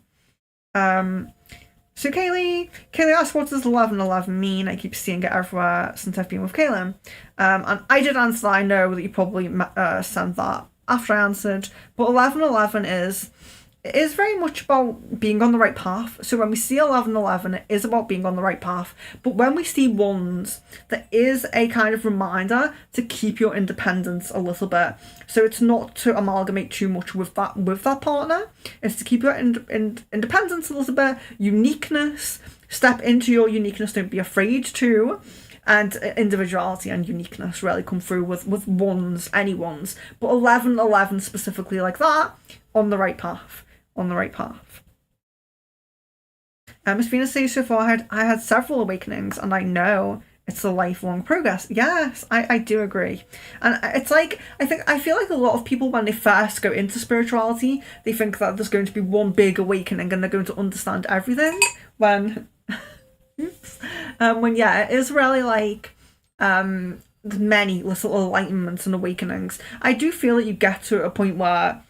So Kaylee asked, what does 1111 mean? I keep seeing it everywhere since I've been with Kaylin. And I did answer that. I know that you probably sent that after I answered. But 1111 is very much about being on the right path. So when we see 1111, it is about being on the right path. But when we see ones, there is a kind of reminder to keep your independence a little bit. So it's not to amalgamate too much with that partner. It's to keep your independence a little bit, uniqueness. Step into your uniqueness. Don't be afraid to. And individuality and uniqueness really come through with ones, any ones. But 1111 specifically like that, on the right path. On the right path. Miss Venus says, so far I had several awakenings, and I know it's a lifelong progress. Yes, I do agree. And it's like, I feel like a lot of people, when they first go into spirituality, they think that there's going to be one big awakening and they're going to understand everything, when yeah, it is really like many little enlightenments and awakenings. I do feel that you get to a point where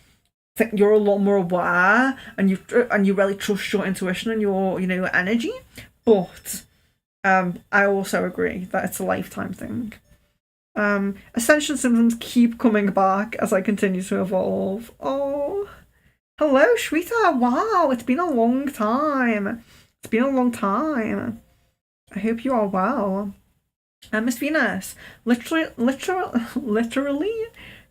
you're a lot more aware and you really trust your intuition and your energy, but I also agree that it's a lifetime thing. Ascension symptoms keep coming back as I continue to evolve. Oh, hello Shweta, wow, it's been a long time. I hope you are well. Miss Venus, literally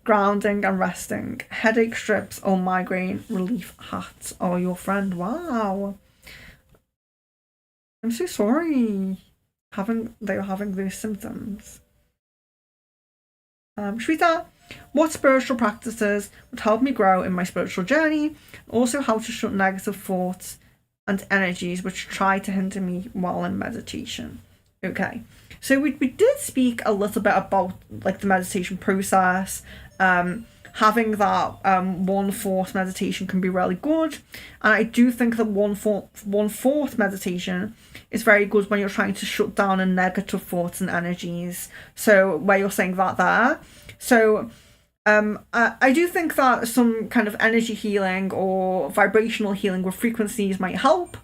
grounding and resting. Headache strips or migraine relief hats are your friend. Wow. I'm so sorry they were having those symptoms. Shweta, what spiritual practices would help me grow in my spiritual journey? Also how to shut negative thoughts and energies which try to hinder me while in meditation. Okay. So we did speak a little bit about like the meditation process. Having that 1/4 meditation can be really good, and I do think that 1/4 meditation is very good when you're trying to shut down a negative thoughts and energies. So where you're saying that there. So I do think that some kind of energy healing or vibrational healing with frequencies might help.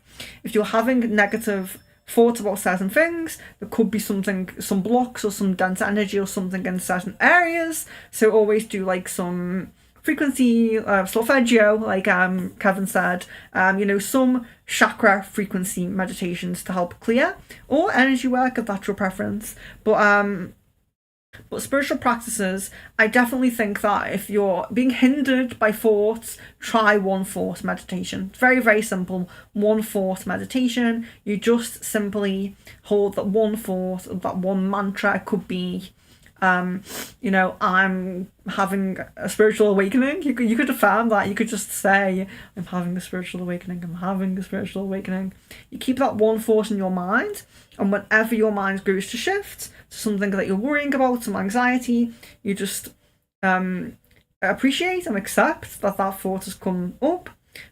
If you're having negative thoughts about certain things, there could be something, some blocks or some dense energy or something in certain areas. So always do like some frequency solfeggio, like Kevin said, some chakra frequency meditations to help clear, or energy work if that's your preference. But spiritual practices, I definitely think that if you're being hindered by thoughts, try one thought meditation. It's very, very simple. One thought meditation. You just simply hold that one thought, that one mantra. It could be, I'm having a spiritual awakening. You could affirm that. You could just say, I'm having a spiritual awakening. I'm having a spiritual awakening. You keep that one thought in your mind, and whenever your mind goes to shift to something that you're worrying about, some anxiety, you just appreciate and accept that thought has come up,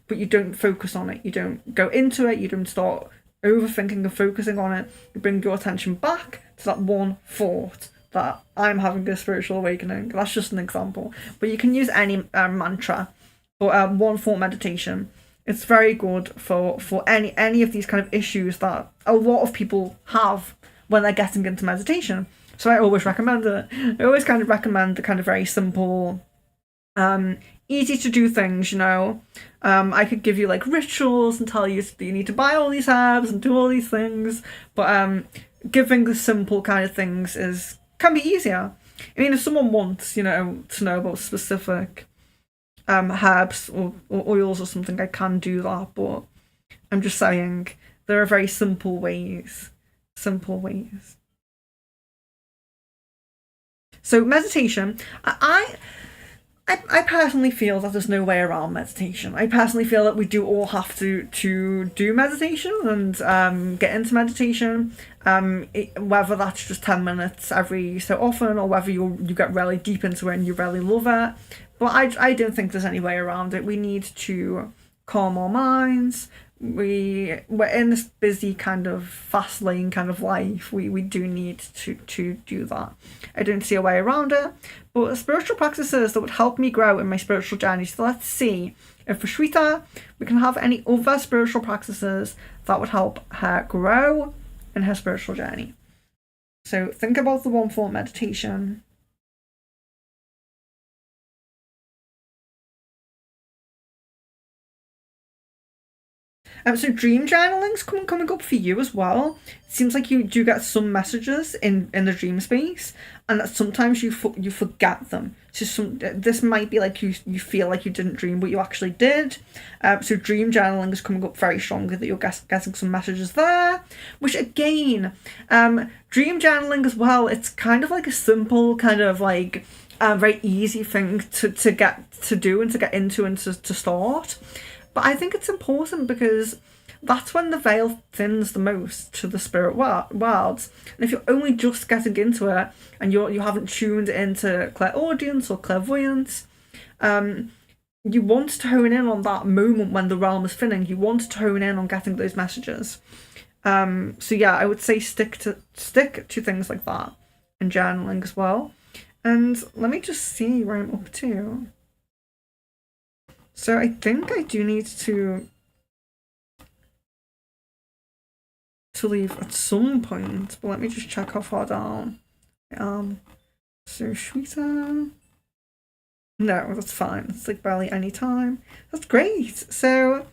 but you don't focus on it. You don't go into it. You don't start overthinking and focusing on it. You bring your attention back to that one thought, that I'm having a spiritual awakening. That's just an example. But you can use any mantra or one thought meditation. It's very good for any of these kind of issues that a lot of people have when they're getting into meditation. So I always recommend it. I always kind of recommend the kind of very simple, easy to do things, I could give you like rituals and tell you that you need to buy all these herbs and do all these things, but giving the simple kind of things can be easier. I mean, if someone wants, to know about specific herbs or oils or something, I can do that, but I'm just saying there are very simple ways. So meditation, I personally feel that there's no way around meditation. I personally feel that we do all have to do meditation and get into meditation, whether that's just 10 minutes every so often, or whether you get really deep into it and you really love it. But I don't think there's any way around it. We need to calm our minds. We're in this busy kind of fast lane kind of life. We do need to do that. I don't see a way around it. But spiritual practices that would help me grow in my spiritual journey. So let's see if for Shweta we can have any other spiritual practices that would help her grow in her spiritual journey. So think about the one thought meditation. So dream journaling's coming up for you as well. It seems like you do get some messages in the dream space, and that sometimes you forget them. So this might be like you feel like you didn't dream, but you actually did. So dream journaling is coming up very strongly, that you're getting some messages there. Which again, dream journaling as well. It's kind of like a simple kind of like very easy thing to get to do and to get into and to start. But I think it's important because that's when the veil thins the most to the spirit worlds. And if you're only just getting into it and you haven't tuned into clairaudience or clairvoyance, you want to hone in on that moment when the realm is thinning. You want to hone in on getting those messages. So yeah, I would say stick to things like that and journaling as well. And let me just see where I'm up to. So I think I do need to leave at some point, but let me just check how far down I am. So Shweta, no, that's fine. It's like barely any time. That's great. So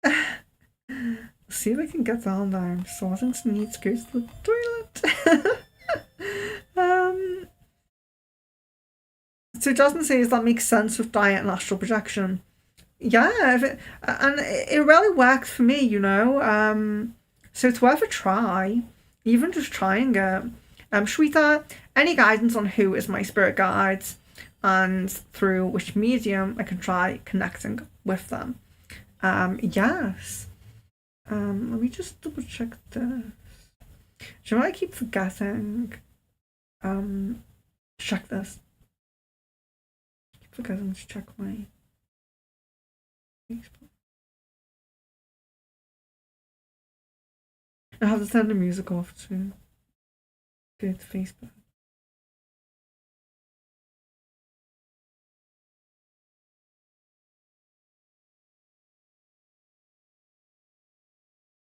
let's see if I can get down there. I'm starting to need to go to the toilet. So Jasmine says that makes sense with diet and astral projection. Yeah, and it really worked for me, so it's worth a try, even just trying it. Shweta, any guidance on who is my spirit guides and through which medium I can try connecting with them? Yes. Let me just double check this. Do you know I keep forgetting? Check this. I keep forgetting to check my Facebook. I have to turn the music off to go to Facebook.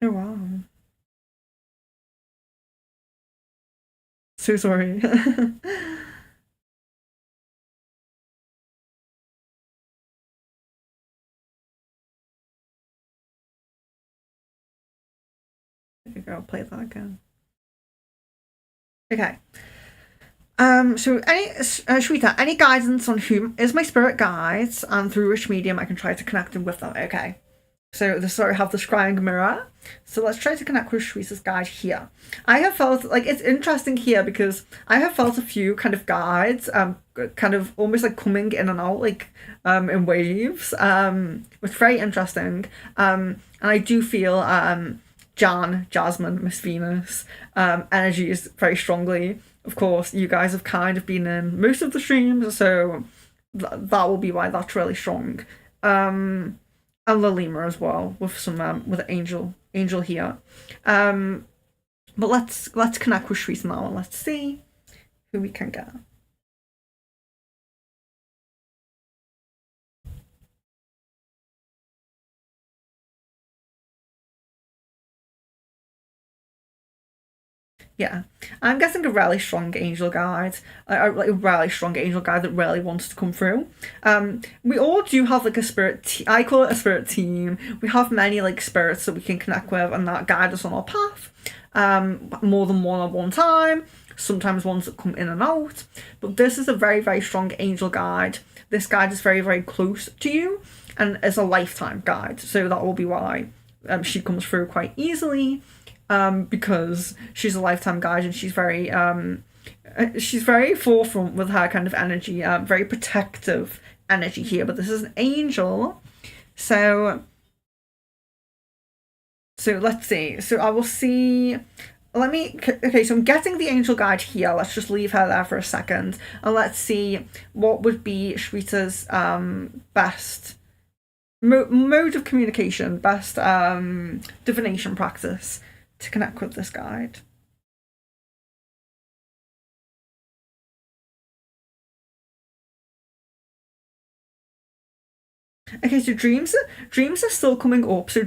Oh wow. So sorry. I'll play that again. Okay. So Shweta, any guidance on whom is my spirit guides and through which medium I can try to connect them with them? Okay. So this is where I have the scrying mirror. So let's try to connect with Shweta's guide here. I have felt like it's interesting here because I have felt a few kind of guides, kind of almost like coming in and out, like in waves. Which is very interesting. And I do feel Jasmine, Miss Venus, energies very strongly. Of course, you guys have kind of been in most of the streams, so that will be why that's really strong. And Lalima as well with some with Angel here. But let's connect with Shweta now and let's see who we can get. Yeah, I'm guessing a really strong angel guide, like a really strong angel guide that really wants to come through. We all do have like a spirit. I call it a spirit team. We have many like spirits that we can connect with and that guide us on our path. More than one at one time. Sometimes ones that come in and out. But this is a very, very strong angel guide. This guide is very, very close to you and is a lifetime guide. So that will be why she comes through quite easily. Because she's a lifetime guide and she's very forefront with her kind of energy, very protective energy here. But this is an angel, so let's see. So I will see. Okay, so I'm getting the angel guide here. Let's just leave her there for a second and let's see what would be Shweta's best mode of communication, best divination practice to connect with this guide. Okay, so dreams are still coming up. So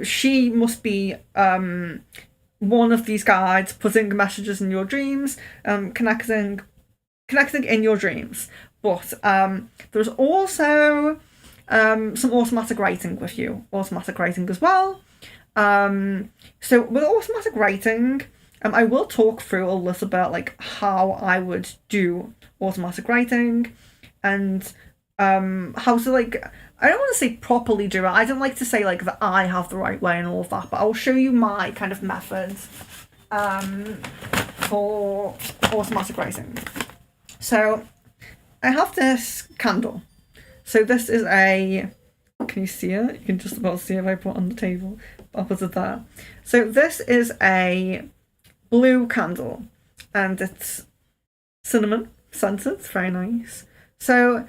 she must be one of these guides putting messages in your dreams, connecting in your dreams. But there's also some automatic writing with you, automatic writing as well. So with automatic writing, I will talk through a little bit like how I would do automatic writing and how to like, I don't want to say properly do it. I don't like to say like that I have the right way and all of that, but I'll show you my kind of methods for automatic writing. So I have this candle. So this is a, can you see it? You can just about see it if I put it on the table. I'll put it there. So this is a blue candle and it's cinnamon scented. It's very nice. So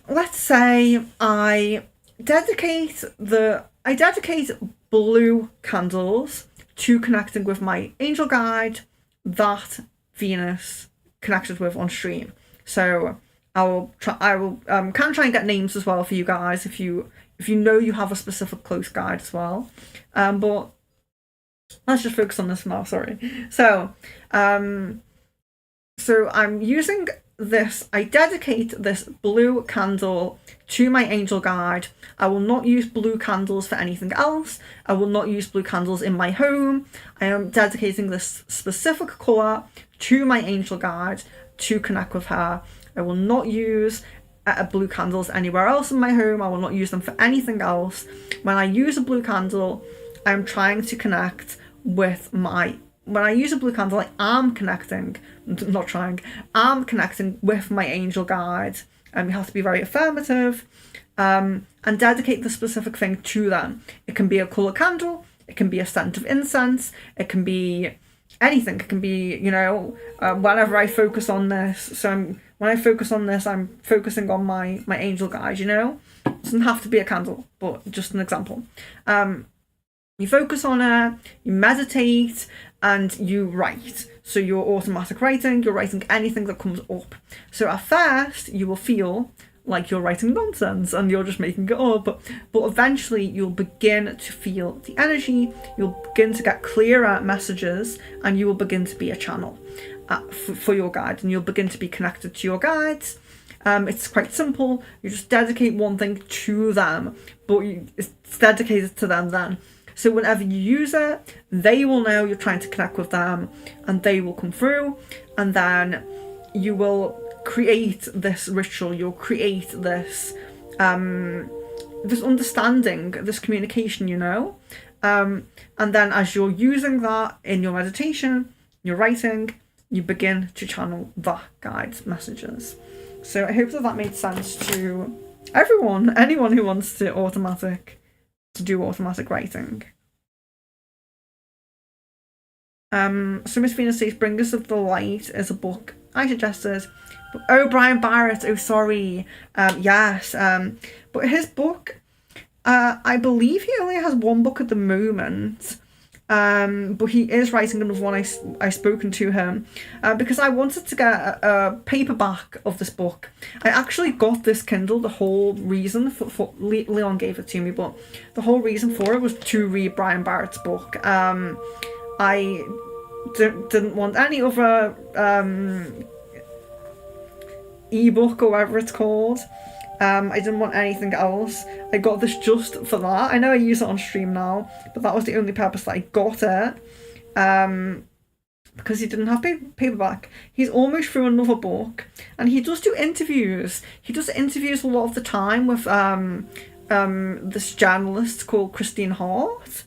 let's say I dedicate blue candles to connecting with my angel guide that Venus connected with on stream. So I will can try and get names as well for you guys if you know you have a specific close guide as well. But let's just focus on this now, sorry. So I'm using this, I dedicate this blue candle to my angel guide. I will not use blue candles for anything else. I will not use blue candles in my home. I am dedicating this specific colour to my angel guide to connect with her. I will not use blue candles anywhere else in my home. I will not use them for anything else. When I use a blue candle, I'm trying to connect with when I use a blue candle, I am connecting, I'm connecting with my angel guide. You have to be very affirmative and dedicate the specific thing to them. It can be a colour candle, it can be a scent of incense, it can be anything. It can be, whenever I focus on this. So when I focus on this, I'm focusing on my angel guide, It doesn't have to be a candle, but just an example. You focus on it, you meditate, and you write. So you're automatic writing, you're writing anything that comes up. So at first, you will feel like you're writing nonsense and you're just making it up. But eventually, you'll begin to feel the energy, you'll begin to get clearer messages, and you will begin to be a channel for your guide, and you'll begin to be connected to your guides. It's quite simple. You just dedicate one thing to them, but it's dedicated to them then. So whenever you use it, they will know you're trying to connect with them, and they will come through, and then you will create this ritual. You'll create this this understanding, this communication, you know. And then as you're using that in your meditation, your writing, you begin to channel that guide's messages. So I hope that made sense to everyone, anyone who wants to do automatic writing. So Miss Venus says, Bringers of the Light is a book I suggested. Oh, Brian Barrett, oh sorry. Yes. But his book, I believe he only has one book at the moment. But he is writing another one. I spoken to him because I wanted to get a paperback of this book. I actually got this Kindle. The whole reason for Leon gave it to me, but the whole reason for it was to read Brian Barrett's book. I didn't want any other ebook or whatever it's called. I didn't want anything else. I got this just for that. I know I use it on stream now, but that was the only purpose that I got it. Because he didn't have paperback. He's almost through another book, and he does do interviews. He does interviews a lot of the time with this journalist called Christine Hart.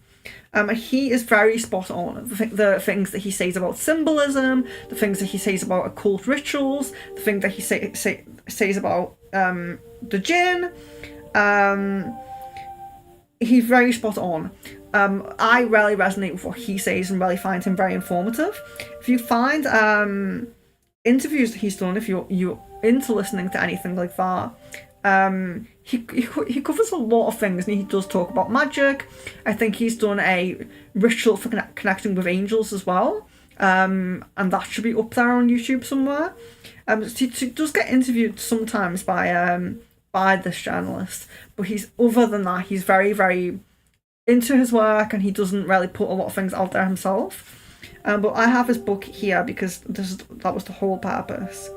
And he is very spot on. The things that he says about symbolism, the things that he says about occult rituals, the thing that he says about the jinn. He's very spot on. I really resonate with what he says and really find him very informative. If you find interviews that he's done, if you're into listening to anything like that, he covers a lot of things, and he does talk about magic. I think he's done a ritual for connecting with angels as well, and that should be up there on YouTube somewhere. He does get interviewed sometimes by this journalist, but other than that, he's very, very into his work, and he doesn't really put a lot of things out there himself. But I have his book here because that was the whole purpose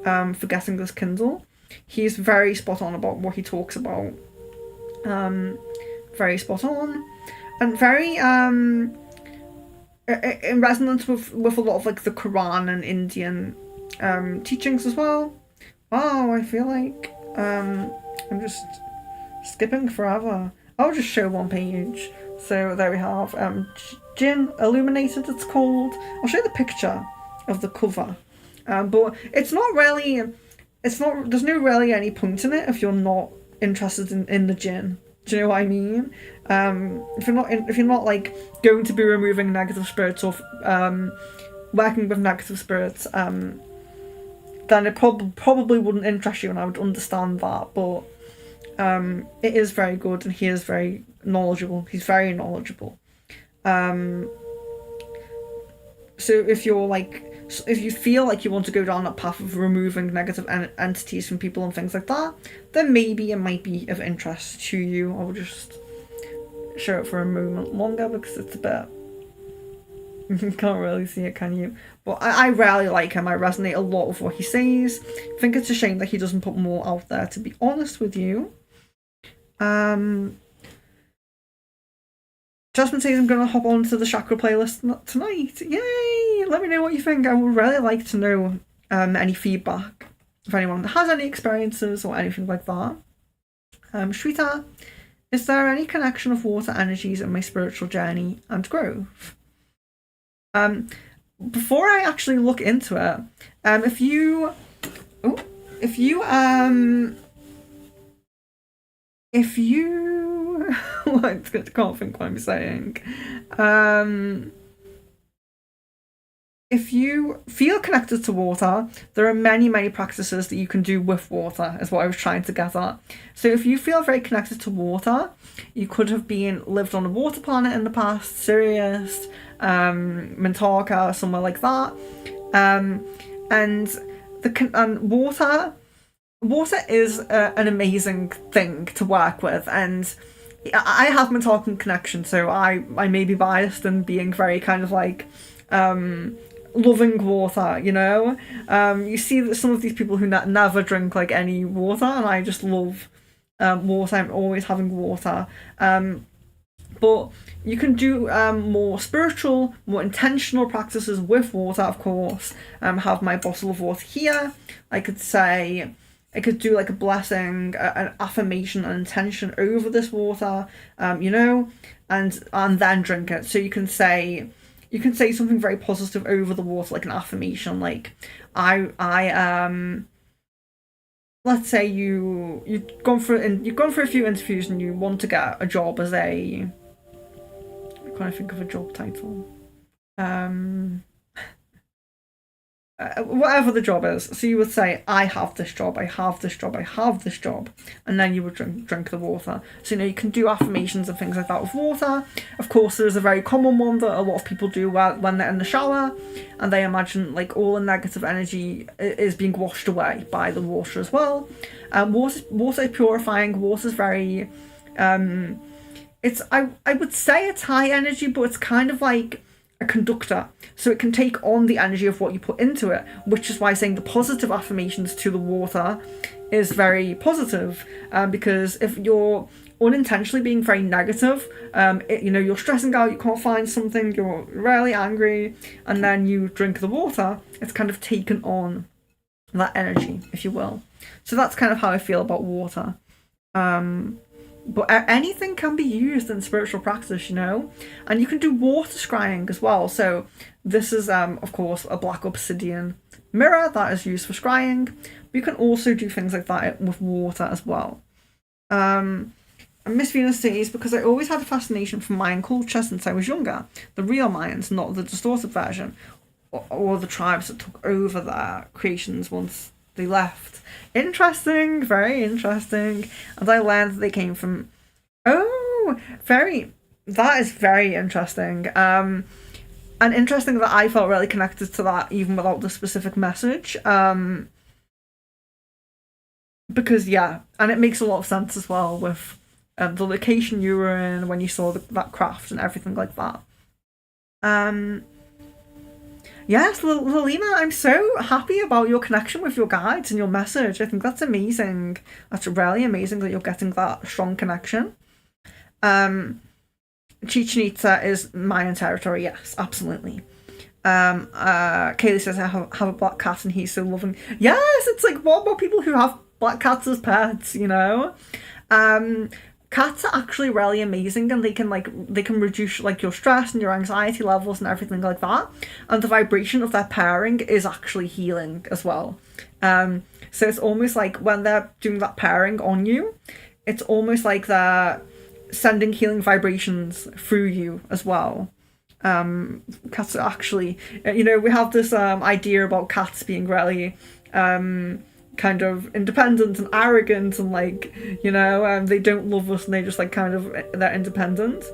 for getting this Kindle. He's very spot on about what he talks about. Very spot on, and very in resonance with a lot of like the Quran and Indian teachings as well. Wow, I feel like I'm just skipping forever. I'll just show one page. So there we have Jinn Illuminated, it's called. I'll show the picture of the cover. But it's not really. There's no really any point in it if you're not interested in the jinn. Do you know what I mean? If you're not like going to be removing negative spirits or working with negative spirits, then it probably wouldn't interest you, and I would understand that. But it is very good, and he is very knowledgeable. He's very knowledgeable. So if you feel like you want to go down that path of removing negative entities from people and things like that, then maybe it might be of interest to you. I'll just show it for a moment longer because it's a bit... You can't really see it, can you? But I really like him. I resonate a lot with what he says. I think it's a shame that he doesn't put more out there, to be honest with you. Jasmine says I'm going to hop onto the chakra playlist tonight. Yay! Let me know what you think. I would really like to know any feedback. If anyone has any experiences or anything like that. Shweta, is there any connection of water energies in my spiritual journey and growth? Before I actually look into it, if you I can't think what I'm saying. if you feel connected to water, there are many, many practices that you can do with water, is what I was trying to get at. So if you feel very connected to water, you could have lived on a water planet in the past, Sirius, Mintarka, somewhere like that. And water is an amazing thing to work with, and I have Mintarkan connection, so I may be biased in being very kind of like loving water, you know. You see that some of these people who never drink like any water, and I just love water. I'm always having water. But you can do more spiritual, more intentional practices with water, of course. Have my bottle of water here. I could do like a blessing, an affirmation, an intention over this water, you know, and then drink it. So you can say something very positive over the water, like an affirmation, like let's say you've gone for a few interviews and you want to get a job as a, I'm trying to think of a job title, whatever the job is. So you would say, I have this job, I have this job, I have this job, and then you would drink the water. So, you know, you can do affirmations and things like that with water. Of course, there's a very common one that a lot of people do when they're in the shower, and they imagine like all the negative energy is being washed away by the water as well. Water is purifying. Water is very, it's I would say it's high energy, but it's kind of like a conductor, so it can take on the energy of what you put into it, which is why saying the positive affirmations to the water is very positive, because if you're unintentionally being very negative, you know, you're stressing out, you can't find something, you're really angry, and then you drink the water, it's kind of taken on that energy, if you will. So that's kind of how I feel about water. But anything can be used in spiritual practice, you know, and you can do water scrying as well. So this is, of course, a black obsidian mirror that is used for scrying. But you can also do things like that with water as well. And Miss Venus says, because I always had a fascination for Mayan culture since I was younger, the real Mayans, not the distorted version, or the tribes that took over their creations once they left. Interesting, very interesting. And I learned that they came from, that is very interesting. And interesting that I felt really connected to that even without the specific message. Because yeah, and it makes a lot of sense as well with the location you were in when you saw that craft and everything like that. Yes, Lilina, I'm so happy about your connection with your guides and your message. I think that's amazing. That's really amazing that you're getting that strong connection. Chichen Itza is Mayan territory, yes, absolutely. Kaylee says, I have a black cat and he's so loving. Yes, it's like, what about people who have black cats as pets, you know? Cats are actually really amazing, and they can reduce like your stress and your anxiety levels and everything like that. And the vibration of their purring is actually healing as well. So it's almost like when they're doing that purring on you, it's almost like they're sending healing vibrations through you as well. Cats are actually, you know, we have this idea about cats being really kind of independent and arrogant and like, you know, they don't love us and they just like kind of, they're independent,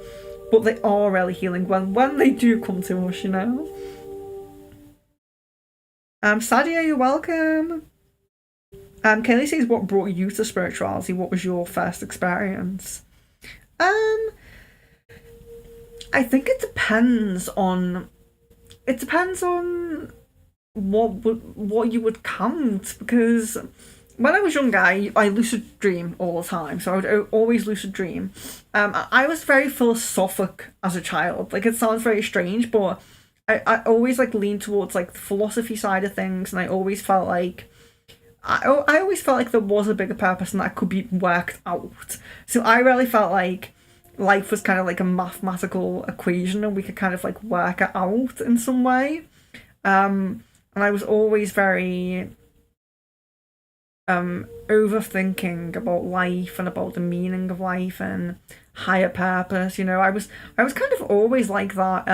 but they are really healing when they do come to us, you know. Sadia, you're welcome. Kelly says, what brought you to spirituality? What was your first experience? I think it depends on what you would count, because when I was younger, I lucid dream all the time, so I would always lucid dream. I was very philosophic as a child. Like, it sounds very strange, but I always like leaned towards like the philosophy side of things, and I always felt like I always felt like there was a bigger purpose and that could be worked out. So I really felt like life was kind of like a mathematical equation and we could kind of like work it out in some way. And I was always very overthinking about life and about the meaning of life and higher purpose. You know, I was kind of always like that,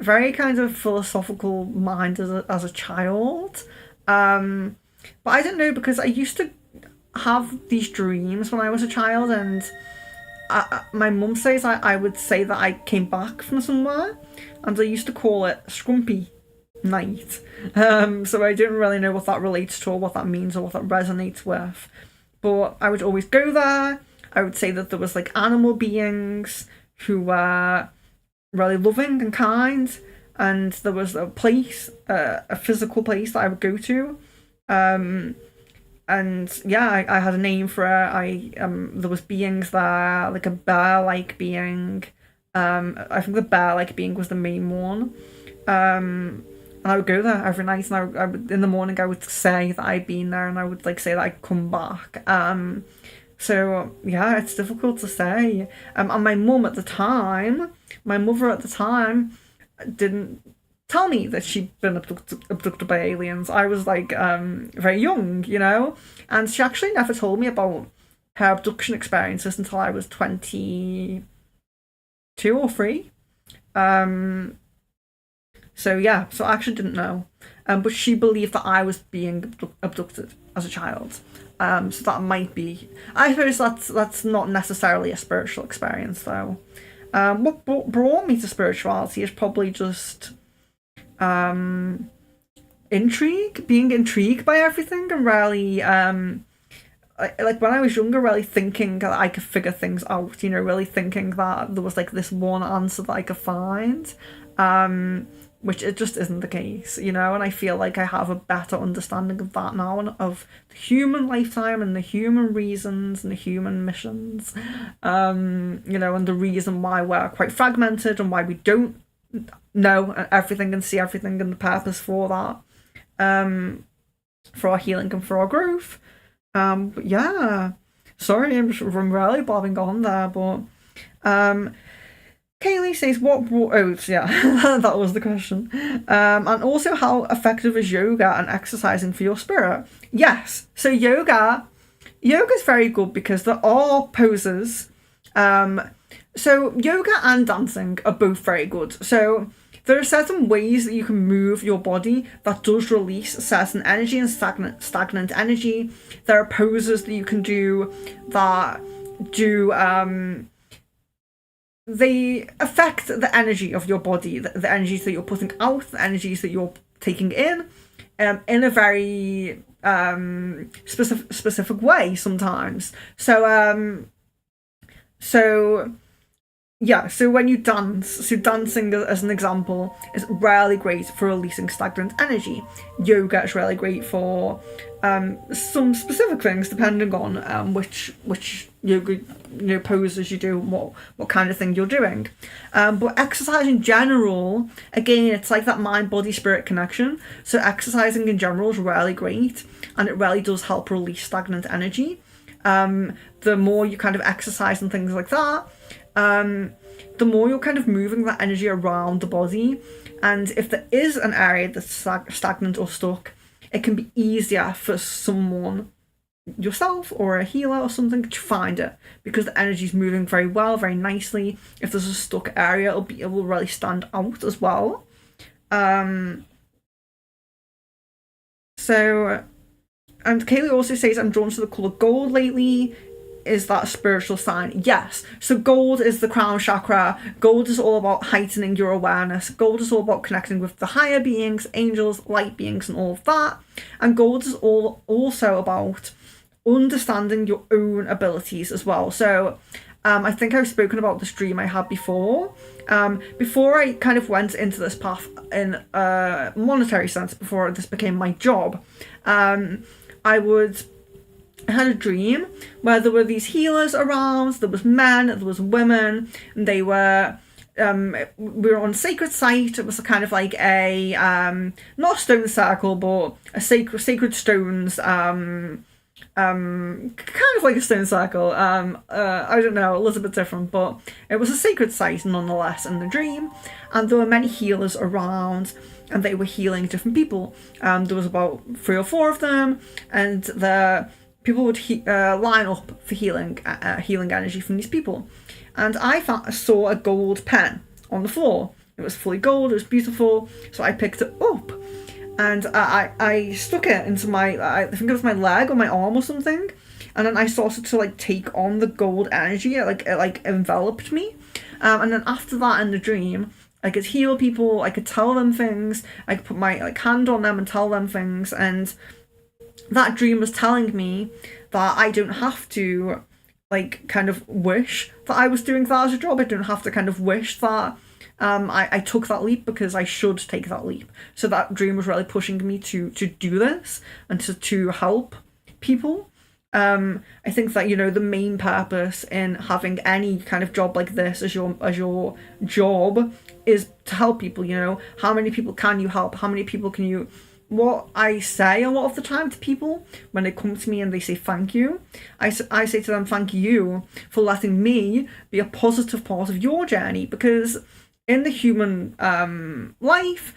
very kind of philosophical mind as a child. But I don't know, because I used to have these dreams when I was a child, and my mum says I would say that I came back from somewhere, and I used to call it Scrumpy Night. So I didn't really know what that relates to, or what that means, or what that resonates with. But I would always go there. I would say that there was like animal beings who were really loving and kind, and there was a place, a physical place that I would go to. And yeah, I had a name for it. There was beings there, like a bear-like being. I think the bear-like being was the main one. And I would go there every night, and I would, in the morning, I would say that I'd been there, and I would like say that I'd come back. So yeah, it's difficult to say. And my mum at the time, my mother at the time, didn't tell me that she'd been abducted by aliens. I was like very young, you know, and she actually never told me about her abduction experiences until I was 22 or 3. So yeah, so I actually didn't know. But she believed that I was being abducted as a child. So that might be. I suppose that's not necessarily a spiritual experience, though. What brought me to spirituality is probably just being intrigued by everything, and really like when I was younger, really thinking that I could figure things out, you know, really thinking that there was like this one answer that I could find, which it just isn't the case, you know. And I feel like I have a better understanding of that now, and of the human lifetime, and the human reasons, and the human missions, you know, and the reason why we're quite fragmented, and why we don't know everything and see everything, and the purpose for that, for our healing and for our growth. But yeah, sorry, I'm really bobbing on there, but Kaylee says, what brought out, yeah, that was the question. And also, how effective is yoga and exercising for your spirit? Yes, so yoga is very good, because there are poses. So yoga and dancing are both very good. So there are certain ways that you can move your body that does release certain energy and stagnant energy. There are poses that you can do that do they affect the energy of your body, the energies that you're putting out, the energies that you're taking in a very specific way sometimes. So yeah, so when you dance, so dancing as an example is really great for releasing stagnant energy. Yoga is really great for some specific things, depending on which yoga, you know, poses you do, what kind of thing you're doing. But exercise in general, again, it's like that mind, body, spirit connection. So exercising in general is really great, and it really does help release stagnant energy. The more you kind of exercise and things like that, the more you're kind of moving that energy around the body. And if there is an area that's stagnant or stuck, it can be easier for someone, yourself or a healer or something, to find it, because the energy is moving very well, very nicely. If there's a stuck area, it will really stand out as well. So, and Kaylee also says, I'm drawn to the colour gold lately. Is that a spiritual sign? Yes. So gold is the crown chakra. Gold is all about heightening your awareness. Gold is all about connecting with the higher beings, angels, light beings, and all of that. And gold is also about understanding your own abilities as well. So I think I've spoken about this dream I had before. Before I kind of went into this path in a monetary sense, before this became my job, I had a dream where there were these healers around. There was men, there was women, and they were we were on a sacred site. It was kind of like a not a stone circle, but a sacred stones, kind of like a stone circle. I don't know, a little bit different, but it was a sacred site nonetheless in the dream. And there were many healers around, and they were healing different people. There was about 3 or 4 of them, and the people would line up for healing energy from these people. And I saw a gold pen on the floor, It was fully gold, it was beautiful, so I picked it up. And I stuck it into my, I think it was my leg or my arm or something. And then I started to like take on the gold energy. It enveloped me. And then after that in the dream, I could heal people. I could tell them things. I could put my like hand on them and tell them things. And that dream was telling me that I don't have to like kind of wish that I was doing that as a job. I don't have to kind of wish that I took that leap, because I should take that leap. So that dream was really pushing me to do this and to help people. I think that, you know, the main purpose in having any kind of job like this as your job is to help people. You know, how many people can you help? How many people can you... What I say a lot of the time to people when they come to me and they say thank you, I say to them, thank you for letting me be a positive part of your journey, because in the human life,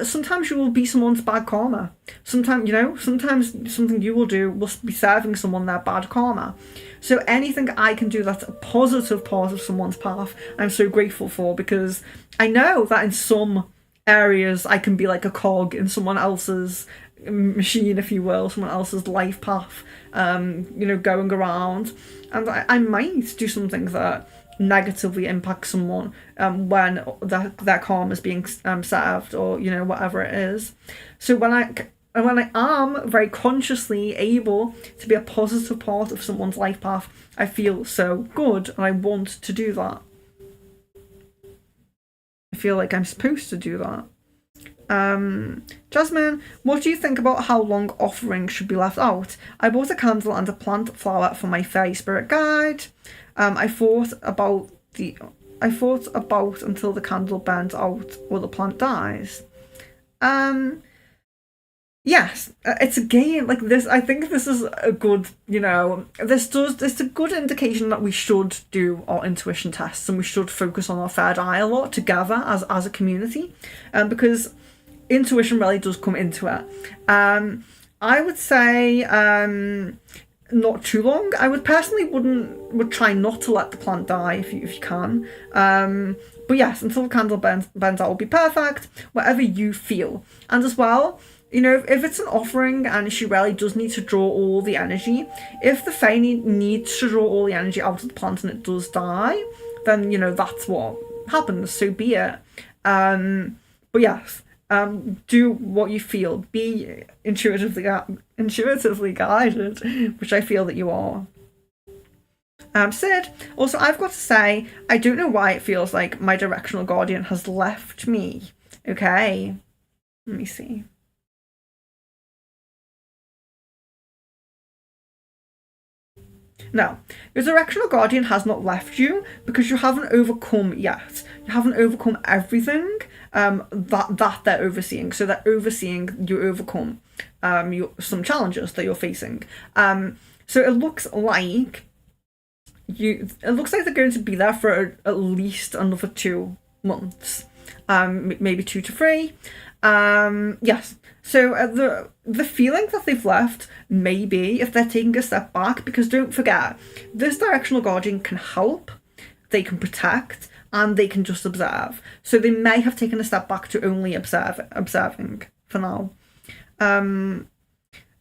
sometimes you will be someone's bad karma. Sometimes something you will do will be serving someone their bad karma. So anything I can do that's a positive part of someone's path, I'm so grateful for, because I know that in some areas I can be like a cog in someone else's machine, if you will, someone else's life path, going around. And I might do something that negatively impact someone when their karma is being served, or whatever it is. So when I am very consciously able to be a positive part of someone's life path, I feel so good, and I want to do that. I feel like I'm supposed to do that. Jasmine, what do you think about how long offerings should be left out? I bought a candle and a plant flower for my fairy spirit guide. I thought about until the candle burns out or the plant dies. Yes, it's again like this. I think this is a good, it's a good indication that we should do our intuition tests, and we should focus on our third eye a lot together as a community, because intuition really does come into it. I would say not too long. I would personally would try not to let the plant die if you can. But yes, until the candle burns out will be perfect. Whatever you feel, and as well, if it's an offering and she really does need to draw all the energy, if the fae needs to draw all the energy out of the plant and it does die, then that's what happens. So be it. But yes. Do what you feel. Be intuitively guided, which I feel that you are. Sid, also, I've got to say, I don't know why it feels like my directional guardian has left me. Okay, let me see. No, your directional guardian has not left you, because you haven't overcome yet. You haven't overcome everything that they're overseeing. So they're overseeing you overcome some challenges that you're facing. So it looks like they're going to be there for at least another 2 months, maybe 2 to 3. Yes. So the feeling that they've left may be if they're taking a step back, because don't forget, this directional guardian can help, they can protect, and they can just observe. So they may have taken a step back to only observing for now.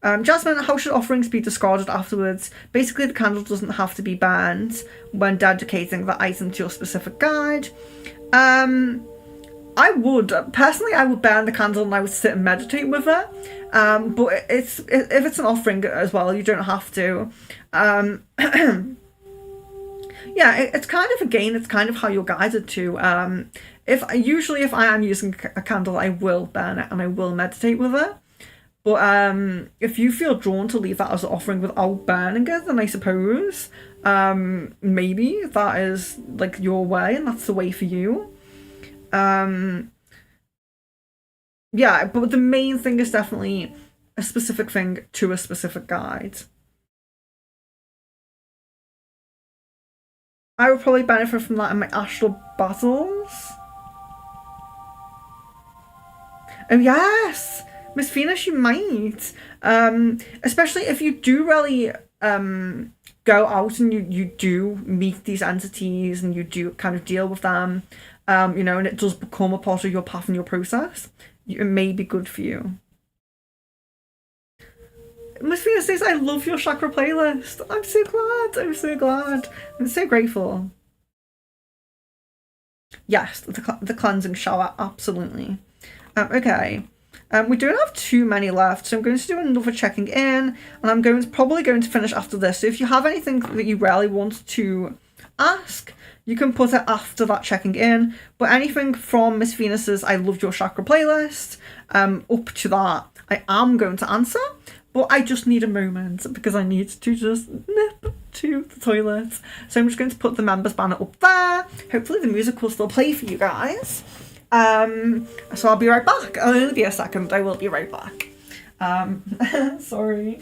Jasmine, how should offerings be discarded afterwards? Basically, the candle doesn't have to be burned when dedicating the item to your specific guide. I would burn the candle and I would sit and meditate with it. But if it's an offering as well, you don't have to. Yeah, it's kind of how you're guided to. If I am using a candle, I will burn it and I will meditate with it. But if you feel drawn to leave that as an offering without burning it, then I suppose maybe that is like your way, and that's the way for you. Yeah, but the main thing is definitely a specific thing to a specific guide. I would probably benefit from that in my astral battles. Oh yes, Miss Venus, you might. Especially if you do really go out and you do meet these entities and you do kind of deal with them. you know, and it does become a part of your path and your process, it may be good for you. Miss Venus says, I love your chakra playlist. I'm so glad. I'm so glad. I'm so grateful. Yes, the cleansing shower, absolutely. Okay. We don't have too many left, so I'm going to do another checking in, and I'm probably going to finish after this. So if you have anything that you really want to ask, you can put it after that checking in. But anything from Miss Venus's I Loved Your Chakra playlist, up to that, I am going to answer. But I just need a moment because I need to just nip to the toilet. So I'm just going to put the members banner up there. Hopefully the music will still play for you guys. So I'll be right back. It'll only be a second. I will be right back. Sorry.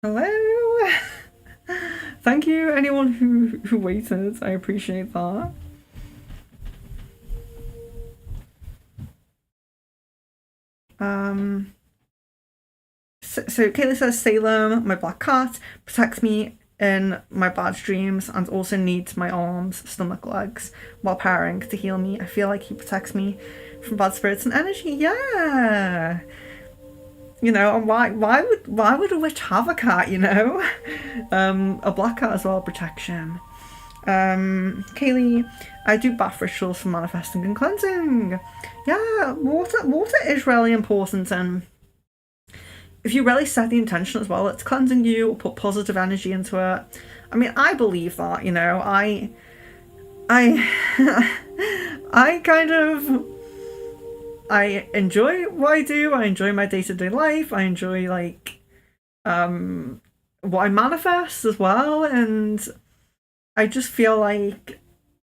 Hello. Thank you, anyone who waited. I appreciate that. So Kaylee says Salem, my black cat, protects me in my bad dreams and also needs my arms, stomach, legs while pairing to heal me. I feel like he protects me from bad spirits and energy. Yeah. You know, and why would a witch have a cat, you know? A black cat as well, protection. Kaylee, I do bath rituals for manifesting and cleansing. Yeah, water is really important, and if you really set the intention as well, it's cleansing you or put positive energy into it. I mean, I believe that, you know, I kind of, I enjoy what I do. I enjoy my day-to-day life. I enjoy, like, what I manifest as well, and I just feel like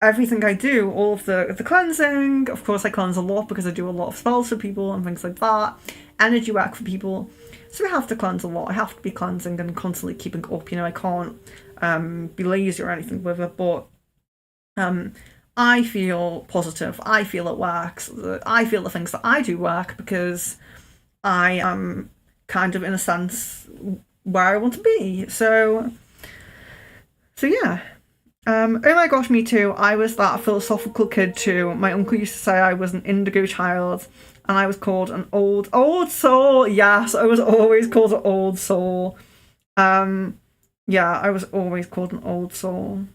everything I do, all of the cleansing, of course I cleanse a lot because I do a lot of spells for people and things like that, energy work for people, so I have to cleanse a lot. I have to be cleansing and constantly keeping up, you know, I can't be lazy or anything with it, but I feel positive, I feel it works, I feel the things that I do work because I am kind of, in a sense, where I want to be, so yeah. Oh my gosh, me too. I was that philosophical kid too. My uncle used to say I was an indigo child, and I was called an old soul. Yes, I was always called an old soul. Yeah, I was always called an old soul.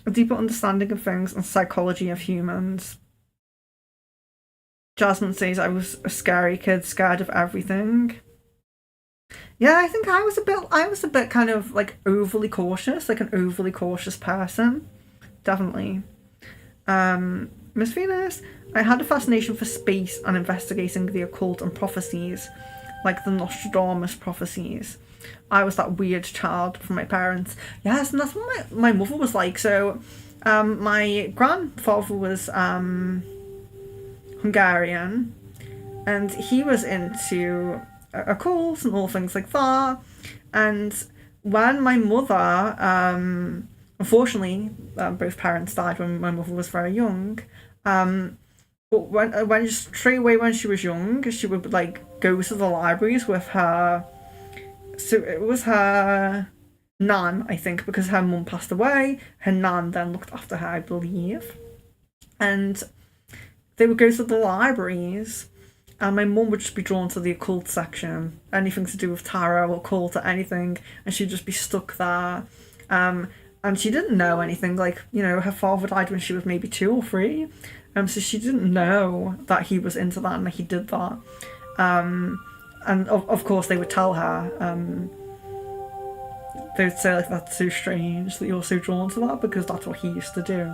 A deeper understanding of things and psychology of humans. Jasmine says I was a scary kid, scared of everything. Yeah, I think I was a bit kind of like overly cautious, like an overly cautious person. Definitely. Miss Venus, I had a fascination for space and investigating the occult and prophecies, like the Nostradamus prophecies. I was that weird child from my parents. Yes, and that's what my mother was like. So, my grandfather was Hungarian, and he was into occult and all things like that. And when my mother, unfortunately, both parents died when my mother was very young. But when straight away when she was young, she would like go to the libraries with her. So it was her nan, I think, because her mum passed away. Her nan then looked after her, I believe, and they would go to the libraries. And my mum would just be drawn to the occult section, anything to do with tarot or occult or anything, and she'd just be stuck there. And she didn't know anything. Like, you know, her father died when she was maybe 2 or 3, so she didn't know that he was into that and that he did that. And of course they would tell her. They would say like, that's so strange that you're so drawn to that because that's what he used to do.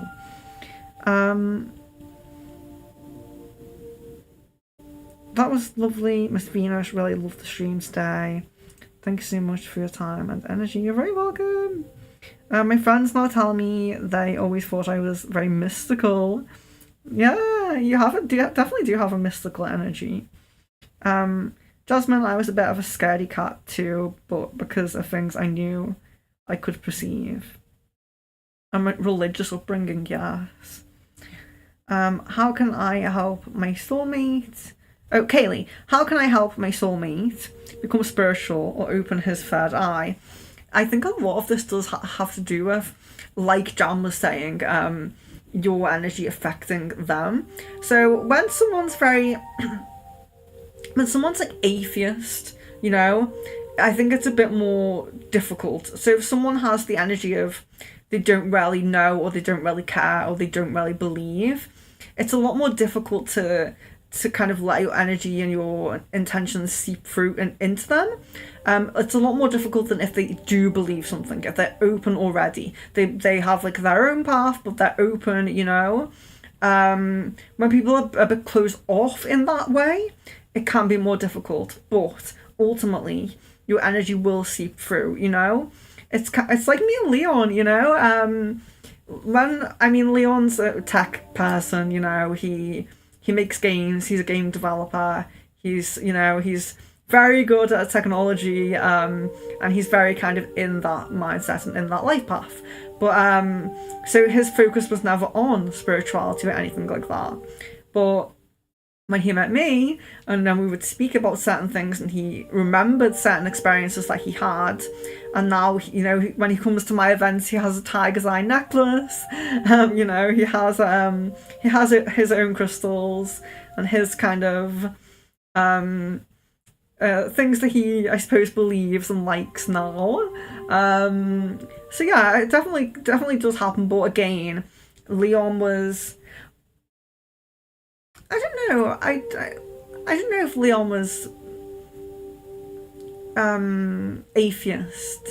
That was lovely, Miss Venus. Really loved the stream today. Thank you so much for your time and energy. You're very welcome. My friends now tell me they always thought I was very mystical. Yeah, you definitely do have a mystical energy. Jasmine, I was a bit of a scaredy cat too, but because of things I knew I could perceive. I'm a religious upbringing, yes. How can I help my soulmate? Oh, Kaylee, how can I help my soulmate become spiritual or open his third eye? I think a lot of this does have to do with, like Jan was saying, your energy affecting them. So when someone's when someone's like atheist, you know, I think it's a bit more difficult. So if someone has the energy of they don't really know or they don't really care or they don't really believe, it's a lot more difficult to kind of let your energy and your intentions seep through and into them. It's a lot more difficult than if they do believe something, if they're open already. They have like their own path, but they're open, you know. When people are a bit closed off in that way, it can be more difficult, but ultimately your energy will seep through, you know. It's like me and Leon, you know. Leon's a tech person, you know. He makes games. He's a game developer. He's very good at technology, and he's very kind of in that mindset and in that life path. But so his focus was never on spirituality or anything like that. But when he met me, and then we would speak about certain things, and he remembered certain experiences that he had, and now, you know, when he comes to my events, he has a tiger's eye necklace. You know, he has his own crystals and his kind of things that he, I suppose, believes and likes now. So yeah, it definitely does happen. But again, Leon was, I don't know. I don't know if Leon was atheist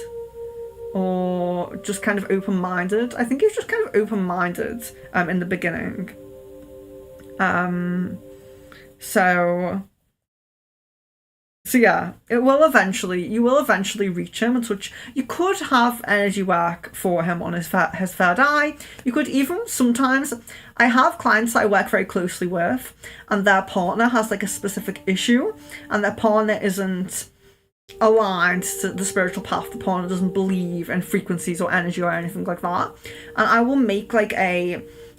or just kind of open-minded. I think he was just kind of open-minded in the beginning. So yeah, you will eventually reach him and touch. You could have energy work for him on his third eye. You could even sometimes, I have clients that I work very closely with, and their partner has like a specific issue, and their partner isn't aligned to the spiritual path. The partner doesn't believe in frequencies or energy or anything like that. And I will make like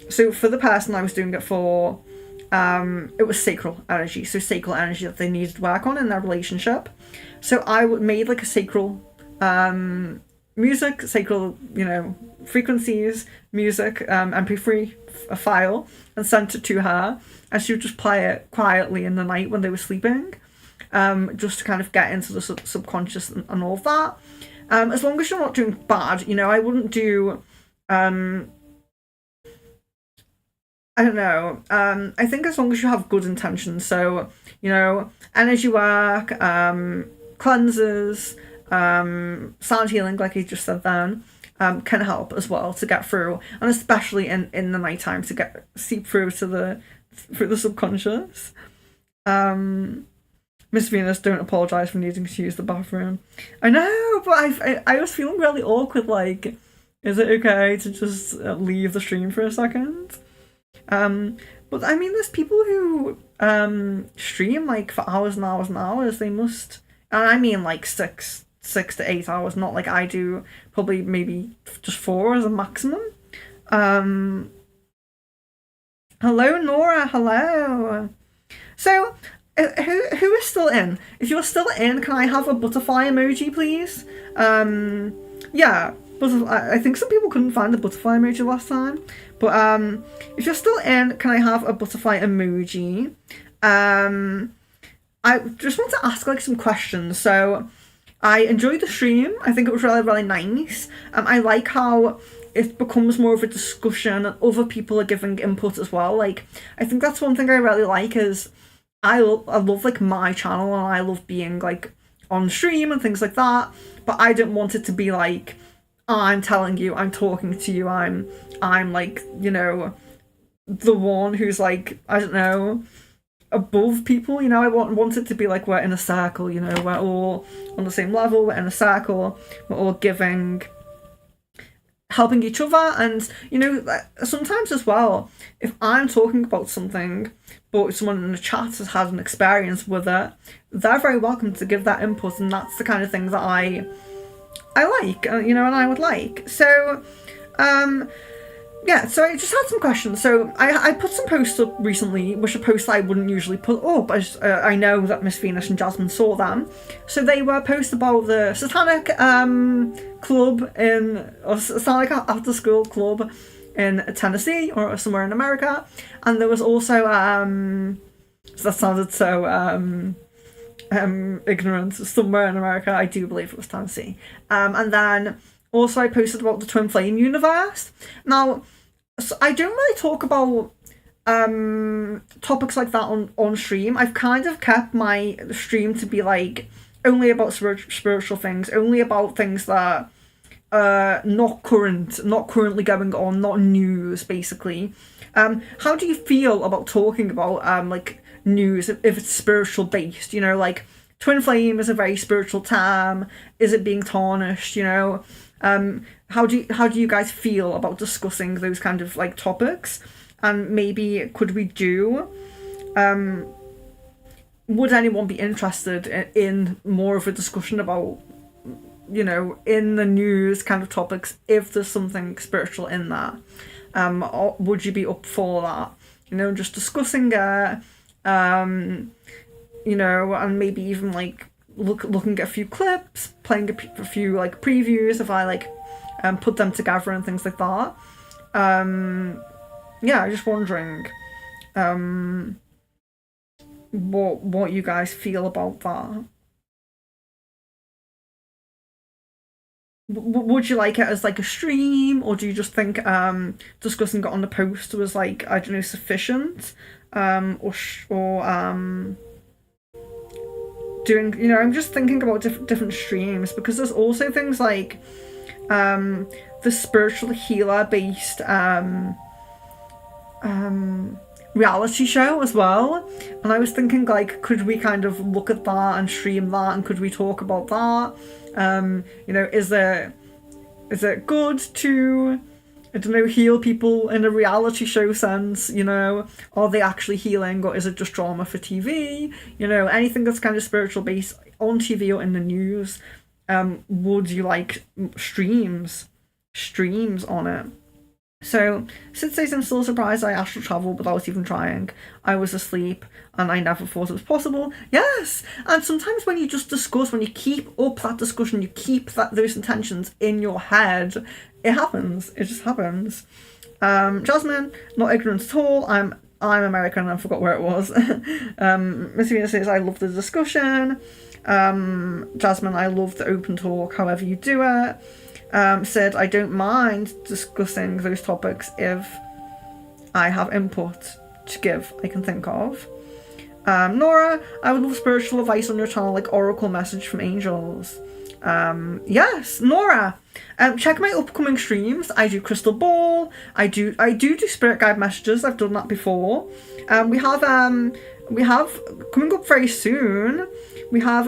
so for the person I was doing it for, it was sacral energy. So sacral energy that they needed to work on in their relationship. So I made like a sacral music, sacred, frequencies, music, MP3 file, and sent it to her, and she would just play it quietly in the night when they were sleeping, just to kind of get into the subconscious and all of that. As long as you're not doing bad, I wouldn't do, I don't know. I think as long as you have good intentions, so energy work, cleanses, sound healing, like I just said then, can help as well to get through, and especially in the nighttime to seep through to the subconscious. Miss Venus, don't apologise for needing to use the bathroom. I know, but I was feeling really awkward. Like, is it okay to just leave the stream for a second? But I mean, there's people who stream like for hours and hours and hours. They must, and I mean like 6 to 8 hours, not like I do. Probably maybe just 4 as a maximum. Hello, Nora. Hello. So, who is still in? If you're still in, can I have a butterfly emoji, please? Yeah. I think some people couldn't find the butterfly emoji last time, but if you're still in, can I have a butterfly emoji? I just want to ask like some questions. So I enjoyed the stream. I think it was really, really nice. I like how it becomes more of a discussion and other people are giving input as well. Like, I think that's one thing I really like is I love like my channel, and I love being like on stream and things like that, but I don't want it to be like, I'm telling you, I'm talking to you, I'm like, the one who's like, I don't know, above people, I want it to be like we're in a circle, we're all on the same level, we're in a circle, we're all giving, helping each other. And sometimes as well, if I'm talking about something but someone in the chat has had an experience with it, they're very welcome to give that input, and that's the kind of thing that I like, and I would like. So, yeah, so I just had some questions. So I put some posts up recently, which are posts I wouldn't usually put up. I know that Miss Venus and Jasmine saw them. So they were posts about the Satanic club or Satanic after school club in Tennessee or somewhere in America. And there was also, that sounded so ignorant, somewhere in America. I do believe it was Tennessee. And then also I posted about the twin flame universe. Now, so I don't really talk about topics like that on stream. I've kind of kept my stream to be like only about spiritual things, only about things that not currently going on, not news, basically. How do you feel about talking about like news if it's spiritual based? Like twin flame is a very spiritual term. Is it being tarnished? How do you guys feel about discussing those kind of like topics? And maybe could we do? Would anyone be interested in more of a discussion about, in the news kind of topics, if there's something spiritual in that? Or would you be up for that? Just discussing it, and maybe even like looking at a few clips, playing a few like previews if I like put them together and things like that. Yeah, just wondering what you guys feel about that. Would you like it as like a stream, or do you just think discussing it on the post was like, I don't know, sufficient? Or doing, I'm just thinking about different streams, because there's also things like the spiritual healer based reality show as well, and I was thinking like, could we kind of look at that and stream that, and could we talk about that? Is it good to, I don't know, heal people in a reality show sense? Are they actually healing, or is it just drama for TV? Anything that's kind of spiritual based on TV or in the news. Would you like streams on it? So, Sid says, I'm still surprised I astral traveled without even trying. I was asleep and I never thought it was possible. Yes! And sometimes when you just discuss, when you keep up that discussion, you keep those intentions in your head, it happens. It just happens. Jasmine, not ignorant at all. I'm American and I forgot where it was. Miss Venus says, I love the discussion. Jasmine, I love the open talk, however you do it. Said, I don't mind discussing those topics if I have input to give I can think of. Nora, I would love spiritual advice on your channel, like oracle message from angels. Yes, Nora. Check my upcoming streams. I do crystal ball. I do spirit guide messages. I've done that before. We have coming up very soon. We have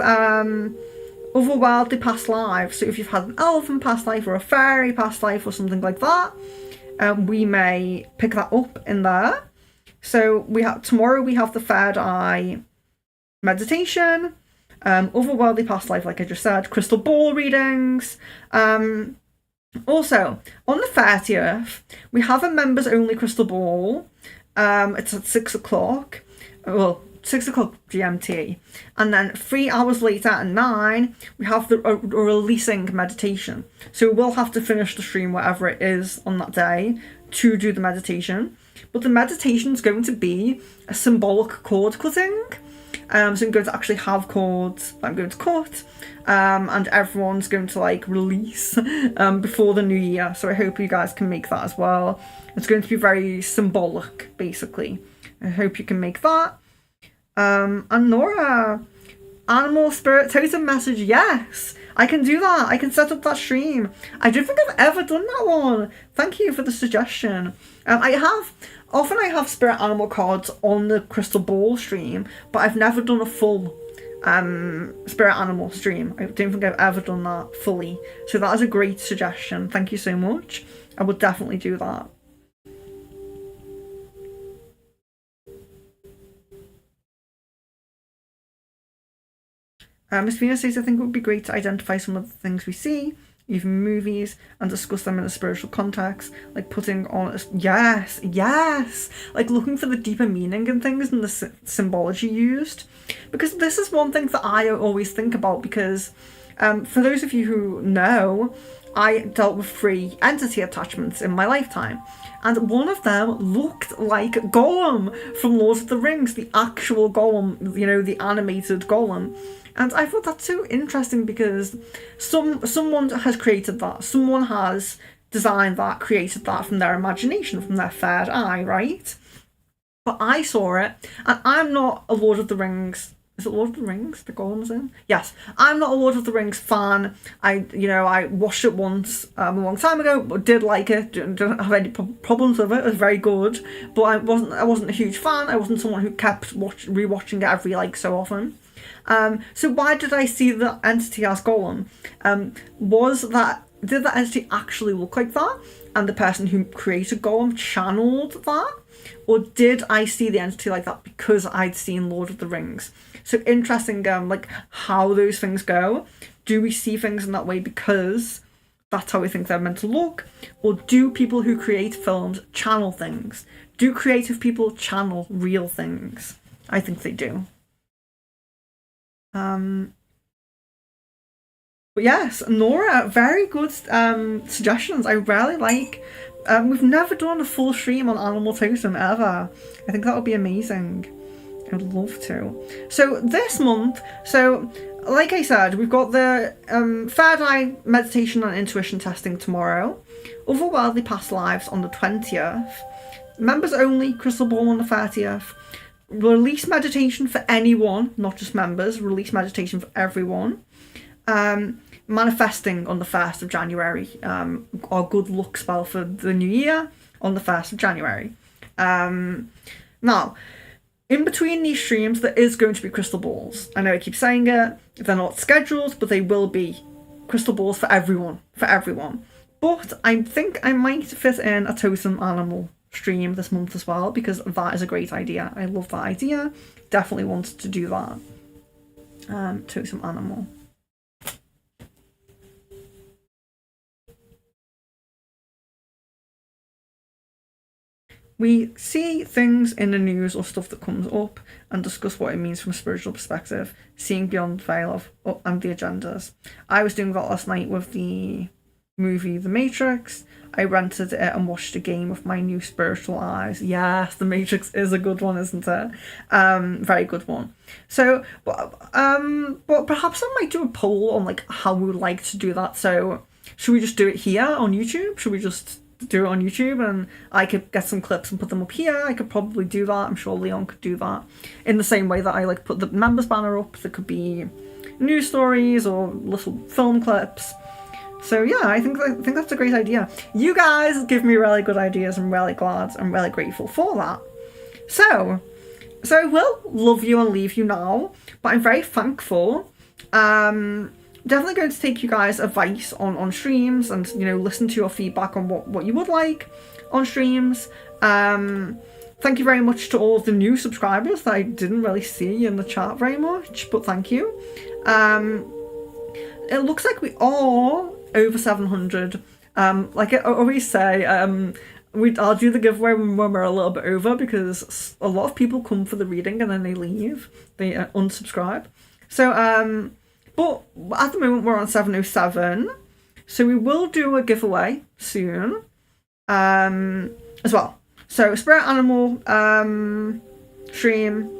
otherworldly past lives. So if you've had an elven past life or a fairy past life or something like that, we may pick that up in there. So tomorrow we have the third eye meditation, otherworldly past life, like I just said, crystal ball readings. Also on the 30th we have a members only crystal ball. It's at 6 o'clock. Well, 6 o'clock GMT, and then 3 hours later at 9 we have the releasing meditation. So we'll have to finish the stream whatever it is on that day to do the meditation, but the meditation is going to be a symbolic cord cutting. So I'm going to actually have cords that I'm going to cut, and everyone's going to like release before the new year. So I hope you guys can make that as well. It's going to be very symbolic, basically. I hope you can make that. And Nora, animal spirit totem message, yes, I can do that. I can set up that stream. I don't think I've ever done that one. Thank you for the suggestion. I have spirit animal cards on the crystal ball stream, but I've never done a full spirit animal stream. I don't think I've ever done that fully. So that is a great suggestion. Thank you so much. I would definitely do that. Miss Venus says, I think it would be great to identify some of the things we see, even movies, and discuss them in a spiritual context, like putting on yes, like looking for the deeper meaning in things and the symbology used. Because this is one thing that I always think about, because for those of you who know, I dealt with 3 entity attachments in my lifetime, and one of them looked like Gollum from Lord of the Rings, the actual Gollum, you know, the animated Gollum. And I thought that's so interesting because someone has created that. Someone has designed that, created that from their imagination, from their third eye, right? But I saw it, and I'm not a Lord of the Rings. Is it Lord of the Rings the Gollum's in? Yes. I'm not a Lord of the Rings fan. I watched it once a long time ago, but did like it. Didn't have any problems with it. It was very good. But I wasn't a huge fan. I wasn't someone who kept rewatching it every so often. So why did I see the entity as Gollum? Did that entity actually look like that? And the person who created Gollum channeled that? Or did I see the entity like that because I'd seen Lord of the Rings? So interesting, like how those things go. Do we see things in that way because that's how we think they're meant to look? Or do people who create films channel things? Do creative people channel real things? I think they do. But yes, Nora, very good suggestions. I really like. We've never done a full stream on Animal Totem ever. I think that would be amazing. I'd love to. So this month, like I said, we've got the third eye meditation and intuition testing tomorrow. Otherworldly past lives on the 20th. Members only crystal ball on the 30th. Release meditation for anyone, not just members. Release meditation for everyone. Manifesting on the 1st of January. Our good luck spell for the new year on the 1st of January. Now, in between these streams, there is going to be crystal balls. I know I keep saying it. They're not scheduled, but they will be crystal balls for everyone. But I think I might fit in a totem animal stream this month as well, because that is a great idea. I love that idea. Definitely wanted to do that. Totem animal. we see things in the news or stuff that comes up and discuss what it means from a spiritual perspective, seeing beyond the veil of and the agendas. I was doing that last night with the movie The Matrix. I rented it and watched a game with my new spiritual eyes. Yes, The Matrix is a good one, isn't it? Very good one. So, but perhaps I might do a poll on like how we would like to do that. So, should we just do it here on YouTube? Should we just do it on YouTube and I could get some clips and put them up here? I could probably do that. I'm sure Leon could do that. In the same way that I like put the members banner up, there could be news stories or little film clips. So yeah, I think that's a great idea. You guys give me really good ideas. I'm really glad. I'm really grateful for that. So I will love you and leave you now, but I'm very thankful. Definitely going to take you guys' advice on streams and, you know, listen to your feedback on what you would like on streams. Thank you very much to all of the new subscribers that I didn't really see in the chat very much, but thank you. It looks like we are over 700. Like I always say, I'll do the giveaway when we're a little bit over, because a lot of people come for the reading and then they leave. They unsubscribe. So, but at the moment we're on 707. So we will do a giveaway soon, as well. So spirit animal stream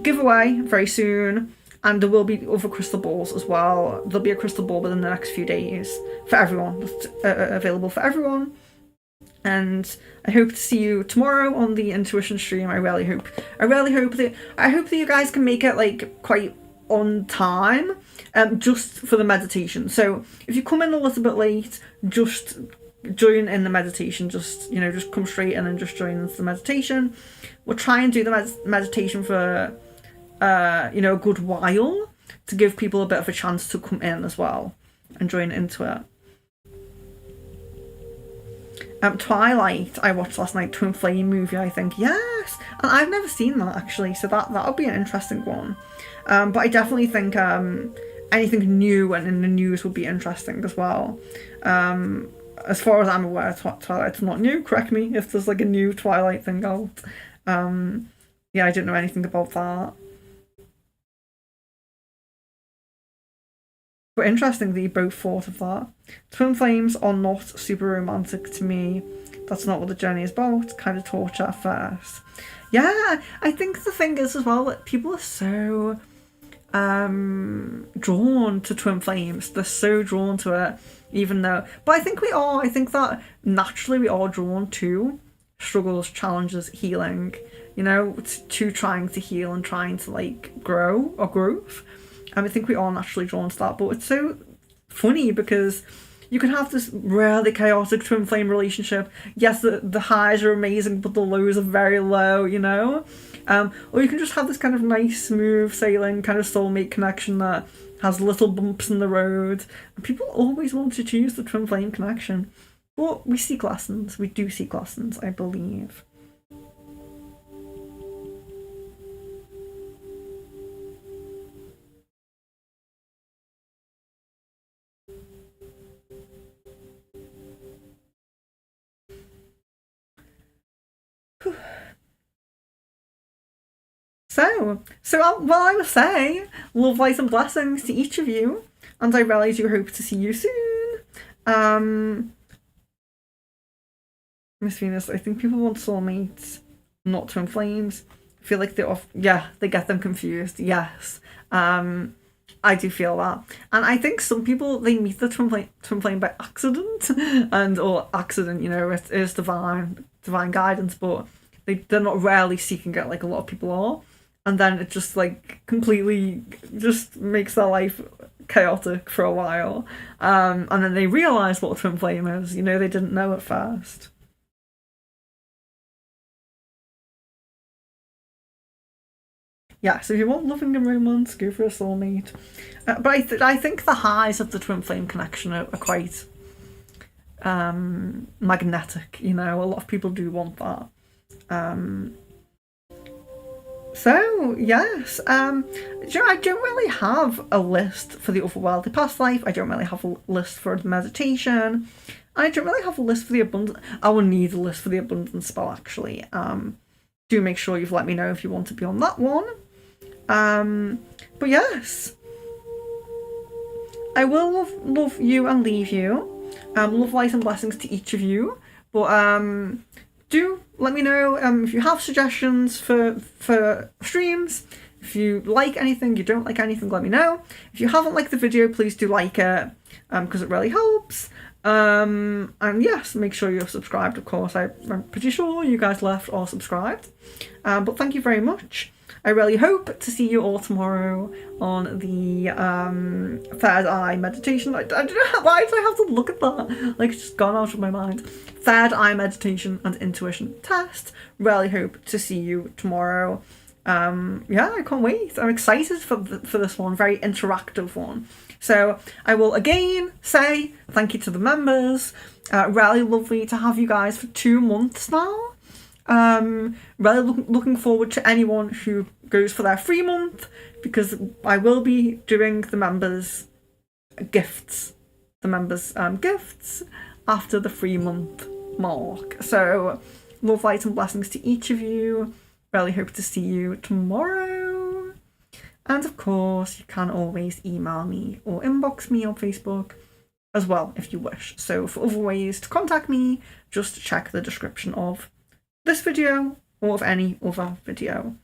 giveaway very soon. And there will be other crystal balls as well. There'll be a crystal ball within the next few days for everyone. That's available for everyone. And I hope to see you tomorrow on the intuition stream. I really hope that you guys can make it like quite on time, just for the meditation. So if you come in a little bit late, just join in the meditation. Just come straight in and just join into the meditation. We'll try and do the meditation for a good while to give people a bit of a chance to come in as well and join into it. Twilight, I watched last night, Twin Flame movie, I think. Yes! And I've never seen that actually, so that'll be an interesting one. But I definitely think anything new and in the news would be interesting as well. As far as I'm aware, Twilight's not new. Correct me if there's like a new Twilight thing out. Yeah, I didn't know anything about that. But interesting that you both thought of that. Twin flames are not super romantic to me. That's not what the journey is about. Kind of torture at first. Yeah, I think the thing is as well that people are so drawn to twin flames. They're so drawn to it, even though. But I think we are. I think that naturally we are drawn to struggles, challenges, healing. To trying to heal and trying to like grow or groove. I think we are naturally drawn to that, but it's so funny because you can have this really chaotic twin flame relationship. Yes, the highs are amazing, but the lows are very low, or you can just have this kind of nice, smooth sailing kind of soulmate connection that has little bumps in the road. And people always want to choose the twin flame connection, but we seek lessons. We do seek lessons, I believe. So I will say love, light and blessings to each of you, and I really do hope to see you soon. Miss Venus, I think people want soulmates, not twin flames. I feel like they get them confused. Yes. I do feel that. And I think some people, they meet the twin flame by accident, or accident, it is divine guidance, but they're not rarely seeking it like a lot of people are. And then it just like completely just makes their life chaotic for a while. And then they realise what a twin flame is. They didn't know at first. Yeah, so if you want loving and romance, go for a soulmate. But I think the highs of the twin flame connection are quite magnetic. A lot of people do want that. So yes, I don't really have a list for the otherworldly past life. I don't really have a list for the meditation. I don't really have a list for the abundance. I will need a list for the abundance spell, actually. Do make sure you've let me know if you want to be on that one. But yes, I will love you and leave you. Love, light and blessings to each of you. But do let me know if you have suggestions for streams. If you like anything, you don't like anything, let me know. If you haven't liked the video, please do like it, because it really helps. And yes, make sure you're subscribed, of course. I'm pretty sure you guys left or subscribed. But thank you very much. I really hope to see you all tomorrow on the third eye meditation. I don't know, why did I have to look at that? Like, it's just gone out of my mind. Third eye meditation and intuition test. Really hope to see you tomorrow. Yeah, I can't wait. I'm excited for this one, very interactive one. So I will again say thank you to the members. Really lovely to have you guys for 2 months now. Really looking forward to anyone who goes for their free month, because I will be doing the members gifts, gifts after the 3 month mark. So love, light and blessings to each of you. Really hope to see you tomorrow. And of course, you can always email me or inbox me on Facebook as well if you wish. So for other ways to contact me, just check the description of this video or of any other video.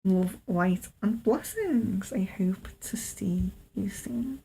Love, light and blessings. I hope to see you soon.